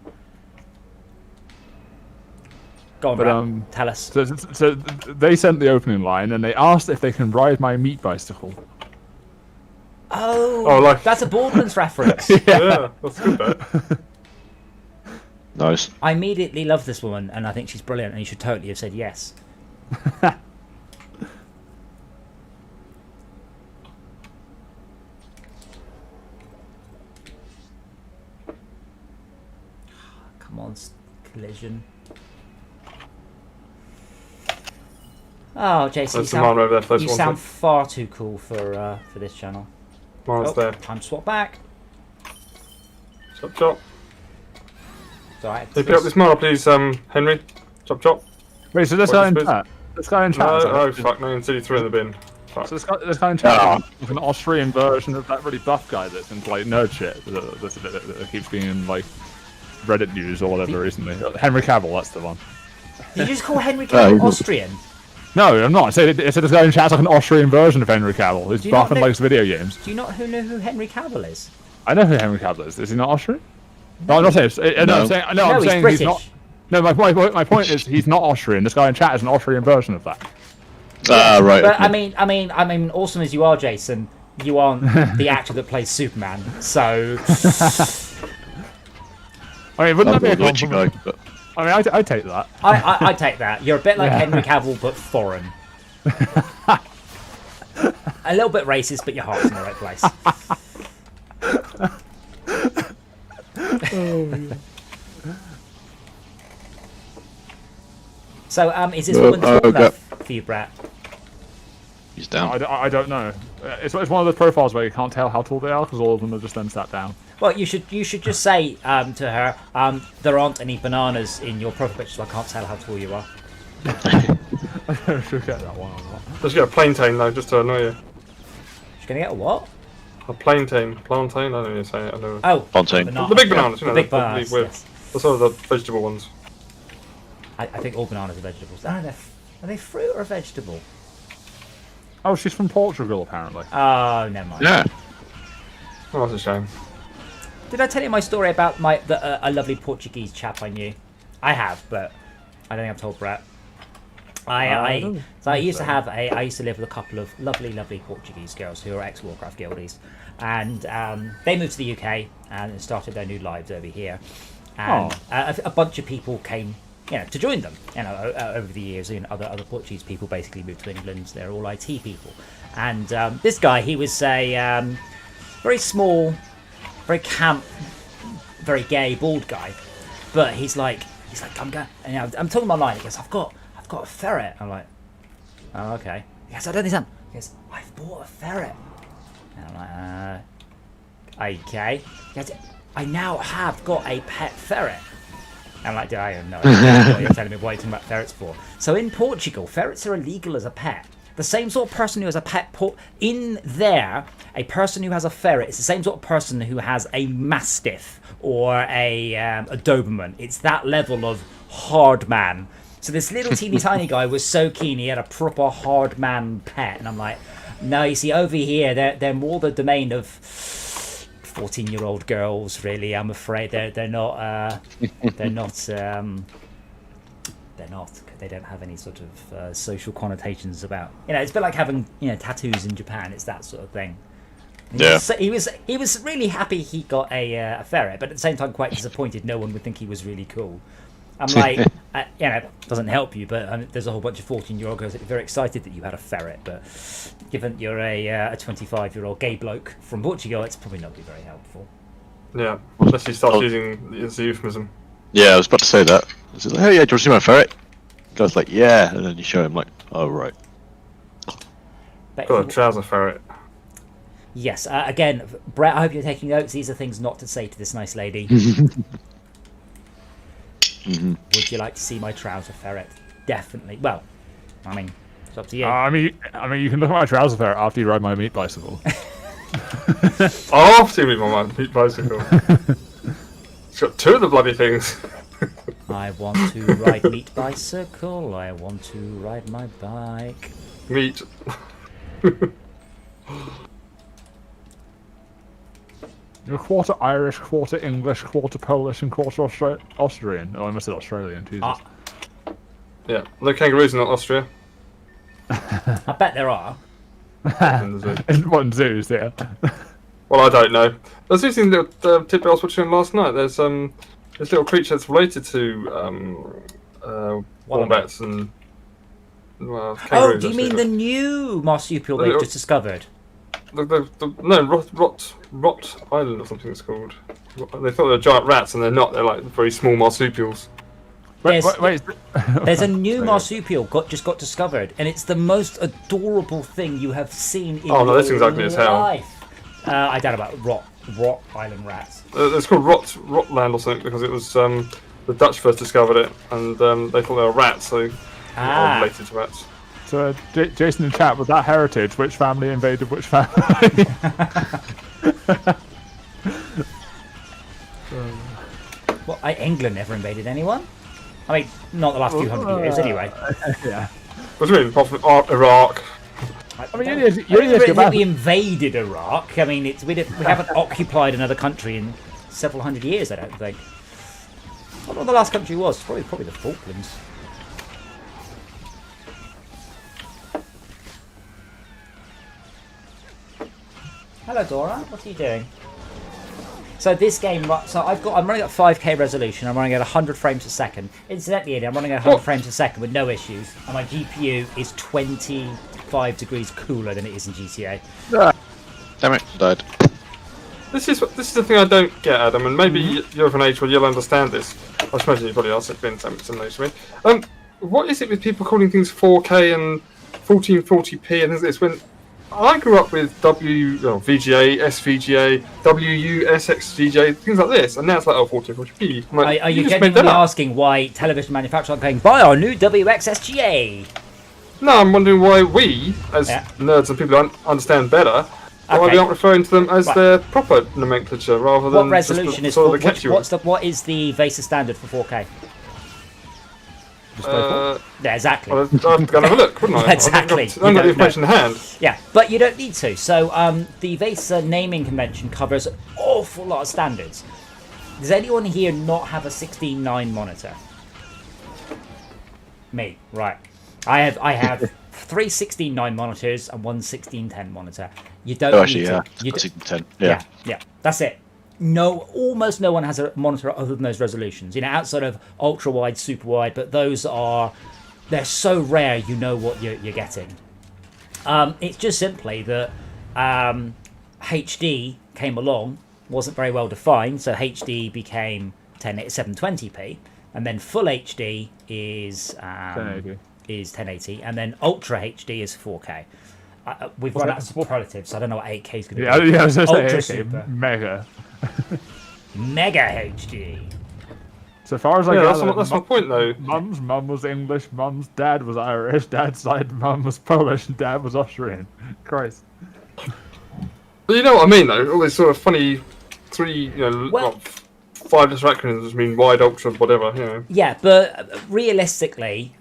Go on, But, Brad. Tell us. So they sent the opening line and they asked if they can ride my meat bicycle. Oh, like- that's a Borderlands reference. Yeah, that's good, that. Nice. I immediately love this woman, and I think she's brilliant, and you should totally have said yes. Come on, collision. Oh, Jason, There's the mine over there. First you one. sound far too cool for this channel. Mine's there. Time to swap back. Chop chop. It's alright. Can you pick up this mine, please, Henry? Chop chop. Wait, so this What guy in is this? chat? This guy in chat. No, is that- oh fuck, no, instead he threw it in the bin. Fuck. So this guy in chat Ah. is an Austrian version of that really buff guy that's into like nerd shit that keeps being in like Reddit news or whatever recently. Henry Cavill, that's the one. Did you just call Henry Oh, Cavill he's not- Austrian? No, I'm not. I said this guy in chat's like an Austrian version of Henry Cavill. Who's Do you not buff and know- likes video games. Do you not know who Henry Cavill is? I know who Henry Cavill is. Is he not Austrian? No, I'm not saying. No, No. I'm saying. No, No, I'm he's saying British. he's not. No, my point is he's not Austrian. This guy in chat is an Austrian version of that. Ah, right. But okay. I mean, awesome as you are, Jason, you aren't the actor that plays Superman. So I mean, wouldn't I'm that be more a Gucci compliment? guy, but I mean, I take that. I take that. You're a bit like Yeah. Henry Cavill, but foreign. A little bit racist, but your heart's in the right place. So, is this woman tall okay. enough for you, Brett? he's down. I don't know. It's one of those profiles where you can't tell how tall they are because all of them are just then sat down. Well, you should just say to her, there aren't any bananas in your profile picture, so I can't tell how tall you are. I should get that one or not. Let's get a plantain though, just to annoy you. She's gonna get a what? A plantain. Plantain? I don't know how to say it. I know. Oh, Fontaine. banana. The big bananas, you know, The big the bananas. with- Yes. The sort of the vegetable ones. I think all bananas are vegetables. Are they fruit or a vegetable? Oh, she's from Portugal apparently. Oh, never mind. Yeah. Oh, that's a shame. Did I tell you my story about a lovely Portuguese chap I knew? I have, but I don't think I've told Brett. I used to live with a couple of lovely Portuguese girls who are ex-Warcraft guildies, and they moved to the UK and started their new lives over here. And a bunch of people came to join them. Over the years, other Portuguese people basically moved to England. They're all IT people, and this guy, he was a very small, very camp, very gay, bald guy, but he's like, I'm going. And I'm talking online. He goes, I've got a ferret. I'm like, oh, okay. He goes, I don't think so. He goes, I've bought a ferret. And I'm like, okay. He goes, I now have got a pet ferret. I'm like, I have no idea what you're telling me. What you're talking about ferrets for? So in Portugal, ferrets are illegal as a pet. The same sort of person who has a pet in there, a person who has a ferret is the same sort of person who has a mastiff or a Doberman. It's that level of hard man. So this little teeny tiny guy was so keen he had a proper hard man pet, and I'm like, no, you see, over here they're more the domain of 14-year-old girls. Really, I'm afraid they're not. They don't have any sort of social connotations about. It's a bit like having tattoos in Japan. It's that sort of thing. Yeah. He was really happy he got a ferret, but at the same time quite disappointed. No one would think he was really cool. I'm like, it doesn't help you, but there's a whole bunch of 14-year-old girls that are very excited that you had a ferret. But given you're a 25-year-old gay bloke from Portugal, it's probably not be very helpful. Yeah, unless he starts using it as a euphemism. Yeah, I was about to say that. I was like, oh yeah, do you want to see my ferret? The guy's like, yeah, and then you show him like, oh right. But Got a trouser ferret. Yes, again, Brett, I hope you're taking notes. These are things not to say to this nice lady. Would you like to see my trouser ferret? Definitely. Well, I mean, it's up to you. I mean, you can look at my trouser ferret after you ride my meat bicycle. After you read my meat bicycle. It's got two of the bloody things. I want to ride meat bicycle. I want to ride my bike. Meat. You're quarter Irish, quarter English, quarter Polish, and quarter Austrian. Oh, I must have said Australian. Jesus. Yeah, no kangaroos in Austria. I bet there are. In the zoo. In one zoos, yeah. Well, I don't know. There's this thing that tip I was watching last night. There's this little creature that's related to wombats and kangaroos. Oh, do you mean the new marsupial they've just discovered? Rot Island or something it's called. They thought they were giant rats, and they're not. They're like very small marsupials. Wait. There's a new marsupial just got discovered, and it's the most adorable thing you have seen in your this thing's ugly as hell. life. I doubt about Rot Island rats. It's called Rotland or something because it was the Dutch first discovered it, and they thought they were rats, so they're related to rats. So, Jason in chat, with that heritage, which family invaded which family? Well, England never invaded anyone. I mean, not the last few hundred years, anyway. Yeah. What do you mean? Apart from Iraq? I mean, I don't really think we invaded Iraq. I mean, we haven't occupied another country in several hundred years, I don't think. I don't know what the last country was. Probably the Falklands. Hello, Dora. What are you doing? So this game, I'm running at 5K resolution. I'm running at 100 frames a second. Incidentally, Eddie, I'm running at 100 frames a second with no issues, and my GPU is 25 degrees cooler than it is in GTA. Damn it, I died. This is the thing I don't get, Adam, and maybe you're of an age where you'll understand this. I imagine you probably are, so it's been similar to me. What is it with people calling things 4K and 1440p and things like this when I grew up with VGA, SVGA, WUSXVGA, things like this, and now it's like 1440p. Like, are you genuinely asking why television manufacturers are going, buy our new WXSGA? No, I'm wondering why we, as nerds and people who understand better, why we aren't referring to them as their proper nomenclature rather than what resolution is sort of the catchy one. What is the VESA standard for 4K? Yeah, exactly. Well, I'd have to go and have a look, wouldn't I? Exactly. I haven't got the information in hand. Yeah, but you don't need to. So the VESA naming convention covers an awful lot of standards. Does anyone here not have a 16:9 monitor? Me, right. I have 3 16:9 monitors and one 16:10 monitor. You don't need to. 16:10. Yeah, that's it. almost no one has a monitor other than those resolutions. Outside of ultra wide, super wide, but they're so rare. You know what you're getting. It's just simply that HD came along, wasn't very well defined, so HD became 720p, and then full HD is 1080, and then ultra HD is 4K. We've run out of superlatives, so I don't know what 8K is going to be. Yeah, I was going to say Ultra 8K, super. mega. Mega HD. So far as I Yeah, gather, that's my point, though. Mum's mum was English, mum's dad was Irish, dad's side mum was Polish, and dad was Austrian. Christ. But you know what I mean, though? All these sort of funny Well- 5 different acronyms mean wide, ultra, whatever. Yeah, but realistically,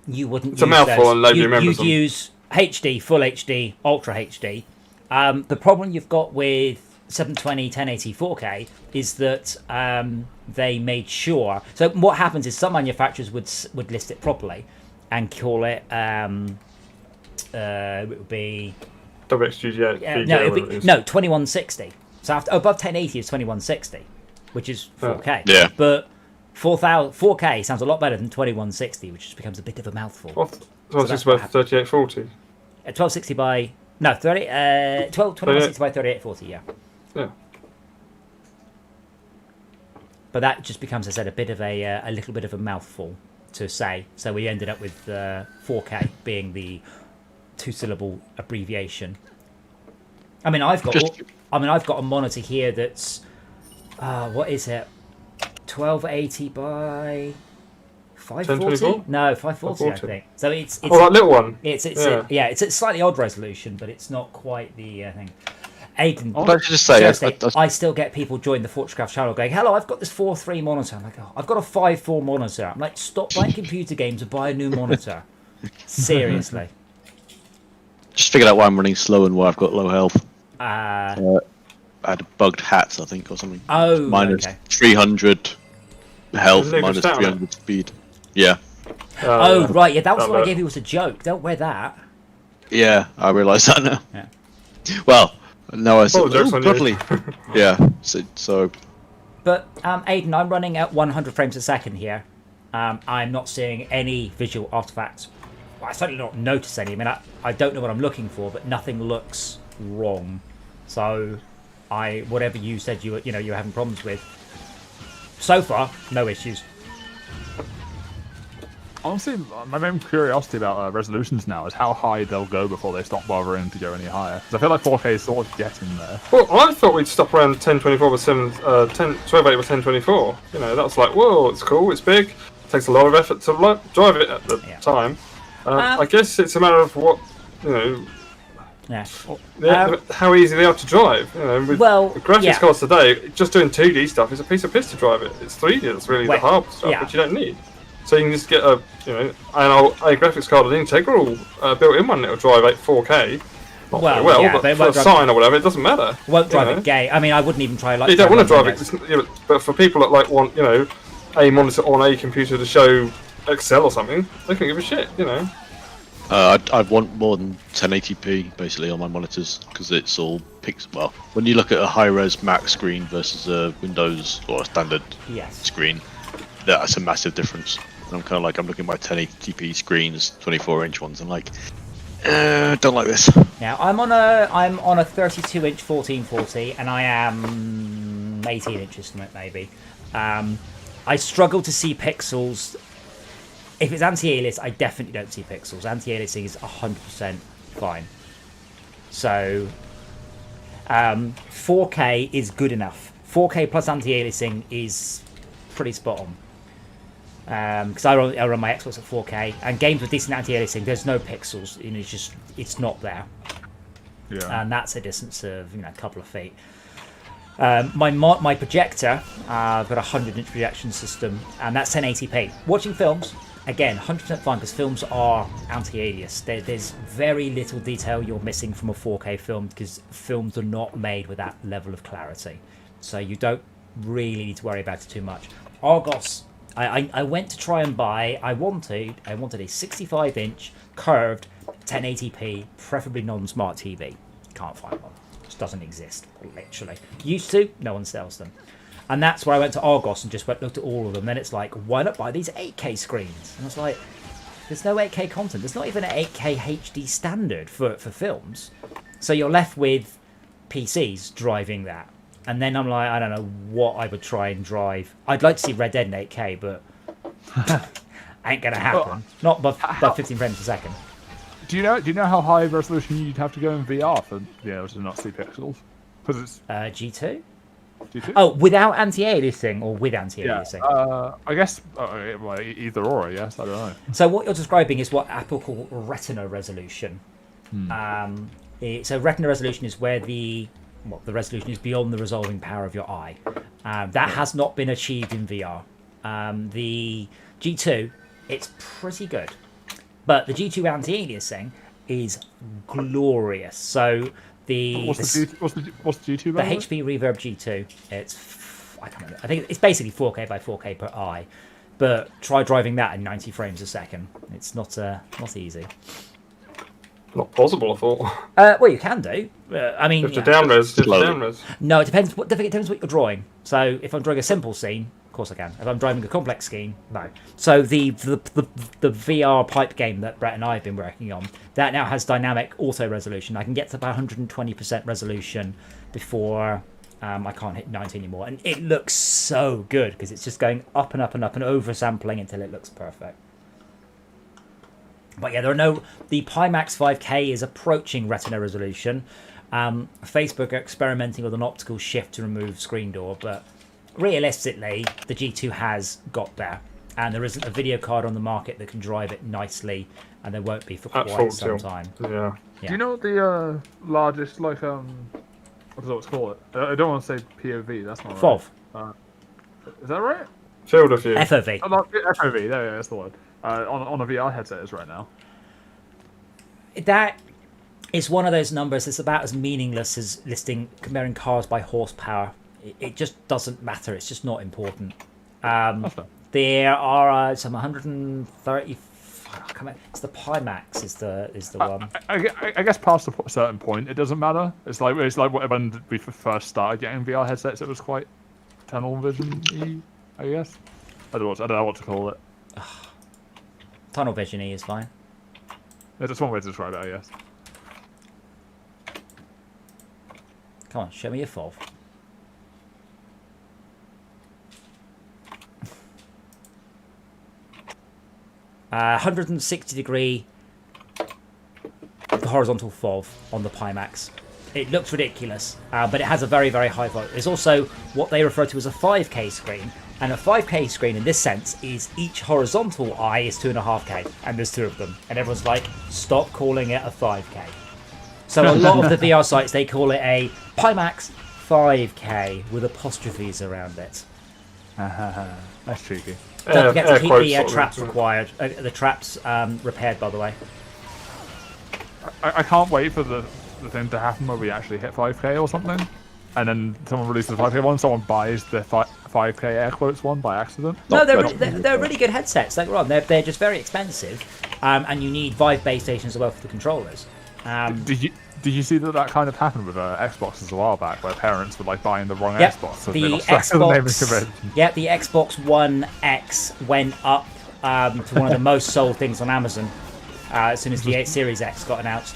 you wouldn't It's a use mouthful those. and nobody remembers You'd them. use HD, full HD, ultra HD. The problem you've got with 720, 1080, 4K is that they made sure. So what happens is some manufacturers would list it properly and call it. It would be WXGA. no, it'd be, 2160. So above 1080 is 2160, which is 4K. Yeah. But 4K sounds a lot better than 2160, which just becomes a bit of a mouthful. So that's it's what about 3840. 1260 by 2160 by 3840. Yeah. Yeah. But that just becomes, I said, a little bit of a mouthful to say. So we ended up with 4K being the 2-syllable abbreviation. I mean, I've got a monitor here that's what is it? 1280 by 540? 1024? No, 540, I 540. think. So it's that little one. it's Yeah. it's a slightly odd resolution, but it's not quite the thing. Aiden, I'd like to just say, seriously, I still get people join the Fortcraft channel going, "Hello, I've got this 4.3 monitor." I'm like, "Oh, I've got a 5.4 monitor." I'm like, "Stop buying computer games and buy a new monitor." Seriously. just figured out why I'm running slow and why I've got low health. Uh, I had bugged hats, I think, or something. Oh, Minus okay. 300 health, Leave it minus down. 300 speed. Yeah. oh, right, yeah, that was Don't what I know. gave you as a joke. Don't wear that. Yeah, I realise that now. Yeah. Well, no, I said, Oh, joke's on you. godly. Yeah, so But Aiden, I'm running at 100 frames a second here. I'm not seeing any visual artifacts. Well, I certainly not notice any. I mean, I don't know what I'm looking for, but nothing looks wrong. So, whatever you said you were having problems with, so far, no issues. Honestly, my main curiosity about resolutions now is how high they'll go before they stop bothering to go any higher. Because I feel like 4K is sort of getting there. Well, I thought we'd stop around 1024 with 1280 with 1024. That was like, whoa, it's cool, it's big. Takes a lot of effort to drive it at the time. I guess it's a matter of what, Yeah. how easy they are to drive. With the graphics cards today, just doing 2D stuff is a piece of piss to drive it. It's 3D that's really the hard stuff, which you don't need. So you can just get a graphics card, an integral built-in one that'll drive at 4K. Not very well, but for a sign or whatever, it doesn't matter. Won't drive it gay. I mean, I wouldn't even try You don't want to drive it, but for people that want, a monitor on a computer to show Excel or something, they can't give a shit, I'd want more than 1080p basically on my monitors because it's all pixel. Well, when you look at a high-res Mac screen versus a Windows or a standard screen, that's a massive difference. And I'm kind of like, I'm looking at my 1080p screens, 24-inch ones. I'm like, don't like this. Now I'm on a 32-inch 1440, and I am 18 inches from it maybe. I struggle to see pixels. If it's anti-alias, I definitely don't see pixels. Anti-aliasing is 100% fine. So 4K is good enough. 4K plus anti-aliasing is pretty spot on. Because I run my Xbox at 4K, and games with decent anti-aliasing, there's no pixels. It's not there. Yeah. And that's a distance of a couple of feet. My projector, I've got a 100-inch projection system, and that's 1080p. Watching films, again, 100% fine because films are anti-alias. There's very little detail you're missing from a 4K film because films are not made with that level of clarity. So you don't really need to worry about it too much. Argos, I went to try and buy. I wanted a 65-inch curved 1080p, preferably non-smart TV. Can't find one. Just doesn't exist, literally. Used to, no one sells them. And that's where I went to Argos and just looked at all of them. Then it's like, why not buy these 8K screens? And I was like, there's no 8K content. There's not even an 8K HD standard for films. So you're left with PCs driving that. And then I'm like, I don't know what I would try and drive. I'd like to see Red Dead in 8K, but ain't going to happen. Not by 15 frames a second. Do you know how high resolution you'd have to go in VR for to not see pixels? Because it's G2? G2? Oh, without anti-aliasing or with anti-aliasing? I guess either or. I guess I don't know. So what you're describing is what Apple call Retina resolution. So Retina resolution is where the resolution is beyond the resolving power of your eye. That has not been achieved in VR. The G2, it's pretty good. But the G2 anti-aliasing is glorious. So what's the G2? The HP Reverb G2. I can't remember. I think it's basically 4K by 4K per eye. But try driving that at 90 frames a second. It's not easy. Not possible, I thought. Well, you can do. I mean, if the downres. No, it depends. It depends what you're drawing. So if I'm drawing a simple scene, of course I can. If I'm driving a complex scene, no. So the VR pipe game that Brett and I have been working on, that now has dynamic auto resolution. I can get to about 120% resolution before I can't hit 90 anymore, and it looks so good because it's just going up and up and up and oversampling until it looks perfect. But yeah, the Pimax 5K is approaching Retina resolution. Facebook are experimenting with an optical shift to remove screen door, but realistically, the G2 has got there. And there isn't a video card on the market that can drive it nicely, and there won't be for quite some time. Yeah. Do you know what the largest, what is it called? I don't want to say POV, that's not right. FOV. Is that right? Field of view. FOV. FOV, there, that's the word. On a VR headset is right now. That is one of those numbers that's about as meaningless as comparing cars by horsepower. It just doesn't matter. It's just not important. There are some 130. It's the Pimax is the one. I guess past a certain point, it doesn't matter. It's like when we first started getting VR headsets, it was quite tunnel vision-y, I guess. I don't know what to call it. Tunnel vision-y is fine. That's one way to describe it, I guess. Come on, show me your FOV. Uh, 160 degree horizontal FOV on the Pimax. It looks ridiculous, but it has a very, very high volume. There's also what they refer to as a 5K screen. And a 5K screen in this sense is each horizontal eye is 2.5K, and there's two of them. And everyone's like, stop calling it a 5K. So a lot of the VR sites, they call it a Pimax 5K with apostrophes around it. That's cheeky. Don't forget to keep the traps required. The traps repaired, by the way. I can't wait for the thing to happen where we actually hit 5K or something. And then someone releases the 5K one, someone buys the 5K air quotes one by accident. No, they're really good headsets. Like, they're just very expensive, and you need Vive base stations as well for the controllers. Did you see that kind of happened with Xboxes a while back, where parents were like buying the wrong Xbox? So the Xbox One X went up to one of the most sold things on Amazon as soon as the Series X got announced.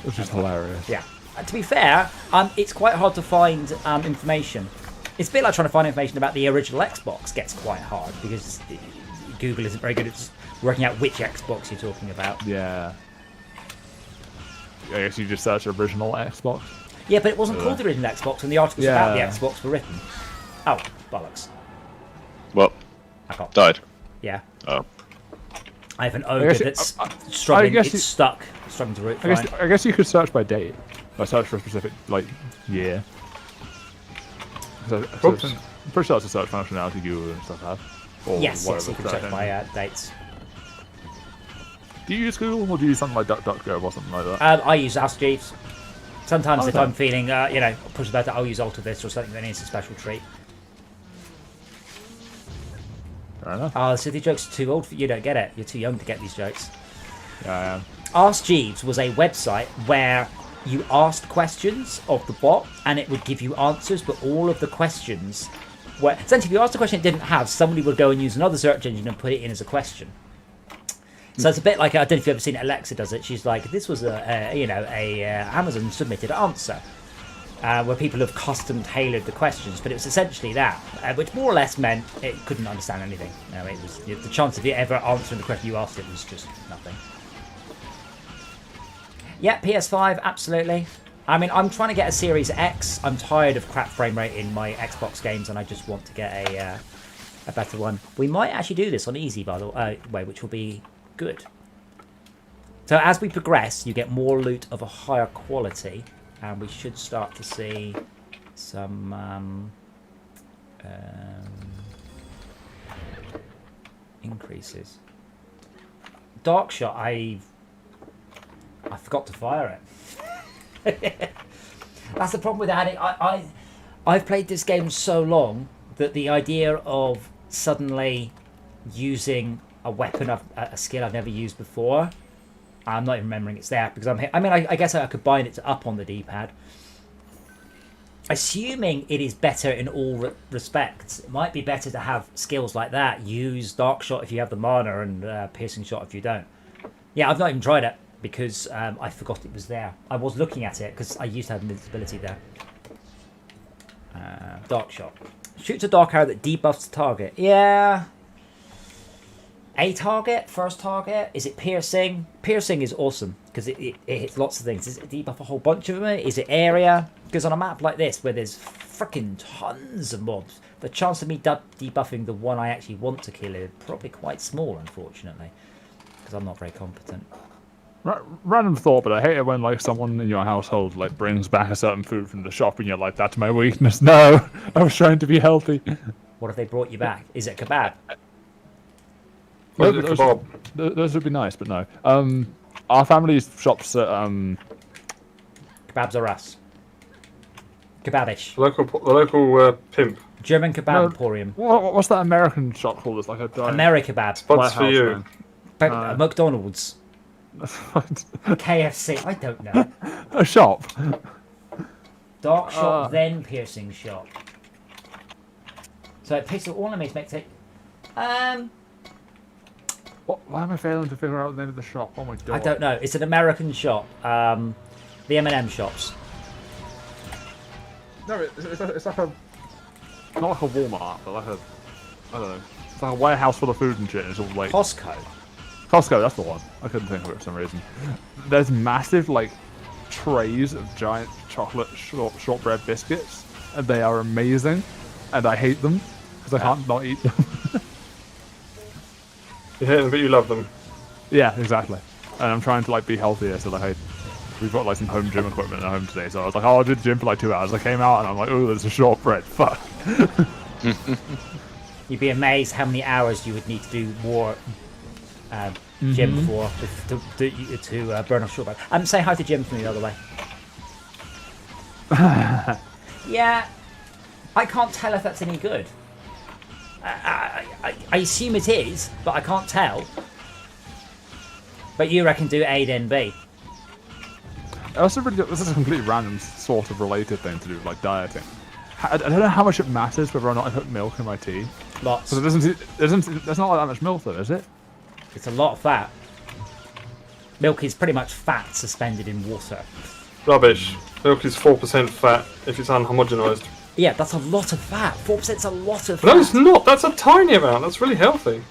Which is hilarious. Yeah. To be fair, it's quite hard to find information. It's a bit like trying to find information about the original Xbox gets quite hard because Google isn't very good at working out which Xbox you're talking about. Yeah. I guess you just search original Xbox. Yeah, but it wasn't called the original Xbox when the articles about the Xbox were written. Oh, bollocks. Well, died. Yeah. Oh. I have an ogre that's struggling. It's stuck, struggling to root. I guess you could search by date. I search for a specific year. So, I'm pretty sure that's a search functionality Google and stuff have. Yes, you can search by dates. Do you use Google or do you use something like DuckDuckGo or something like that? I use Ask Jeeves. Sometimes if I'm feeling, push about it, I'll use AltaVista or something that needs a special treat. Fair enough. Oh, so the joke's too old for you. Don't get it. You're too young to get these jokes. Yeah, I am. Ask Jeeves was a website where you asked questions of the bot, and it would give you answers, but all of the questions were... Essentially, if you asked a question it didn't have, somebody would go and use another search engine and put it in as a question. So it's a bit like, I don't know if you've ever seen it, Alexa does it. She's like, this was a Amazon submitted answer, where people have custom tailored the questions, but it was essentially that, which more or less meant it couldn't understand anything. No, it was the chance of it ever answering the question you asked it was just nothing. Yeah, PS5, absolutely. I mean, I'm trying to get a Series X. I'm tired of crap frame rate in my Xbox games, and I just want to get a better one. We might actually do this on easy, by the way, which will be good. So as we progress, you get more loot of a higher quality, and we should start to see some increases. Dark shot, I forgot to fire it. That's the problem with adding. I've played this game so long that the idea of suddenly using a weapon, a skill I've never used before, I'm not even remembering it's there because I guess I could bind it to up on the D-pad. Assuming it is better in all respects, it might be better to have skills like that. Use Dark Shot if you have the mana and Piercing Shot if you don't. Yeah, I've not even tried it because I forgot it was there. I was looking at it because I used to have invincibility there. Dark Shot. Shoots a dark arrow that debuffs the target. Yeah. A target, first target. Is it piercing? Piercing is awesome because it hits lots of things. Does it debuff a whole bunch of them? Is it area? Because on a map like this where there's freaking tons of mobs, the chance of me debuffing the one I actually want to kill is probably quite small, unfortunately, because I'm not very competent. Random thought, but I hate it when like someone in your household like brings back a certain food from the shop and you're like, that's my weakness. No, I was trying to be healthy. What if they brought you back? Is it kebab? Those would be nice, but no. Our family's shops at Kebabs are us. Kebabish. The local pimp. German kebab emporium. What's that American shop called? It's like a giant... Amerikebab. Spots for you. McDonald's. KFC. I don't know. A shop. Dark shot, then piercing shot. So it picks up all enemies, makes it. Why am I failing to figure out the name of the shop? Oh my god. I don't know. It's an American shop. The M&M shops. No, it's like a... Not like a Walmart, but like a... I don't know. It's like a warehouse full of food and shit. And it's all like... Costco, that's the one. I couldn't think of it for some reason. There's massive, like, trays of giant chocolate shortbread biscuits. And they are amazing. And I hate them. Because I can't not eat them. You hate them, but you love them. Yeah, exactly. And I'm trying to like be healthier, so like we've got like some home gym equipment at home today. So I was like, oh, I'll do the gym for like 2 hours. I came out and I'm like, oh, there's a shortbread. Fuck. You'd be amazed how many hours you would need to do more gym for to burn off shortbread. Say hi to Jim for me, by the way. Yeah, I can't tell if that's any good. I assume it is, but I can't tell. But you reckon do A then B? Also, this is a completely random sort of related thing to do with like dieting. I don't know how much it matters whether or not I put milk in my tea. Lots. Because there's not like that much milk though, is it? It's a lot of fat. Milk is pretty much fat suspended in water. Rubbish. Milk is 4% fat if it's unhomogenized. Yeah, that's a lot of fat. 4% is a lot of fat. No, it's not. That's a tiny amount. That's really healthy.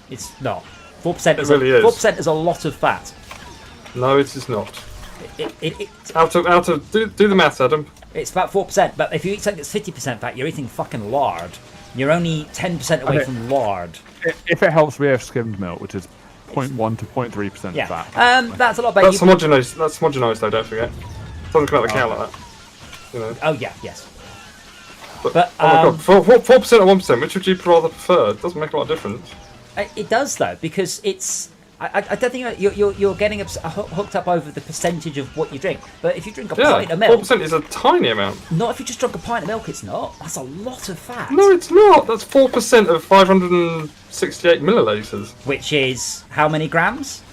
It's not. 4% is really is. 4% is a lot of fat. No, it is not. It's out of do the maths, Adam. It's about 4%, but if you eat something that's 50% fat, you're eating fucking lard. You're only 10% away from lard. If it helps, we have skimmed milk, which is 0.1 to 0.3% fat. That's a lot better. That's homogenized. That's homogenized, though. Don't forget. It doesn't come out the cow like that. You know. Oh yeah, yes. But oh my god, 4% or 1%, which would you rather prefer? It doesn't make a lot of difference. It does though, because it's. I don't think you're getting hooked up over the percentage of what you drink. But if you drink a pint of milk, 4% is a tiny amount. Not if you just drink a pint of milk. It's not. That's a lot of fat. No, it's not. That's 4% of 568 milliliters. Which is how many grams?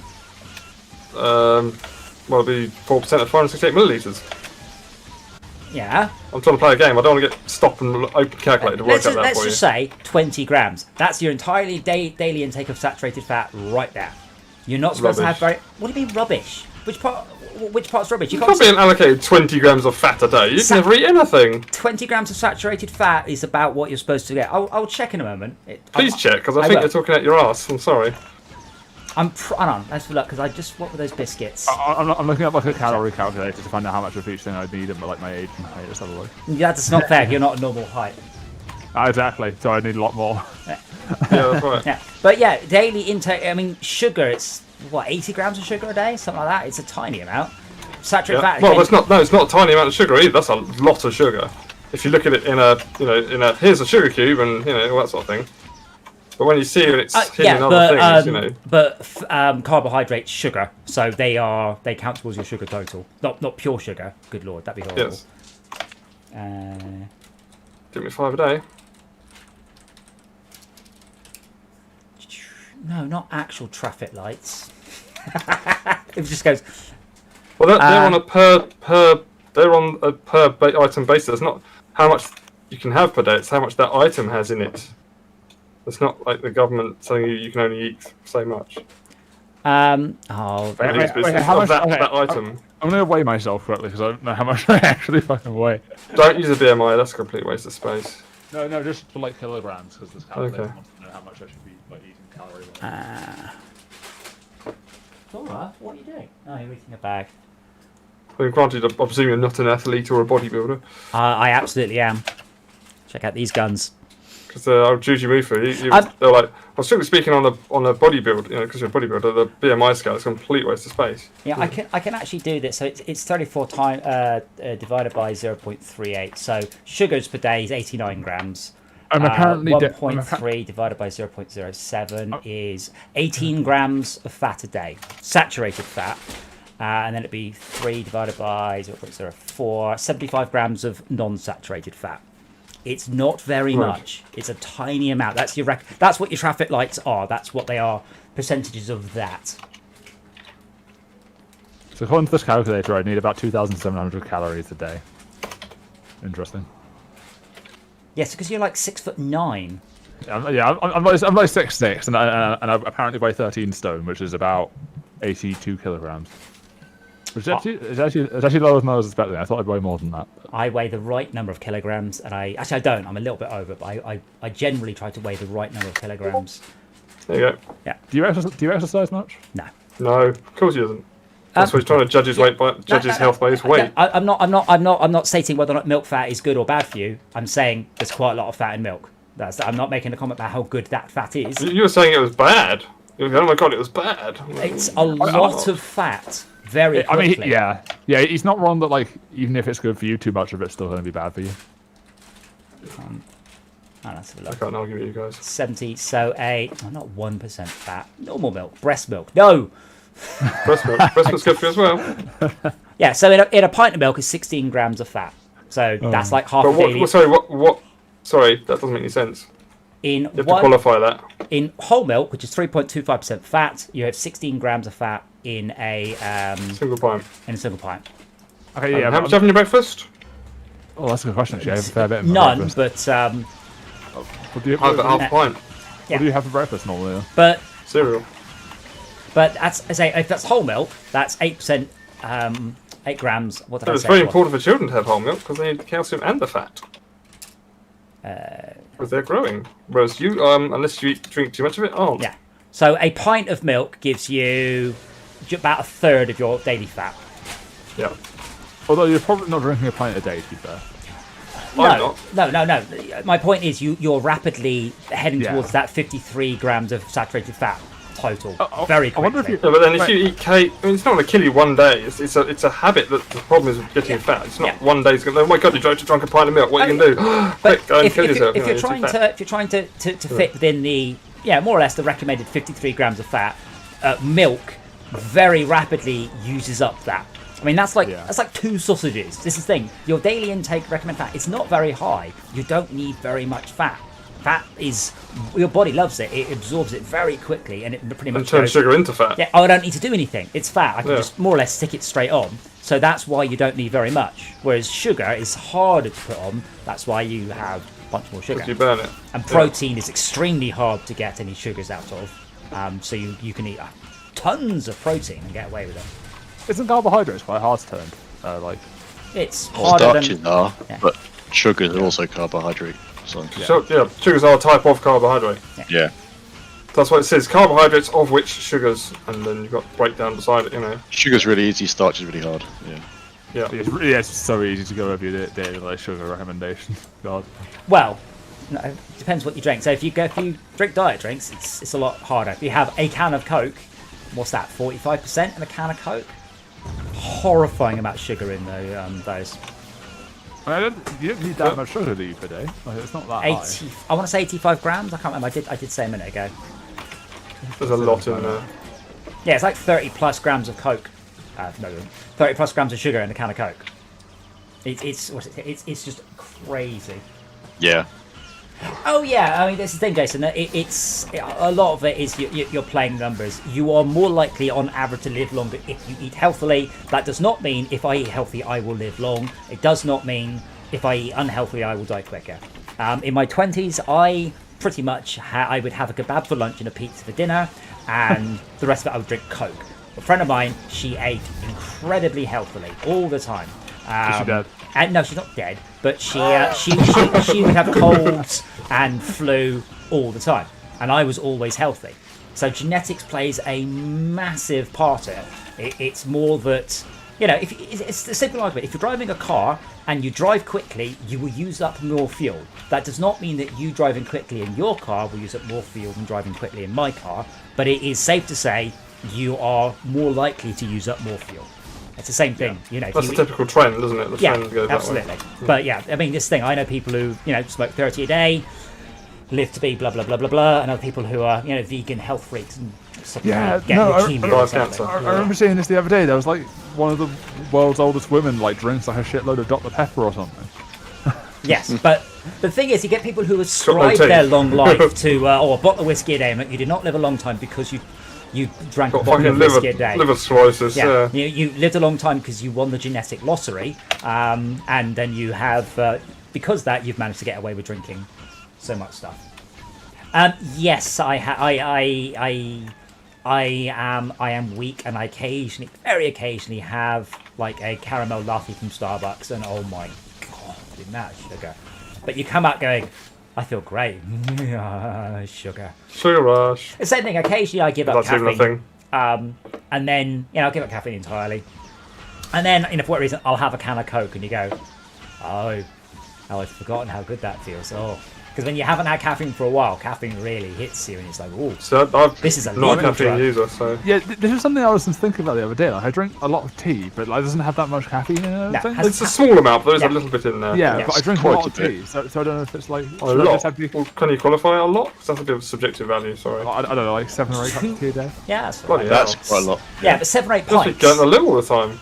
Well, it'll be 4% of 468 millilitres. Yeah. I'm trying to play a game. I don't want to get stop and open calculator to work out that Let's for you. just say 20 grams. That's your entirely daily intake of saturated fat right there. You're not supposed to have very... What do you mean rubbish? Which part's rubbish? You can't be allocated 20 grams of fat a day. You can never eat anything. 20 grams of saturated fat is about what you're supposed to get. I'll check in a moment. Please check, because I think you're talking out your ass. I'm sorry. Hold on, let's look, because what were those biscuits? I'm looking at like a calorie calculator to find out how much of each thing I'd need and like my age and height. Let's have a look. Yeah, that's not fair. You're not a normal height. Exactly. So I need a lot more. Yeah, that's right. Yeah, but yeah, daily intake. I mean, sugar. It's what 80 grams of sugar a day, something like that. It's a tiny amount. Saturated fat. Well, it's not a tiny amount of sugar either. That's a lot of sugar. If you look at it in a here's a sugar cube and all that sort of thing. But when you see it, it's hitting other things, But carbohydrates, sugar, so they count towards your sugar total. Not pure sugar. Good lord, that'd be horrible. Yes. Give me 5 a day. No, not actual traffic lights. It just goes. Well, they're on a per item basis. It's not how much you can have per day. It's how much that item has in it. It's not like the government telling you can only eat so much. How much? That item. I'm going to weigh myself correctly because I don't know how much I actually fucking weigh. Don't use a BMI. That's a complete waste of space. No, just for like kilograms because this calculator Okay. wants to know how much I should be like eating calorie-wise. Dora, what are you doing? Oh, you're eating a bag. I mean, granted, I presume you're not an athlete or a bodybuilder. I absolutely am. Check out these guns. Because I'll choose you move for you. They're like, I'm strictly speaking on a bodybuild, because you're a bodybuilder, the BMI scale is a complete waste of space. Yeah, I can actually do this. So it's 34 times divided by 0.38. So sugars per day is 89 grams. I'm apparently 1.3 divided by 0.07 is 18 grams of fat a day, saturated fat. And then it'd be 3 divided by 0.04, 75 grams of non-saturated fat. It's not very much. It's a tiny amount. That's That's what your traffic lights are. That's what they are. Percentages of that. So according to this calculator, I need about 2,700 calories a day. Interesting. Yes, because you're like 6'9". I'm like 6'6", and I apparently weigh 13 stone, which is about 82 kilograms. Which is actually lower than I was expecting. I thought I'd weigh more than that. But... I weigh the right number of kilograms, and I don't. I'm a little bit over, but I generally try to weigh the right number of kilograms. There you go. Yeah. Do you exercise much? No. No, of course he doesn't. That's why he's trying to judge his weight by his health by his weight. I'm not stating whether or not milk fat is good or bad for you. I'm saying there's quite a lot of fat in milk. I'm not making a comment about how good that fat is. You were saying it was bad. Oh my god, it was bad. It's a lot of fat. Very quickly. I mean, yeah. He's not wrong that like even if it's good for you, too much of it's still going to be bad for you. Let's have a look. I can't argue with you guys. 70, so not 1% fat. Normal milk, breast milk. No. Breast milk's good for you as well. Yeah, so in a pint of milk is 16 grams of fat. So that's like half a daily. Sorry, that doesn't make any sense. You have to qualify that. In whole milk, which is 3.25% fat, you have 16 grams of fat in a single pint. In a single pint. Okay, yeah. How much do you have in your breakfast? Oh, that's a good question. Actually, I have a fair bit. None, breakfast. but half a pint. What do you have for breakfast normally? But cereal. But I say if that's whole milk, that's 8%, 8 grams. What did I say? It's very important for children to have whole milk because they need the calcium and the fat. Because they're growing. Whereas you, unless you drink too much of it, aren't. Yeah. So a pint of milk gives you about a third of your daily fat. Yeah. Although you're probably not drinking a pint a day, to be fair. No. My point is you're rapidly heading towards that 53 grams of saturated fat total very quickly. I wonder if but then if you eat cake, I mean, it's not going to kill you one day. It's a habit that the problem is with getting fat. It's not one day's going to, oh my god, you drunk a pint of milk, what are you going to do? But go and kill yourself. If you're trying to fit within the, more or less the recommended 53 grams of fat, milk very rapidly uses up that. I mean, that's like 2 sausages. This is the thing. Your daily intake recommended fat, it's not very high. You don't need very much fat. fat is your body loves it. It absorbs it very quickly, and it pretty much turns goes, sugar into fat. Yeah, I don't need to do anything. It's fat. I can Yeah. just more or less stick it straight on. So that's why you don't need very much. Whereas sugar is harder to put on. That's why you have a bunch more sugar. You burn it. And protein is extremely hard to get any sugars out of. So you can eat tons of protein and get away with it. Isn't carbohydrates quite hard to turn? It's Well, harder starches than... are, Yeah. but sugar is also carbohydrate. So So, sugars are a type of carbohydrate. yeah. That's what it says. Carbohydrates of which sugars, and then you've got breakdown beside it. You know. Sugar's really easy, starch is really hard. Yeah. Yeah. It's so easy to go over your daily like sugar recommendation. God. Well, no, it depends what you drink. So if you drink diet drinks, it's a lot harder. If you have a can of Coke, what's that? 45% in a can of Coke. Horrifying amount of sugar in those. You don't need that much sugar, do you, per day? Like, it's not that 80. I want to say 85 grams. I can't remember. I did say a minute ago. There's a lot in there. Yeah, it's like 30 plus grams of Coke. No, 30 plus grams of sugar in a can of Coke. It's just crazy. Yeah. Oh yeah, I mean that's the thing, Jason. It's a lot of it is you're playing numbers. You are more likely, on average, to live longer if you eat healthily. That does not mean if I eat healthy, I will live long. It does not mean if I eat unhealthily, I will die quicker. In my 20s, I pretty much I would have a kebab for lunch and a pizza for dinner, and the rest of it I would drink Coke. A friend of mine, she ate incredibly healthily all the time. Is she dead? And no, she's not dead, but she would have colds and flu all the time, and I was always healthy. So genetics plays a massive part in it. It's more that, you know, if it's a simple argument. If you're driving a car and you drive quickly, you will use up more fuel. That does not mean that you driving quickly in your car will use up more fuel than driving quickly in my car, but it is safe to say you are more likely to use up more fuel. It's the same thing, you know. That's a typical trend, isn't it? The Yeah, trend goes absolutely. that way. But yeah, I mean, this thing, I know people who, you know, smoke 30 a day, live to be blah, blah, blah, blah, blah, and other people who are, you know, vegan health freaks and stuff like that, leukemia or something. cancer. I remember seeing this the other day. There was like one of the world's oldest women like drinks like a shitload of Dr. Pepper or something. Yes, but the thing is, you get people who ascribe their long life to, a bottle of whiskey a day, and you did not live a long time because you drank a Got bottle fucking of whiskey a day. liver cirrhosis. Yeah. You lived a long time because you won the genetic lottery, and then you have, because that, you've managed to get away with drinking so much stuff. Yes, I am weak, and I very occasionally have like a caramel latte from Starbucks, and oh my god, the amount of sugar. But you come out going, I feel great. Sugar. Sugar rush. It's the same thing. Occasionally I give up That's even a caffeine. thing. And then, you know, I'll give up caffeine entirely. And then, you know, for what reason, I'll have a can of Coke and you go, oh, I've forgotten how good that feels. Oh. Because when you haven't had caffeine for a while, caffeine really hits you and it's like, oh, So this is a not a lethal caffeine drug. user, so Yeah, this is something I was thinking about the other day. Like, I drink a lot of tea, but like, it doesn't have that much caffeine in it. I don't No, think. has- it's a small amount, but there's Yeah. a little bit in there. Yeah, Yeah. but I drink a Quite lot a of bit. tea, so I don't know if it's like. A should I just lot. have Well, can you qualify a lot? 'Cause that's a bit of a subjective value. Sorry. I don't know, like 7 or 8 cups of tea a day. Yeah, that's Bloody right. hell. That's quite a lot. Yeah, but 7 or 8 Just be pints. getting a little all the time.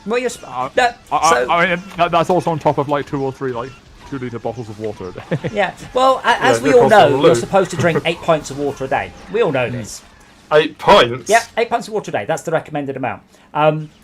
Well, you're... I so, I mean, that's also on top of like 2 or 3 like 2-litre bottles of water a day. yeah. Well, as we you're all constantly know, you're loose. supposed to drink 8 pints of water a day. We all know this. 8 pints. Yeah, 8 pints of water a day. That's the recommended amount.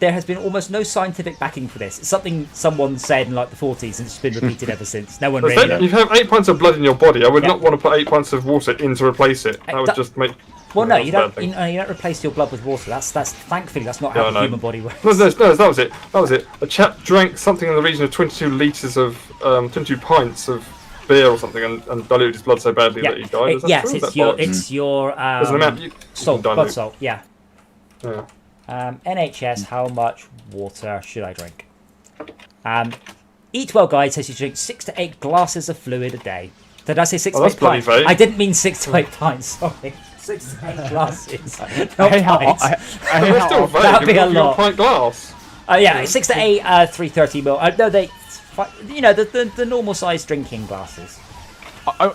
There has been almost no scientific backing for this. It's something someone said in like the 40s, and it's been repeated ever since. No one really knows. You have 8 pints of blood in your body. I would Yeah. not want to put 8 pints of water in to replace it. That would that- just make. Well, no, that's you a bad don't. thing. You don't replace your blood with water. That's thankfully that's not Yeah, how I the know. human body works. No, that was it. That was it. A chap drank something in the region of 22 litres of, 22 pints of beer or something, and diluted his blood so badly that he died. Is that yes, true? Is it's that your bollocks? There's an amount you salt, can dilute. blood salt. Yeah. Yeah. NHS, how much water should I drink? Eat Well Guide says you drink 6 to 8 glasses of fluid a day. Did I say 6 to that's 8 bloody pints? vague. I didn't mean 6 to 8 pints. Sorry, 6 to 8 glasses. Not Hey, how, pints. They're still vague. That'd be You're a talking lot. pint glass. Yeah, 6 to 8, 330 ml. No, you know, the normal size drinking glasses.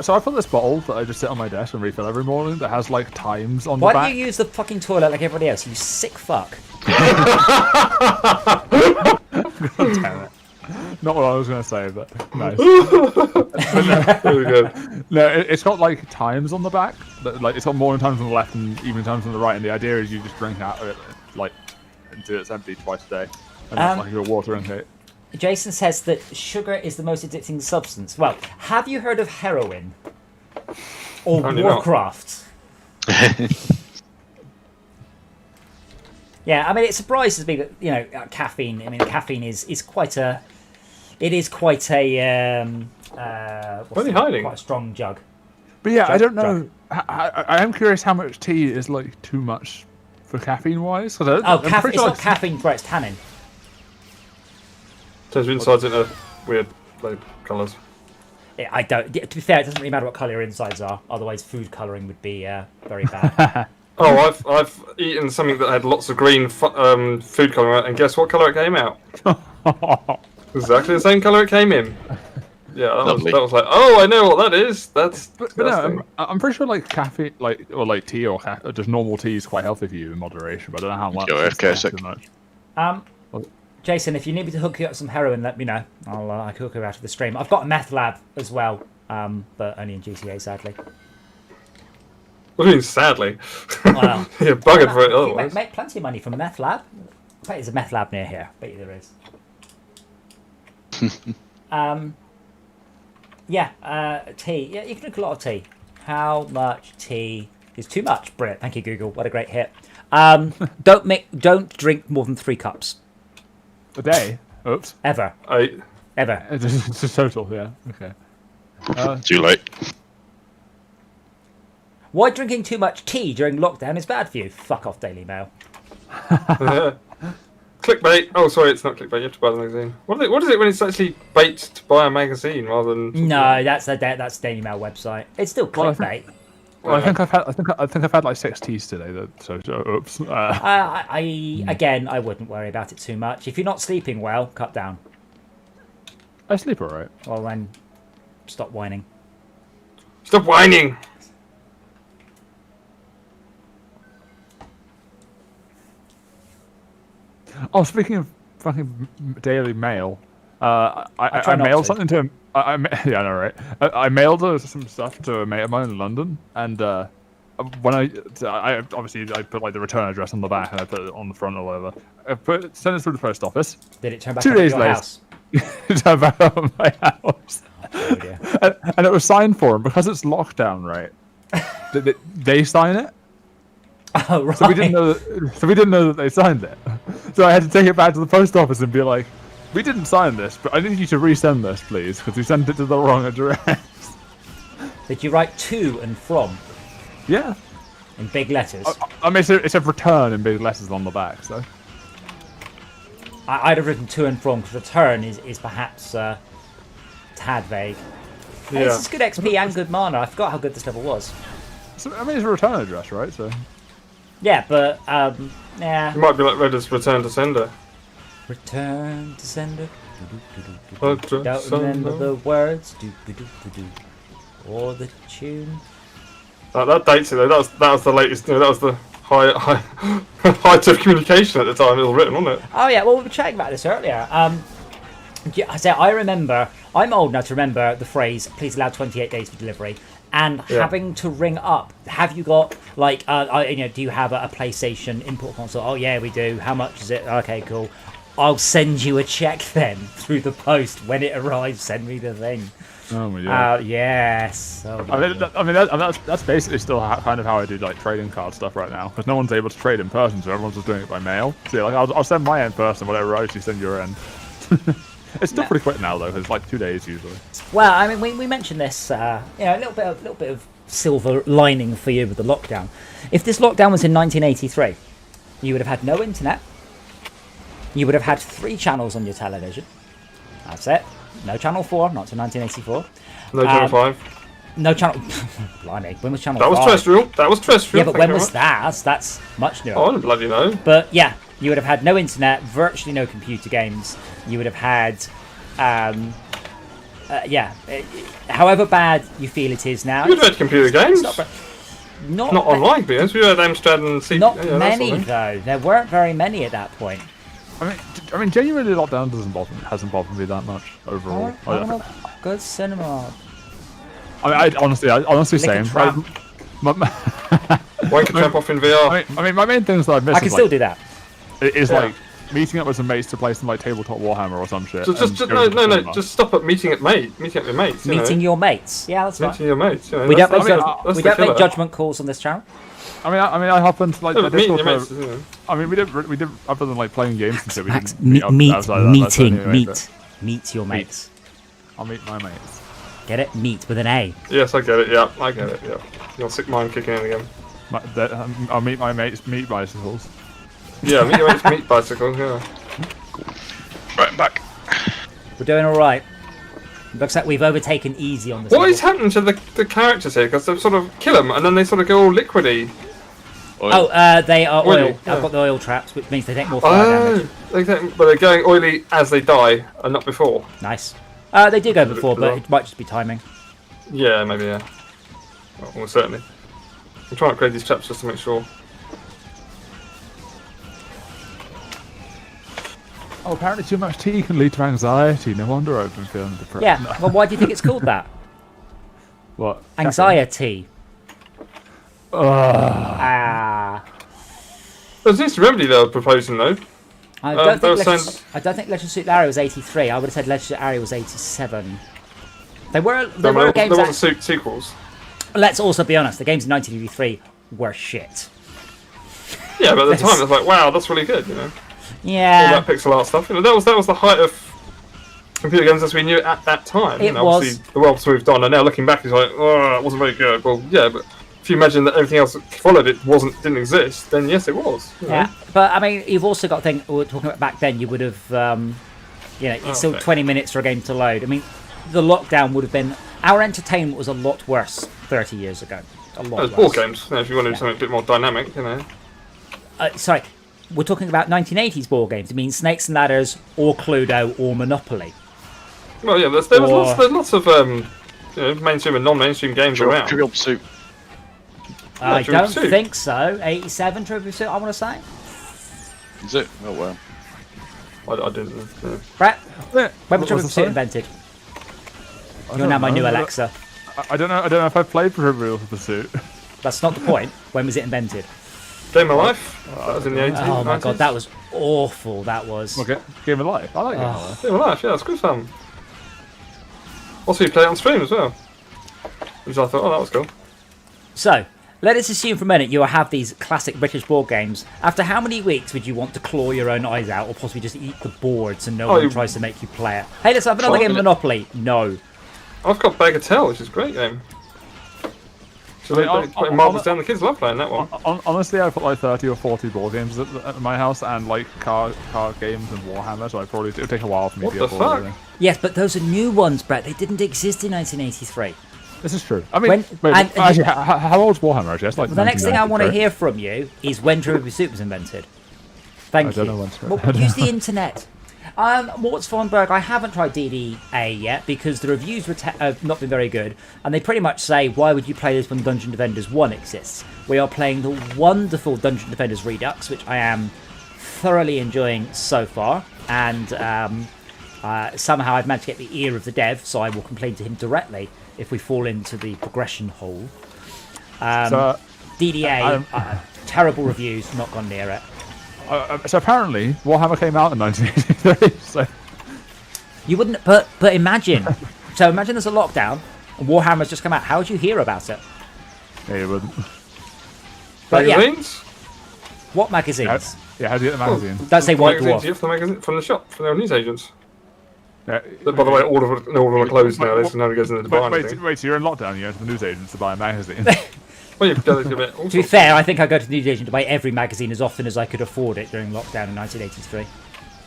So I've got this bottle that I just sit on my desk and refill every morning that has like times on Why the back. don't you use the fucking toilet like everybody else? You sick fuck. God damn it. Not what I was going to say, but nice. Very good. No, it's got like times on the back. Like it's got morning times on the left and evening times on the right. And the idea is you just drink out of it like until it's empty twice a day, and that's like your water intake. Jason says that sugar is the most addicting substance. Well, have you heard of heroin or Warcraft? Yeah, I mean, it surprises me that caffeine. I mean, caffeine is quite a. It is quite a. What are you hiding? Quite a strong jug. But yeah, I don't know. I am curious how much tea is like too much for caffeine wise. Caffeine. It's not caffeine for its tannin. Turns your insides into weird colours. Yeah, I don't. To be fair, it doesn't really matter what colour your insides are. Otherwise, food colouring would be very bad. Oh, I've eaten something that had lots of green food colouring, and guess what colour it came out? Exactly the same colour it came in. Yeah, that was like, oh, I know what that is. But no, I'm pretty sure like caffeine, or tea, or just normal tea is quite healthy for you in moderation. But I don't know how much. Okay, much. Jason, if you need me to hook you up some heroin, let me know. I can hook you out of the stream. I've got a meth lab as well, but only in GTA, sadly. What do you mean, sadly? Well, you're buggered for it otherwise. You make plenty of money from a meth lab. I bet there's a meth lab near here. I bet you there is. Tea. Yeah, you can drink a lot of tea. How much tea is too much? Brilliant. Thank you, Google. What a great hit. Don't drink more than 3 cups. A day? Oops. Ever. 8. Ever. It's just total, yeah. Okay. Too late. Why drinking too much tea during lockdown is bad for you? Fuck off, Daily Mail. Clickbait. Oh, sorry, it's not clickbait. You have to buy the magazine. What is it when it's actually bait to buy a magazine rather than? No, that's Daily Mail website. It's still clickbait. Well, I think I've had like 6 teas today. So oops. Again, I wouldn't worry about it too much. If you're not sleeping well, cut down. I sleep alright. Well, then, stop whining. Stop whining. Oh, speaking of fucking Daily Mail, I mailed something to him. Yeah, I know, right? I mailed some stuff to a mate of mine in London, and when I obviously I put like the return address on the back and I put it on the front or whatever. Sent it through the post office. Did it turn back 2 up days at your later? house? It turned back up at my house. Oh, dear. And it was signed for him because it's lockdown, right? They sign it. Oh, right. So we didn't know that they signed it. So I had to take it back to the post office and be like, "We didn't sign this, but I need you to resend this, please, because we sent it to the wrong address." Did you write to and from? Yeah. In big letters? I mean, it's a return in big letters on the back, so. I'd have written to and from, because return is perhaps tad vague. Yeah. This is good XP and good mana. I forgot how good this level was. So, I mean, it's a return address, right? So. Yeah, but yeah. It might be like Red's return to sender. Return to sender. Don't Don't remember the words. Or the tune. That dates it though. That was the latest. That was the height of communication at the time it was written, wasn't it? Oh yeah. Well, we were chatting about this earlier. I remember. I'm old enough to remember the phrase "Please allow 28 days for delivery." And having to ring up, have you got like, do you have a PlayStation import console? Oh yeah, we do. How much is it? Okay, cool. I'll send you a check then through the post when it arrives. Send me the thing. Oh my god. Yes. Oh, that's basically still kind of how I do like trading card stuff right now, because no one's able to trade in person, so everyone's just doing it by mail. So like, I'll send my end first, and whatever else you send your end. It's still pretty quick now though. It's like 2 days usually. Well, I mean, we mentioned this. A little bit of silver lining for you with the lockdown. If this lockdown was in 1983, you would have had no internet. You would have had 3 channels on your television. That's it. No Channel 4, not to 1984. No Channel 5. No Channel... Blimey, when was Channel 5? That was terrestrial. Yeah, but when was that? That's much newer. Oh, I don't bloody know. But yeah, you would have had no internet, virtually no computer games. You would have had... however bad you feel it is now... You would have had computer games. Not online games. We had Amstrad and... Not many, though. There weren't very many at that point. I mean, genuinely, lockdown hasn't bothered me that much overall. I want to go to cinema. I honestly Lick a same. tramp. One can jump off in VR. I mean, my main thing is that I miss. I can still do that. Is like meeting up with some mates to play some like tabletop Warhammer or some shit. No. Just stop at meeting your mates. Meeting your mates. Yeah, that's right. Meeting your mates. You know, We don't make, that's we the don't make killer. judgment calls on this channel. I mean, I hop into like No, the but meeting Discord your mates. server- You know. I mean, we did other than like playing games and shit. We Max, didn't meet up outside of that, that's anyway, but meet your mates. I'll meet my mates. Get it? Meet with an A. Yes, I get it. Yeah, I get it. Yeah, your sick mind kicking in again. I'll meet my mates. Meet bicycles. Yeah, meet your mates. Meet bicycles. Yeah. Right, I'm back. We're doing all right. Looks like we've overtaken easy on this. What level. is happening to the characters here? Because they sort of kill them and then they sort of go all liquidy. Oil. Oh, they are oil. Oily, yeah. I've got the oil traps, which means they take more fire damage. But they're going oily as they die and not before. Nice. They do go before, but it might just be timing. Yeah, maybe. Yeah. Well, almost certainly. I'm trying to upgrade these traps just to make sure. Oh, apparently too much tea can lead to anxiety. No wonder I've been feeling depressed. Yeah. No. Well, why do you think it's called that? What? Anxiety. Ugh. Ah. There's this remedy they were proposing though. I don't they were think saying- I don't think Legend of Suit Larry was 83. I would have said Legend of Suit Larry was 87. They were There games. wasn't sequels. Let's also be honest. The games in 1983 were shit. Yeah, but at the time it was like, wow, that's really good. You know, all Yeah. that pixel art stuff. You know, that was the height of computer games as we knew it at that time. It You know, obviously, the world's moved on, and now looking back, it's like, oh, it wasn't very good. Well, yeah, but if you imagine that everything else that followed it didn't exist, then yes, it was. You know? Yeah, but I mean, you've also got to think. We were talking about back then. You would have, it's still Okay. 20 minutes for a game to load. I mean, the lockdown would have been. Our entertainment was a lot worse 30 years ago. A lot There's worse. board games. You know, if you want to do something a bit more dynamic, you know. Sorry, we're talking about 1980s board games. It means Snakes and Ladders, or Cluedo, or Monopoly. Well, yeah, there's lots of mainstream and non-mainstream games around. Trivial Pursuit. I Trivial don't Pursuit. think so. 87 Trivial Pursuit, I want to say. Is it? Oh well. I didn't. Yeah. Brett, Yeah. when was What Trivial was Pursuit it, invented? sorry? You're now my I don't new know. Alexa. I don't know if I've played Trivial Pursuit. That's not the point. When was it invented? Game of Life. That was in the 80s. Oh my 90s. god, that was awful. That was. Okay, Game of Life. I like Game of Life. Game of Life. Yeah, it's good fun. Also, you play it on stream as well. Which I thought, oh, that was cool. So, let us assume for a minute you have these classic British board games. After how many weeks would you want to claw your own eyes out or possibly just eat the board so no one tries to make you play it? Hey, let's have another game of Monopoly. No. I've got Bagatelle, which is a great game. So putting marbles down. The kids love playing that one. Honestly, I put like 30 or 40 board games at my house and like car games and Warhammer, so it would take a while for me What to the get bored of fuck? everything. Yes, but those are new ones, Brett. They didn't exist in 1983. This is true. I mean, and- actually, how old's Warhammer? Actually, that's like The next thing I want to 1993. hear from you is when Trivial Pursuit was invented. Thank you. I don't know when's- Well, use the internet. Mortz Vonberg, I haven't tried DDA yet because the reviews have not been very good, and they pretty much say, why would you play this when Dungeon Defenders 1 exists? We are playing the wonderful Dungeon Defenders Redux, which I am thoroughly enjoying so far, and somehow I've managed to get the ear of the dev, so I will complain to him directly if we fall into the progression hole. DDA, terrible reviews, not gone near it. So apparently, Warhammer came out in 1983. So You wouldn't, but imagine. So imagine there's a lockdown and Warhammer's just come out. How would you hear about it? yeah, you wouldn't. But yeah, Magazines? what magazines? Yeah, how do you get the magazine? Don't say White Magazines, Dwarf. you have the magazine from the shop, from their newsagents. Yeah. By the way, all of them are closed now. So nobody goes in the bar. Wait, so you're in lockdown, you go to the newsagents to buy a magazine. Well, you've done it a bit. To be fair, I think I go to the newsagent to buy every magazine as often as I could afford it during lockdown in 1983.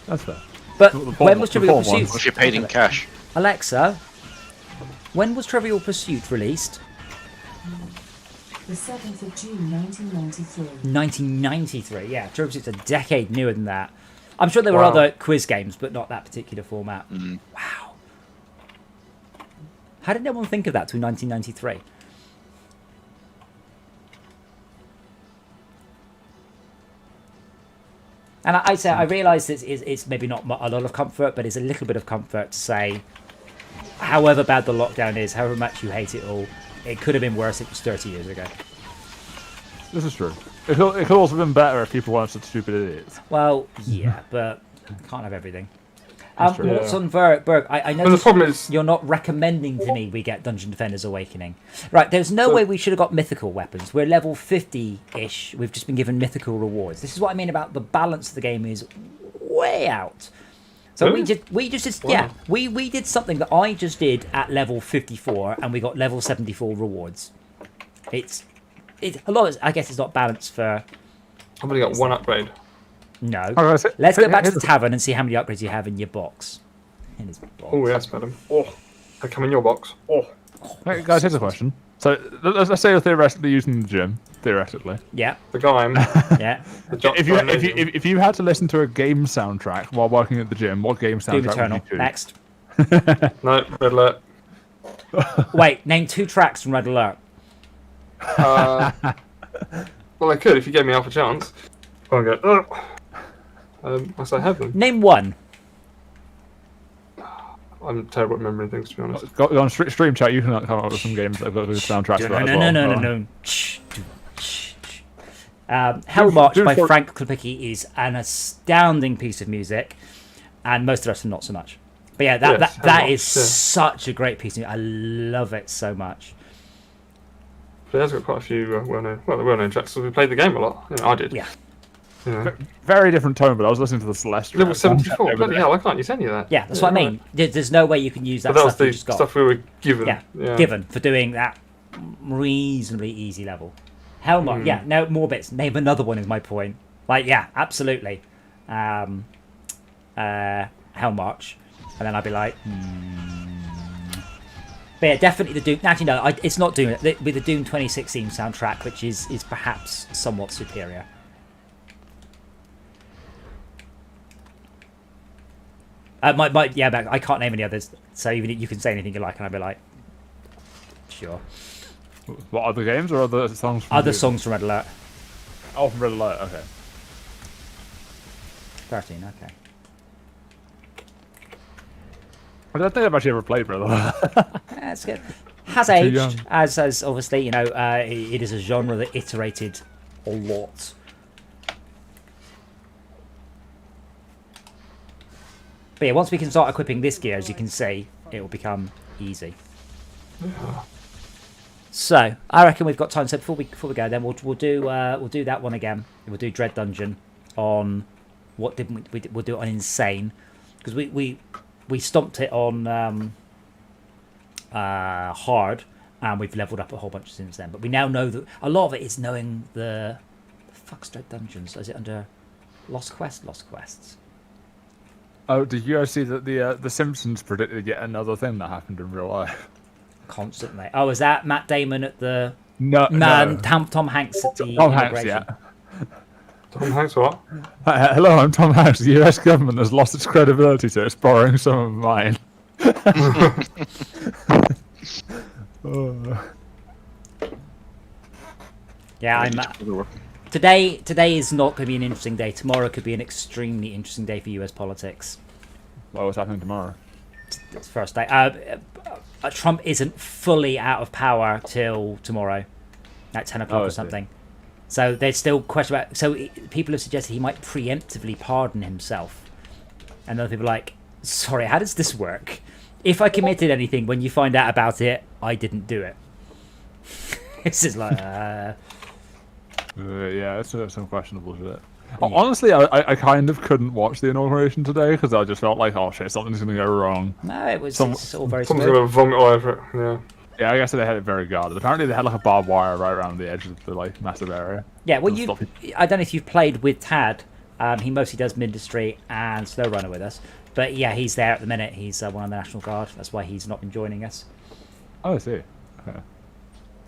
That's fair. But The when was form Trivial ones. Pursuit? If you're paid in cash. Alexa, when was Trivial Pursuit released? The 7th of June 1993. 1993. Yeah, Trivial Pursuit's a decade newer than that. I'm sure there were Wow. other quiz games, but not that particular format. Wow. How did no one think of that till 1993? And I realise it's maybe not a lot of comfort, but it's a little bit of comfort to say, however bad the lockdown is, however much you hate it all, it could have been worse if it was 30 years ago. This is true. It could also have been better if people weren't such stupid idiots. Well, yeah, but can't have everything. true. What's on Berg? I know the problem is you're not recommending to me we get Dungeon Defenders Awakening. Right, there's no way we should have got mythical weapons. We're level 50-ish. We've just been given mythical rewards. This is what I mean about the balance of the game is way out. So Really? we did something that I just did at level 54, and we got level 74 rewards. It's a lot. I guess it's not balanced for. I've only got one upgrade. No. Oh, Let's go back to the tavern and see how many upgrades you have in your box. In his box. Oh yes, madam. Oh, they come in your box. Oh, Hey, guys, here's a question. So let's say you're theoretically using the gym. Theoretically, Yeah. the guy. Yeah. if you had to listen to a game soundtrack while working at the gym, what game Doom soundtrack Eternal. would you choose? Next. No, red alert. Wait. Name 2 tracks from Red Alert. Well, I could if you gave me half a chance. I'll go. I say have them. Name 1. I'm terrible at remembering things, to be honest. Go on stream chat. You can come up with some games that have got good soundtracks. for that as well. No. Hell March by for- Frank Klepicki is an astounding piece of music, and most of the rest are not so much. But yeah, that Yes, Hell that March, is yeah. such a great piece of music. I love it so much. But it has got quite a few well-known tracks. So we played the game a lot. I did. Yeah. Very different tone, but I was listening to the Celestial. Level 74. Bloody hell! I can't use any of that. Yeah, that's what I mean. There's no way you can use that But that was stuff you the just got. stuff we were given. Yeah, given for doing that reasonably easy level. Hellmarch, yeah, no more bits. Name another one is my point. Like, yeah, absolutely. Hellmarch, and then I'd be like, But yeah, definitely the Doom. Actually, no, it's not Doom. With the Doom 2016 soundtrack, which is perhaps somewhat superior. But I can't name any others. So even if you can say anything you like, and I'd be like, sure. What, other games or other songs? From Other Doom? songs from Red Alert. Oh, from Red Alert. Okay. 13, okay. I don't think I've actually ever played Red Alert. That's good. Has Too aged, young. as obviously, it is a genre that iterated a lot. But yeah, once we can start equipping this gear, as you can see, it will become easy. So I reckon we've got time. So before we go, then we'll do that one again. We'll do Dread Dungeon on what didn't we we'll do it on Insane, because we stomped it on hard, and we've leveled up a whole bunch since then. But we now know that a lot of it is knowing the fuck's Dread Dungeons. Is it under Lost Quests? Oh, did you guys see that the Simpsons predicted yet another thing that happened in real life? Constantly. Oh, is that Matt Damon at the No. Tom Hanks at the Tom Hanks, inauguration? yeah. Tom Hanks, what? Hello, I'm Tom Hanks. The US government has lost its credibility, so it's borrowing some of mine. Yeah, Today is not going to be an interesting day. Tomorrow could be an extremely interesting day for US politics. Well, what's happening tomorrow? It's the first day. Trump isn't fully out of power till tomorrow at 10 o'clock or something. So there's still question about. So people have suggested he might preemptively pardon himself, and other people are like, "Sorry, how does this work? If I committed anything, when you find out about it, I didn't do it." This is like. Yeah, it's some questionable shit. Honestly, I kind of couldn't watch the inauguration today because I just felt like, oh shit, something's going to go wrong. No, it's all very Someone's smooth. going to vomit all over it. Yeah. Yeah, I guess they had it very guarded. Apparently, they had like a barbed wire right around the edge of the like massive area. Yeah, well, To stop it. I don't know if you've played with Tad. He mostly does Mindustry and SnowRunner with us. But yeah, he's there at the minute. He's one of the National Guard. That's why he's not been joining us. Oh, I see. Okay.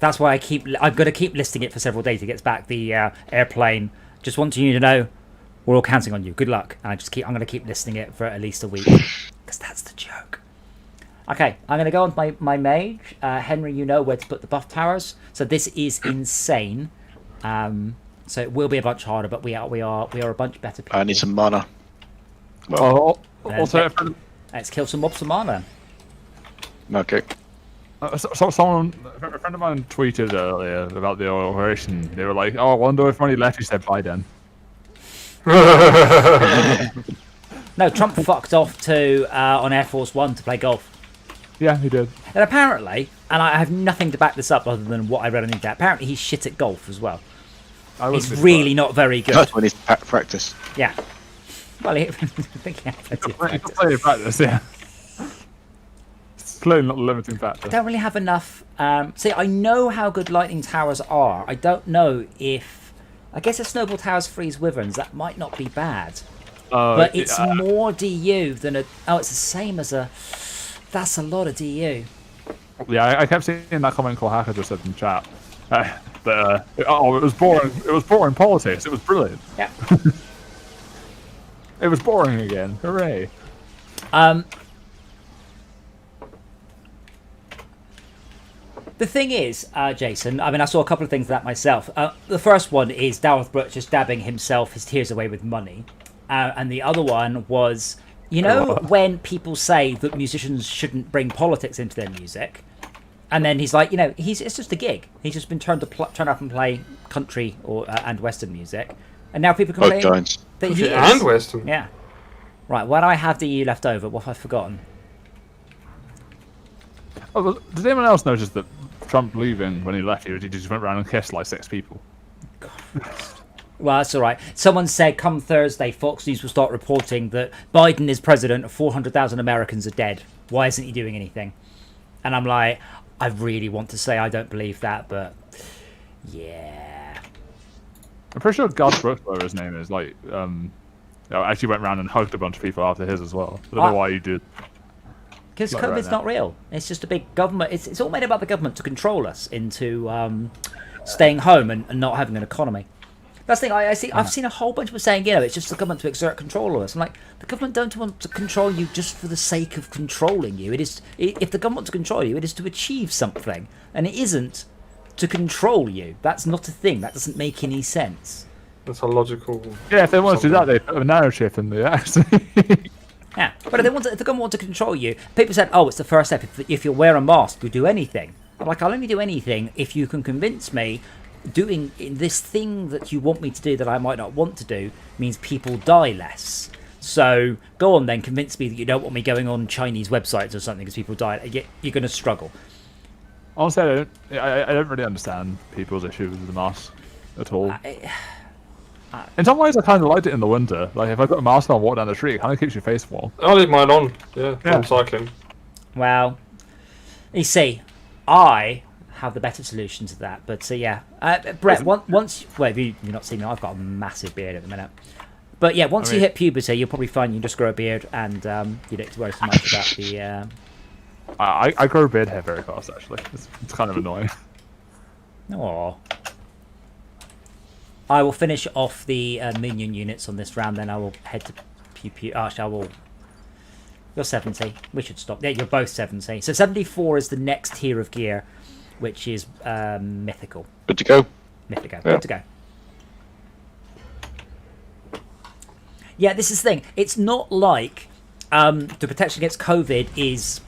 That's why I've got to keep listing it for several days. He gets back the airplane. Just wanting you to know, we're all counting on you. Good luck. And I'm going to keep listing it for at least a week, because that's the joke. Okay, I'm going to go on my mage. Henry, you know where to put the buff towers. So this is Insane. So So it will be a bunch harder, but we are a bunch better people. I need some mana. Also, Let's kill some mobs for mana. Okay. a friend of mine tweeted earlier about the operation. They were like, "Oh, I wonder if money left." He said, "Biden." No, Trump fucked off to on Air Force One to play golf. Yeah, he did. And apparently, and I have nothing to back this up other than what I read on the internet, apparently he's shit at golf as well. He's really not very good. That's when he's practice. Yeah. Well, I think he had plenty of He practice. plenty of practice, yeah. It's clearly not the limiting factor. I don't really have enough. See, I know how good lightning towers are. I don't know if... I guess if snowball towers freeze wyverns, that might not be bad. But it's more DU than a... Oh, it's the same as a... That's a lot of DU. Yeah, I kept seeing that comment called Hacker just said in chat. It was boring. It was boring politics. It was brilliant. Yeah. It was boring again. Hooray. The thing is, Jason, I mean, I saw a couple of things of that myself. The first one is Dareth Brooks just dabbing himself his tears away with money. And the other one was, you know, when people say that musicians shouldn't bring politics into their music, and then he's like, you know, it's just a gig. He's just been turned up and play country or and Western music. And now people complain that he is. And Western. Yeah. Right, why do I have the EU left over? What have I forgotten? Oh, well, did anyone else notice that Trump leaving when he left, he just went around and kissed like 6 people? Well, that's all right. Someone said come Thursday, Fox News will start reporting that Biden is president, 400,000 Americans are dead. Why isn't he doing anything? And I'm like, I really want to say I don't believe that, but yeah. I'm pretty sure Garth Brooks, whatever his name is, like, actually went around and hugged a bunch of people after his as well. I don't know why he did. Because Like COVID's right not real. It's just a big government. It's all made about the government to control us into staying home and not having an economy. That's the thing. I've seen a whole bunch of people saying, you know, it's just the government to exert control of us. I'm like, the government don't want to control you just for the sake of controlling you. If the government wants to control you, it is to achieve something, and it isn't to control you. That's not a thing. That doesn't make any sense. That's a logical. Yeah, if they want to do that, they put a nanochip in the axe. Yeah, but if the government want to control you, people said, oh, it's the first step. If you wear a mask, you do anything. I'm like, I'll only do anything if you can convince me doing this thing that you want me to do that I might not want to do means people die less. So go on then, convince me that you don't want me going on Chinese websites or something because people die. You're going to struggle. Honestly, I don't really understand people's issues with the mask at all. In some ways, I kind of liked it in the winter. Like, if I've got a mask on, walk down the street, it kind of keeps your face warm. I leave mine on. Yeah, I'm cycling. Well, you see, I have the better solution to that. But yeah, Brett, once you've not seen me, I've got a massive beard at the minute. But yeah, once you hit puberty, you'll probably find you can just grow a beard, and you don't have to worry so much about the. I grow beard hair very fast, actually. It's kind of annoying. Aww. I will finish off the minion units on this round, then I will head to pew. Actually, I will. You're 70. We should stop. Yeah, you're both 70. So 74 is the next tier of gear, which is mythical. Good to go. Mythical. Yeah. Good to go. Yeah, this is the thing. It's not like the protection against COVID is,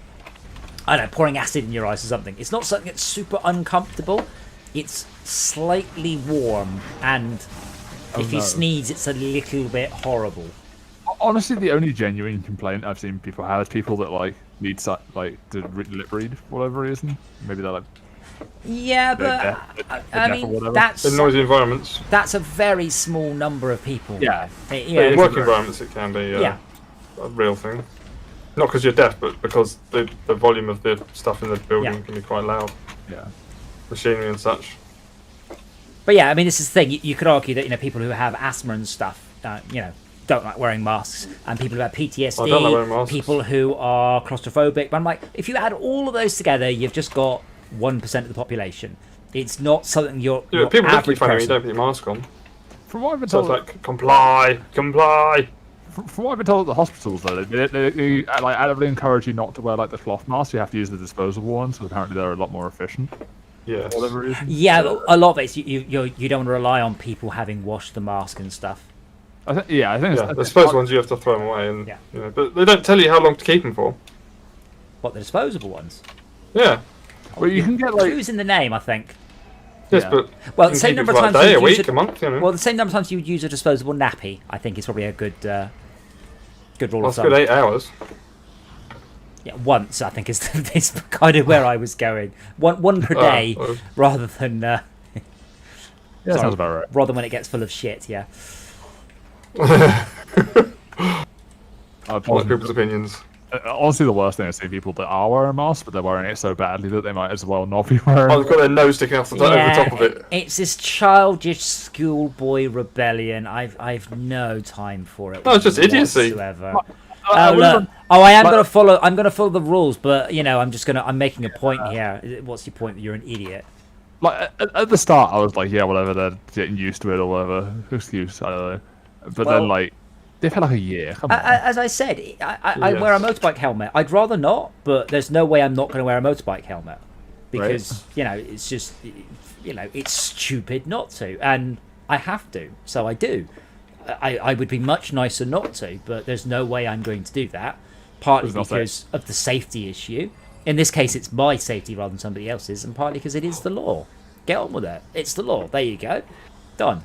I don't know, pouring acid in your eyes or something. It's not something that's super uncomfortable. It's slightly warm, and if you sneeze, it's a little bit horrible. Honestly, the only genuine complaint I've seen people have is people that like need to lip read for whatever reason. Maybe they're like. Yeah, but I mean that's in noisy environments. That's a very small number of people. Yeah. In work environments, it can be a real thing. Not because you're deaf, but because the volume of the stuff in the building can be quite loud. Yeah. Machinery and such. But yeah, I mean, this is the thing. You could argue that people who have asthma and stuff, don't like wearing masks, and people who have PTSD, don't like wearing masks. People who are claustrophobic. But I'm like, if you add all of those together, you've just got 1% of the population. It's not something your people don't keep average funny when you person. don't put your mask on. From what I've been So told, it's like comply. From what I've been told at the hospitals, though, they like actively encourage you not to wear like the cloth mask. You have to use the disposable ones, so apparently they're a lot more efficient. Yeah. for whatever reason. Yeah, a lot of it is you don't want to rely on people having washed the mask and stuff. I think The disposable ones you have to throw them away, and Yeah. but they don't tell you how long to keep them for. What, the disposable ones? Yeah. Well, you can get like Clues in the name, I think. Yes, Yeah. but Well, you the can same keep number it of for, like, times a day, you a use week, it- a month. Well, the same number of times you would use a disposable nappy, I think, is probably a good rule Well, of that's a good thumb. 8 hours. Yeah, once I think is kind of where I was going. One per day, well. rather than yeah, sounds about right. rather than when it gets full of shit. Yeah. I like people's opinions. Honestly, the worst thing is seeing people that are wearing masks, but they're wearing it so badly that they might as well not be wearing Oh, they've got their nose sticking off over the top of it. It's this childish schoolboy rebellion. I've no time for it. No, it's just idiocy. Whatsoever. I Look, I am gonna follow. I'm gonna follow the rules, but I'm making a point here. What's your point? That you're an idiot. Like at the start, I was like, yeah, whatever, they're getting used to it or whatever. Excuse, I don't know. But then like they've had like a year. Come on. As I said, I Yes. wear a motorbike helmet. I'd rather not, but there's no way I'm not going to wear a motorbike helmet because it's just it's stupid not to, and I have to, so I do. I would be much nicer not to, but there's no way I'm going to do that. Partly because of the safety issue. In this case, it's my safety rather than somebody else's, and partly because it is the law. Get on with it. It's the law. There you go. Done.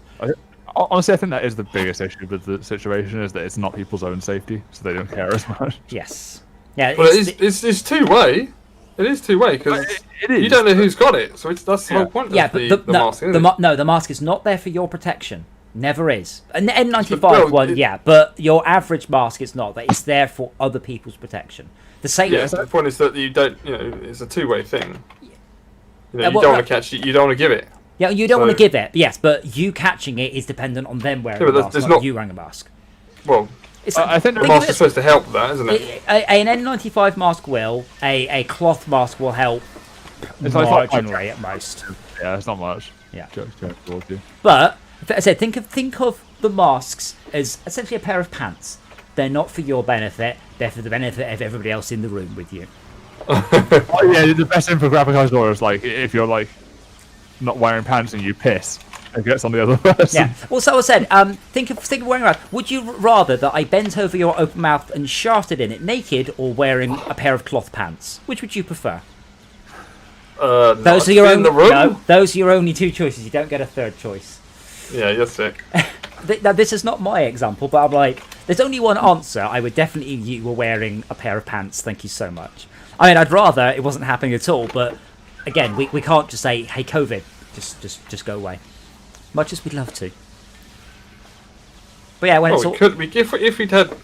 Honestly, I think that is the biggest issue with the situation is that it's not people's own safety, so they don't care as much. Yes. Yeah. Well, it's two-way. It is two-way because It is. you don't know who's got it, so that's the whole point Yeah, of but the mask. Isn't it? no, the mask is not there for your protection. Never is. An N95 Well, one, but your average mask is not. It's there for other people's protection. The same. Yeah, the point is that you don't. It's a two-way thing. You don't well, want to catch it. You don't want to give it. Yeah, you don't want to So- give it. Yes, but you catching it is dependent on them wearing Yeah, a but mask, there's not not- you wearing a mask. Well, It's, I think the think of mask it is supposed to help with that, isn't it? An N95 mask will. A cloth mask will help It's like marginally at most. Yeah, it's not much. Yeah. Joke's towards you. But as I said, think of the masks as essentially a pair of pants. They're not for your benefit. They're for the benefit of everybody else in the room with you. Oh yeah, the best infographic I saw is like if you're like not wearing pants and you piss, it gets on the other person. Yeah. Well, so I said, think of wearing a mask. Would you rather that I bent over your open mouth and sharted in it naked, or wearing a pair of cloth pants? Which would you prefer? Those are your in the room. No, those are your only two choices. You don't get a third choice. Yeah, you're sick. Now, this is not my example, but I'm like, there's only one answer. I would definitely you were wearing a pair of pants. Thank you so much. I mean, I'd rather it wasn't happening at all, but again, we can't just say, hey, COVID, just go away. Much as we'd love to. But yeah, when it's all... If we'd had,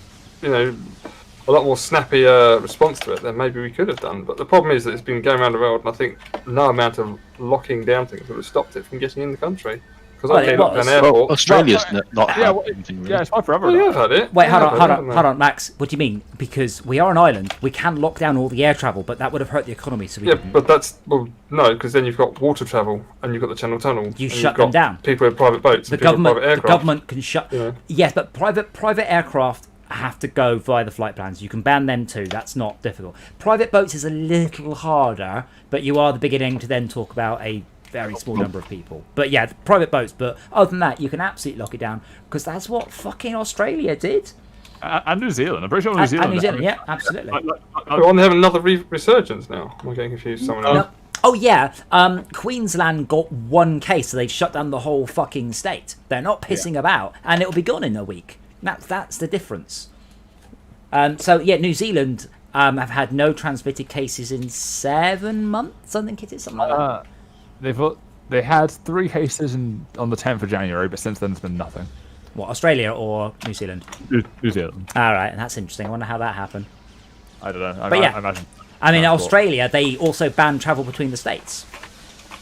a lot more snappy response to it, then maybe we could have done. But the problem is that it's been going around the world, and I think no amount of locking down things would have stopped it from getting in the country. Because Well, I came it up to was. an airport. Australia's not Yeah, had well, anything really. yeah, it's fine forever. Well, now. you've had it. Wait, hold You've had it, haven't on, Max. What do you mean? Because we are an island, we can lock down all the air travel, but that would have hurt the economy, so we Yeah, didn't. but no, because then you've got water travel and you've got the Channel Tunnel. and You you've shut got them down. People with private boats. The and people with government, private the aircraft. government can shut. Yeah. Yes, but private aircraft have to go via the flight plans. You can ban them too. That's not difficult. Private boats is a little harder, but you are the beginning to then talk about a very small number of people. But yeah, private boats. But other than that, you can absolutely lock it down because that's what fucking Australia did. And New Zealand. I'm pretty sure New Zealand. And New Zealand, yeah, absolutely. We're on having another resurgence now. Am I getting confused with someone else? No. Oh yeah, Queensland got one case, so they've shut down the whole fucking state. They're not pissing about, and it'll be gone in a week. That's the difference. So yeah, New Zealand have had no transmitted cases in 7 months. I think it is something like that. They had 3 cases on the 10th of January, but since then there's been nothing. What, Australia or New Zealand? New Zealand. All right, that's interesting. I wonder how that happened. I don't know. But yeah, I imagine. I mean, Transport. Australia, they also banned travel between the states.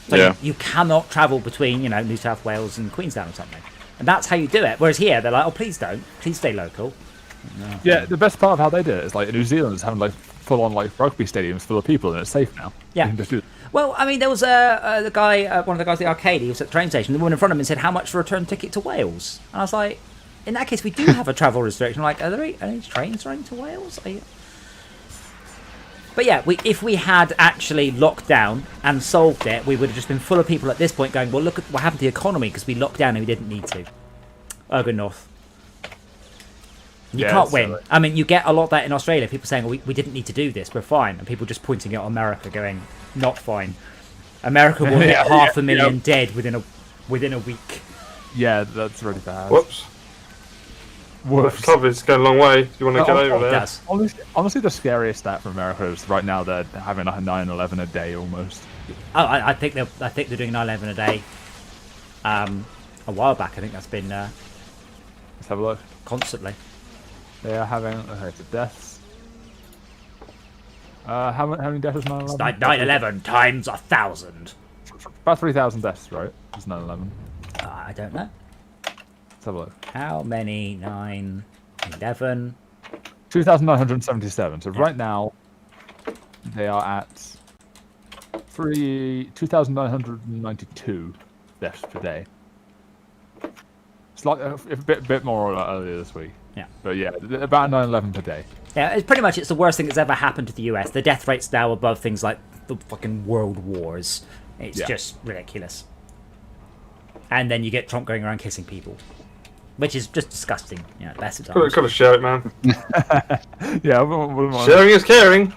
So Yeah. you cannot travel between, New South Wales and Queensland or something. And that's how you do it. Whereas here, they're like, oh, please don't. Please stay local. Yeah, the best part of how they did it is like New Zealand is having like full on like rugby stadiums full of people and it's safe now. Yeah. You can just do Well, I mean, there was one of the guys at the arcade. He was at the train station. The woman in front of him said, "How much for a return ticket to Wales?" And I was like, "In that case, we do have a travel restriction. Like, are there any trains running to Wales?" But yeah, if we had actually locked down and solved it, we would have just been full of people at this point going, well, look at what happened to the economy because we locked down and we didn't need to. Ergo North. You can't win. Silly. I mean, you get a lot of that in Australia. People saying, well, we didn't need to do this. We're fine. And people just pointing it at America going, not fine. America will hit 500,000 dead within a week. Yeah, that's really bad. Whoops. COVID's going a long way. Do you want to get over there? Honestly, the scariest stat for America is right now they're having like 9/11 a day almost. Oh, I think they're doing 9/11 a day. A while back, I think that's been Let's have a look. constantly. They are having the deaths. How many deaths is 9/11? 9/11 times 1,000. About 3,000 deaths, right? It's 9/11. I don't know. Let's have a look. How many 9/11? 2,977. So right now, they are at 2,992 deaths per day. It's like a bit more earlier this week. Yeah. But yeah, about 9/11 per day. Yeah, it's the worst thing that's ever happened to the US. The death rate's now above things like the fucking world wars. It's just ridiculous. And then you get Trump going around kissing people, which is just disgusting. Best of times. Got to share it, man. Yeah, I wouldn't mind. Sharing is caring.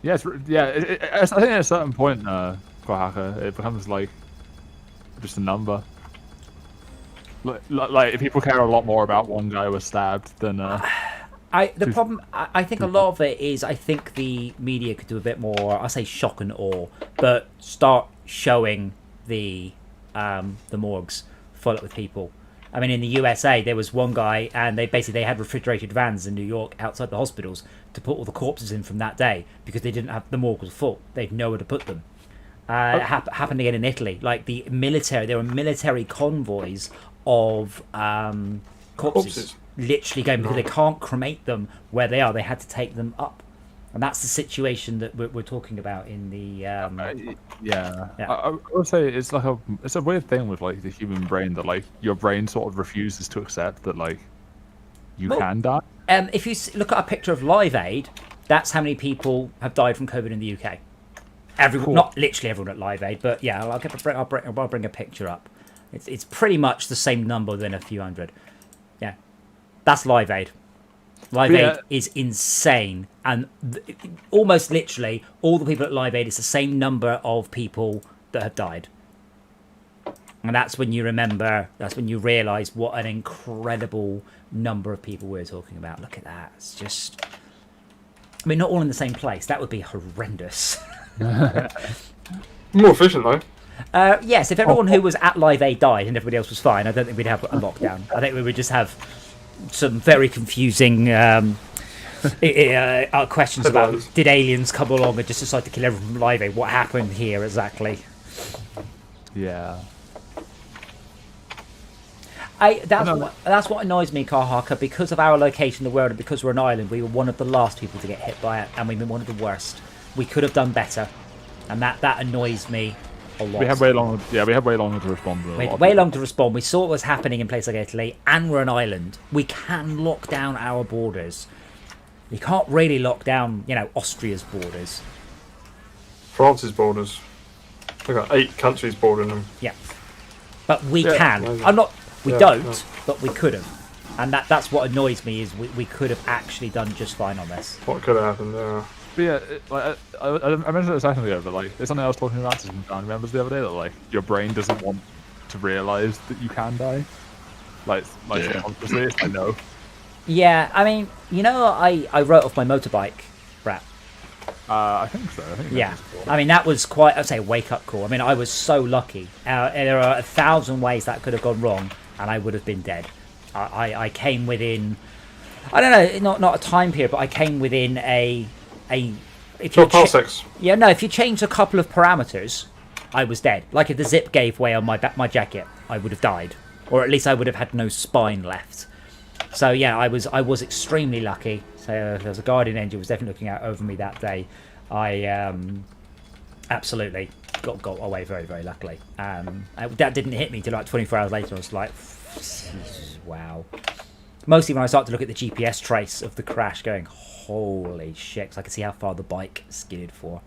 Yeah, I think at a certain point, Kohaku, it becomes like just a number. Like if people care a lot more about one guy who was stabbed than. I think a lot of it is I think the media could do a bit more. I say shock and awe, but start showing the morgues full up with people. I mean, in the USA, there was one guy, and they had refrigerated vans in New York outside the hospitals to put all the corpses in from that day because they didn't have the morgue was full. They had nowhere to put them. It happened again in Italy. Like the military, there were military convoys of corpses literally going because they can't cremate them where they are. They had to take them up. And that's the situation that we're talking about in the. I would say it's a weird thing with like the human brain that like your brain sort of refuses to accept that like you can die. If you look at a picture of Live Aid, that's how many people have died from COVID in the UK. Everyone, not literally everyone at Live Aid, but yeah, I'll bring a picture up. It's pretty much the same number than a few hundred. Yeah, that's Live Aid. Live Aid is insane, and almost literally all the people at Live Aid is the same number of people that have died. And that's when you realise what an incredible number of people we're talking about. Look at that. It's just, I mean, not all in the same place. That would be horrendous. More efficient though. Yes, if everyone who was at Live Aid died and everybody else was fine, I don't think we'd have a lockdown. I think we would just have some very confusing questions about did aliens come along and just decide to kill everyone from Live Aid? What happened here exactly? Yeah. That's what annoys me, Kohaku, because of our location in the world and because we're an island. We were one of the last people to get hit by it, and we've been one of the worst. We could have done better, and that annoys me a lot. We had way longer. Yeah, we had way longer to respond. We had way longer to respond. We saw what was happening in places like Italy, and we're an island. We can lock down our borders. We can't really lock down, Austria's borders. France's borders. We've got 8 countries bordering them. Yeah, but we can. Amazing. We don't, but we could have. And that's what annoys me is we could have actually done just fine on this. What could have happened there? But yeah, I mentioned it a second ago, but like it's something I was talking about to some family members the other day that like your brain doesn't want to realise that you can die. Subconsciously, it's like no. Yeah, I mean, I wrote off my motorbike rap. I think so. Yeah, I mean that was quite, I'd say, a wake-up call. I mean, I was so lucky. There are 1,000 ways that could have gone wrong, and I would have been dead. I came within, I don't know, not a time period, but I came within if you change a couple of parameters, I was dead. Like if the zip gave way on my jacket, I would have died, or at least I would have had no spine left. So yeah, I was extremely lucky. So there was a guardian angel was definitely looking out over me that day. I absolutely got away very, very luckily. That didn't hit me till like 24 hours later. I was like, wow. Mostly when I start to look at the GPS trace of the crash, going, holy shit, 'cause I can see how far the bike skidded for.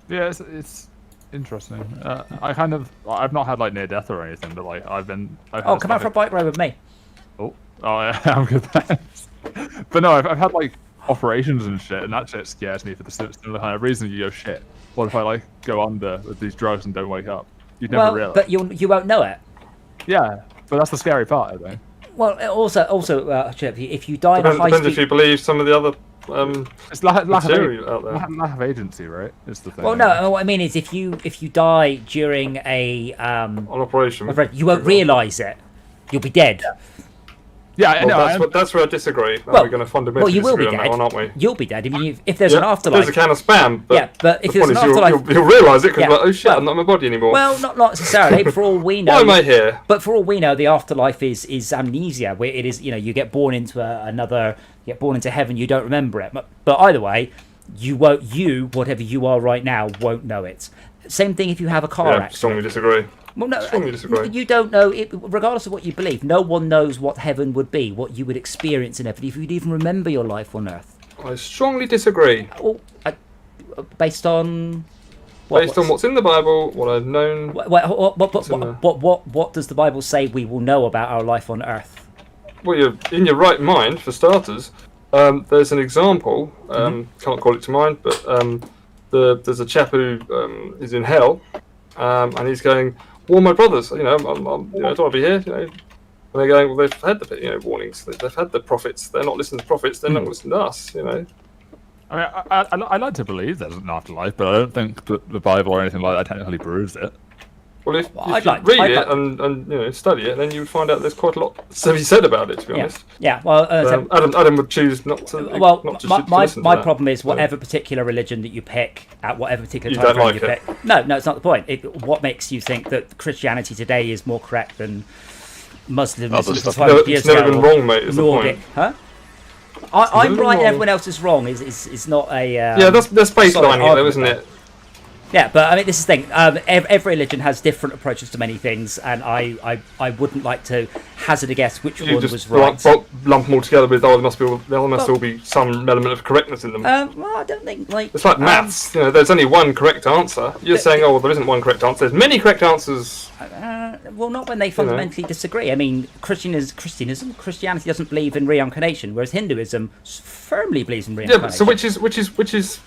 Yeah, it's interesting. I've not had like near death or anything, but like I've come out for a bike ride with me. Oh yeah, I'm good. Thanks. But no, I've had like operations and shit, and that shit scares me for the similar kind of reason. You go, shit, what if I like go under with these drugs and don't wake up? You'd never realize. But you won't know it. Yeah, but that's the scary part, I think. Well, also, if you die in a high Depends speed... if you believe some of the other It's lack material out there. lack of agency, right? Is the thing. Well, no, what I mean is if you die during a on operation, you won't realise it. You'll be dead. Yeah, that's where I disagree. Well, We're going to fundamentally you will disagree be on dead. that one, aren't we? You'll be dead. I mean, if there's an afterlife... There's a can of spam. But but if the there's an point is afterlife... You'll realise it because Yeah, oh shit, I'm not in my body anymore. Well, not necessarily. For all we know... Why am I here? But for all we know, the afterlife is amnesia, where it is, you get born into you get born into heaven, you don't remember it. But either way, whatever you are right now, won't know it. Same thing if you have a car accident. Strongly disagree. Well, no, Strongly disagree. you don't know. Regardless of what you believe, no one knows what heaven would be, what you would experience in heaven, if you'd even remember your life on earth. I strongly disagree. Well, based on... Based on what's in the Bible, what I've known... What does the Bible say we will know about our life on earth? Well, you're in your right mind, for starters. There's an example, can't call it to mind, but there's a chap who is in hell, and he's going, "Well, my brothers, I don't want to be here." And they're going, "Well, they've had the warnings. They've had the prophets. They're not listening to prophets. They're not listening to us." I mean, I like to believe there's an afterlife, but I don't think that the Bible or anything like that technically proves it. Well, if you read it and study it, then you would find out there's quite a lot to be said about it. To be honest. Yeah. Well, Adam would choose not to. My problem is whatever particular religion that you pick at whatever particular time frame you pick. No, it's not the point. What makes you think that Christianity today is more correct than Muslims? It's never been wrong, mate. Is the point? Huh? I'm right and everyone else is wrong. Is not a that's baseline here, though, isn't it? Yeah, but I mean, this is the thing. Every religion has different approaches to many things, and I wouldn't like to hazard a guess which one was right. Lump them all together with there must all be some element of correctness in them. Well, I don't think it's like maths. There's only one correct answer. You're saying, well, there isn't one correct answer. There's many correct answers. Well, not when they fundamentally disagree. I mean, Christianity doesn't believe in reincarnation, whereas Hinduism firmly believes in reincarnation. Yeah, but which is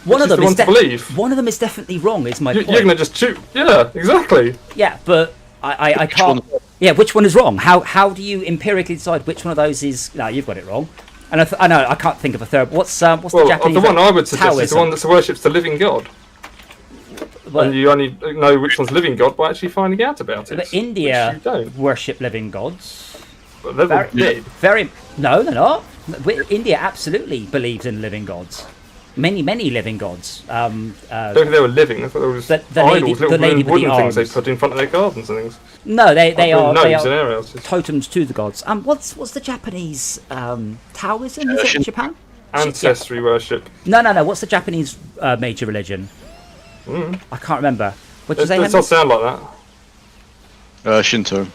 one of them is to believe. One of them is definitely wrong. Is my point. You're gonna just shoot. Yeah, exactly. Yeah, but I can't. Yeah, which one is wrong? How do you empirically decide which one of those is? No, you've got it wrong. And I know I can't think of a third. What's the Japanese? The one I would suggest is the one that worships the living God. And you only know which one's living God by actually finding out about it. But India worship living gods. But they're very no, they're not. India absolutely believes in living gods. Many living gods. I don't think they were living. I thought there was idols, little wooden things they put in front of their gardens and things. No, they are areas. Totems to the gods. What's the Japanese Taoism? Is it in Japan? Ancestry worship. No. What's the Japanese major religion? I can't remember. What does it not sound like that? Shinto.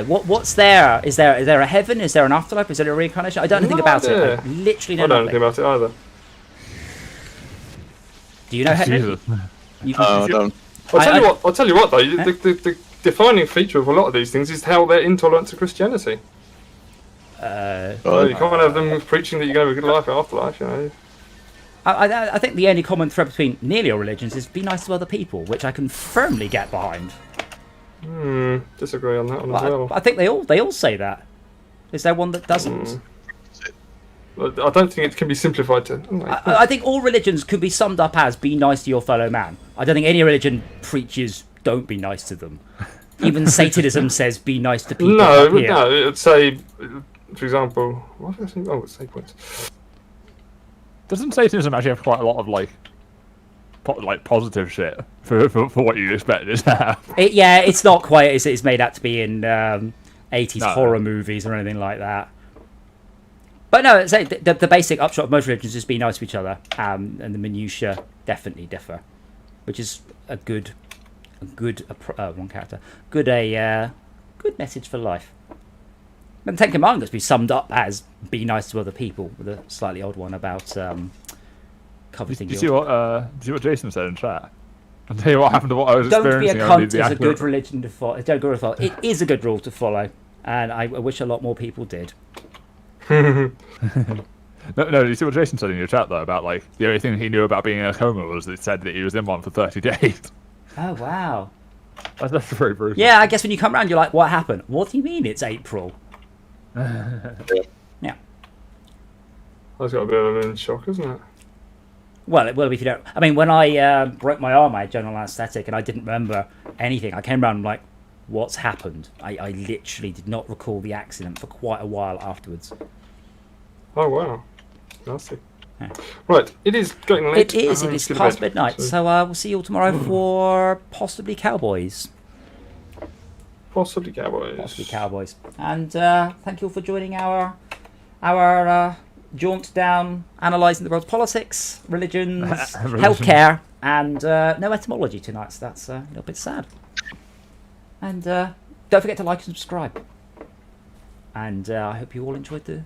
What's there? Is there a heaven? Is there an afterlife? Is there a reincarnation? I don't know anything about it. I literally know nothing. I don't know anything about it either. Do you know Henry? I don't. I'll tell you what though. The defining feature of a lot of these things is how they're intolerant to Christianity. You can't have them preaching that you're going to have a good life afterlife. I think the only common thread between nearly all religions is be nice to other people, which I can firmly get behind. Disagree on that one as well. I think they all say that. Is there one that doesn't? I don't think it can be simplified to... I think all religions could be summed up as be nice to your fellow man. I don't think any religion preaches don't be nice to them. Even Satanism says be nice to people. No, it would say, for example... What did I say? Oh, it's say points. Doesn't Satanism actually have quite a lot of positive shit for what you expect it to have? It's not quite as it's made out to be in 80s horror movies or anything like that. But no, the basic upshot of most religions is be nice to each other, and the minutiae definitely differ, which is a good message for life. And Ten Commandments be summed up as be nice to other people, with a slightly odd one about coveting. Do you see what Jason said in chat? I'll tell you what happened to what I was experiencing. Don't be a cunt is a good religion to follow. Don't go to follow. It is a good rule to follow, and I wish a lot more people did. No, you see what Jason said in your chat though about like the only thing he knew about being in a coma was it said that he was in one for 30 days. Oh wow. That's very brutal. Yeah, I guess when you come around, you're like, "What happened? What do you mean it's April?" Yeah. That's got a bit of a shock, isn't it? Well, it will be if you don't. I mean, when I broke my arm, I had general anaesthetic, and I didn't remember anything. I came around and like, "What's happened?" I literally did not recall the accident for quite a while afterwards. Oh wow. Nasty. Yeah. Right, it is getting late. It is past midnight, so we'll see you all tomorrow for possibly Cowboys. Possibly Cowboys. And thank you all for joining our jaunt down analysing the world's politics, religions, healthcare, and no etymology tonight, so that's a little bit sad. And don't forget to like and subscribe. And I hope you all enjoyed the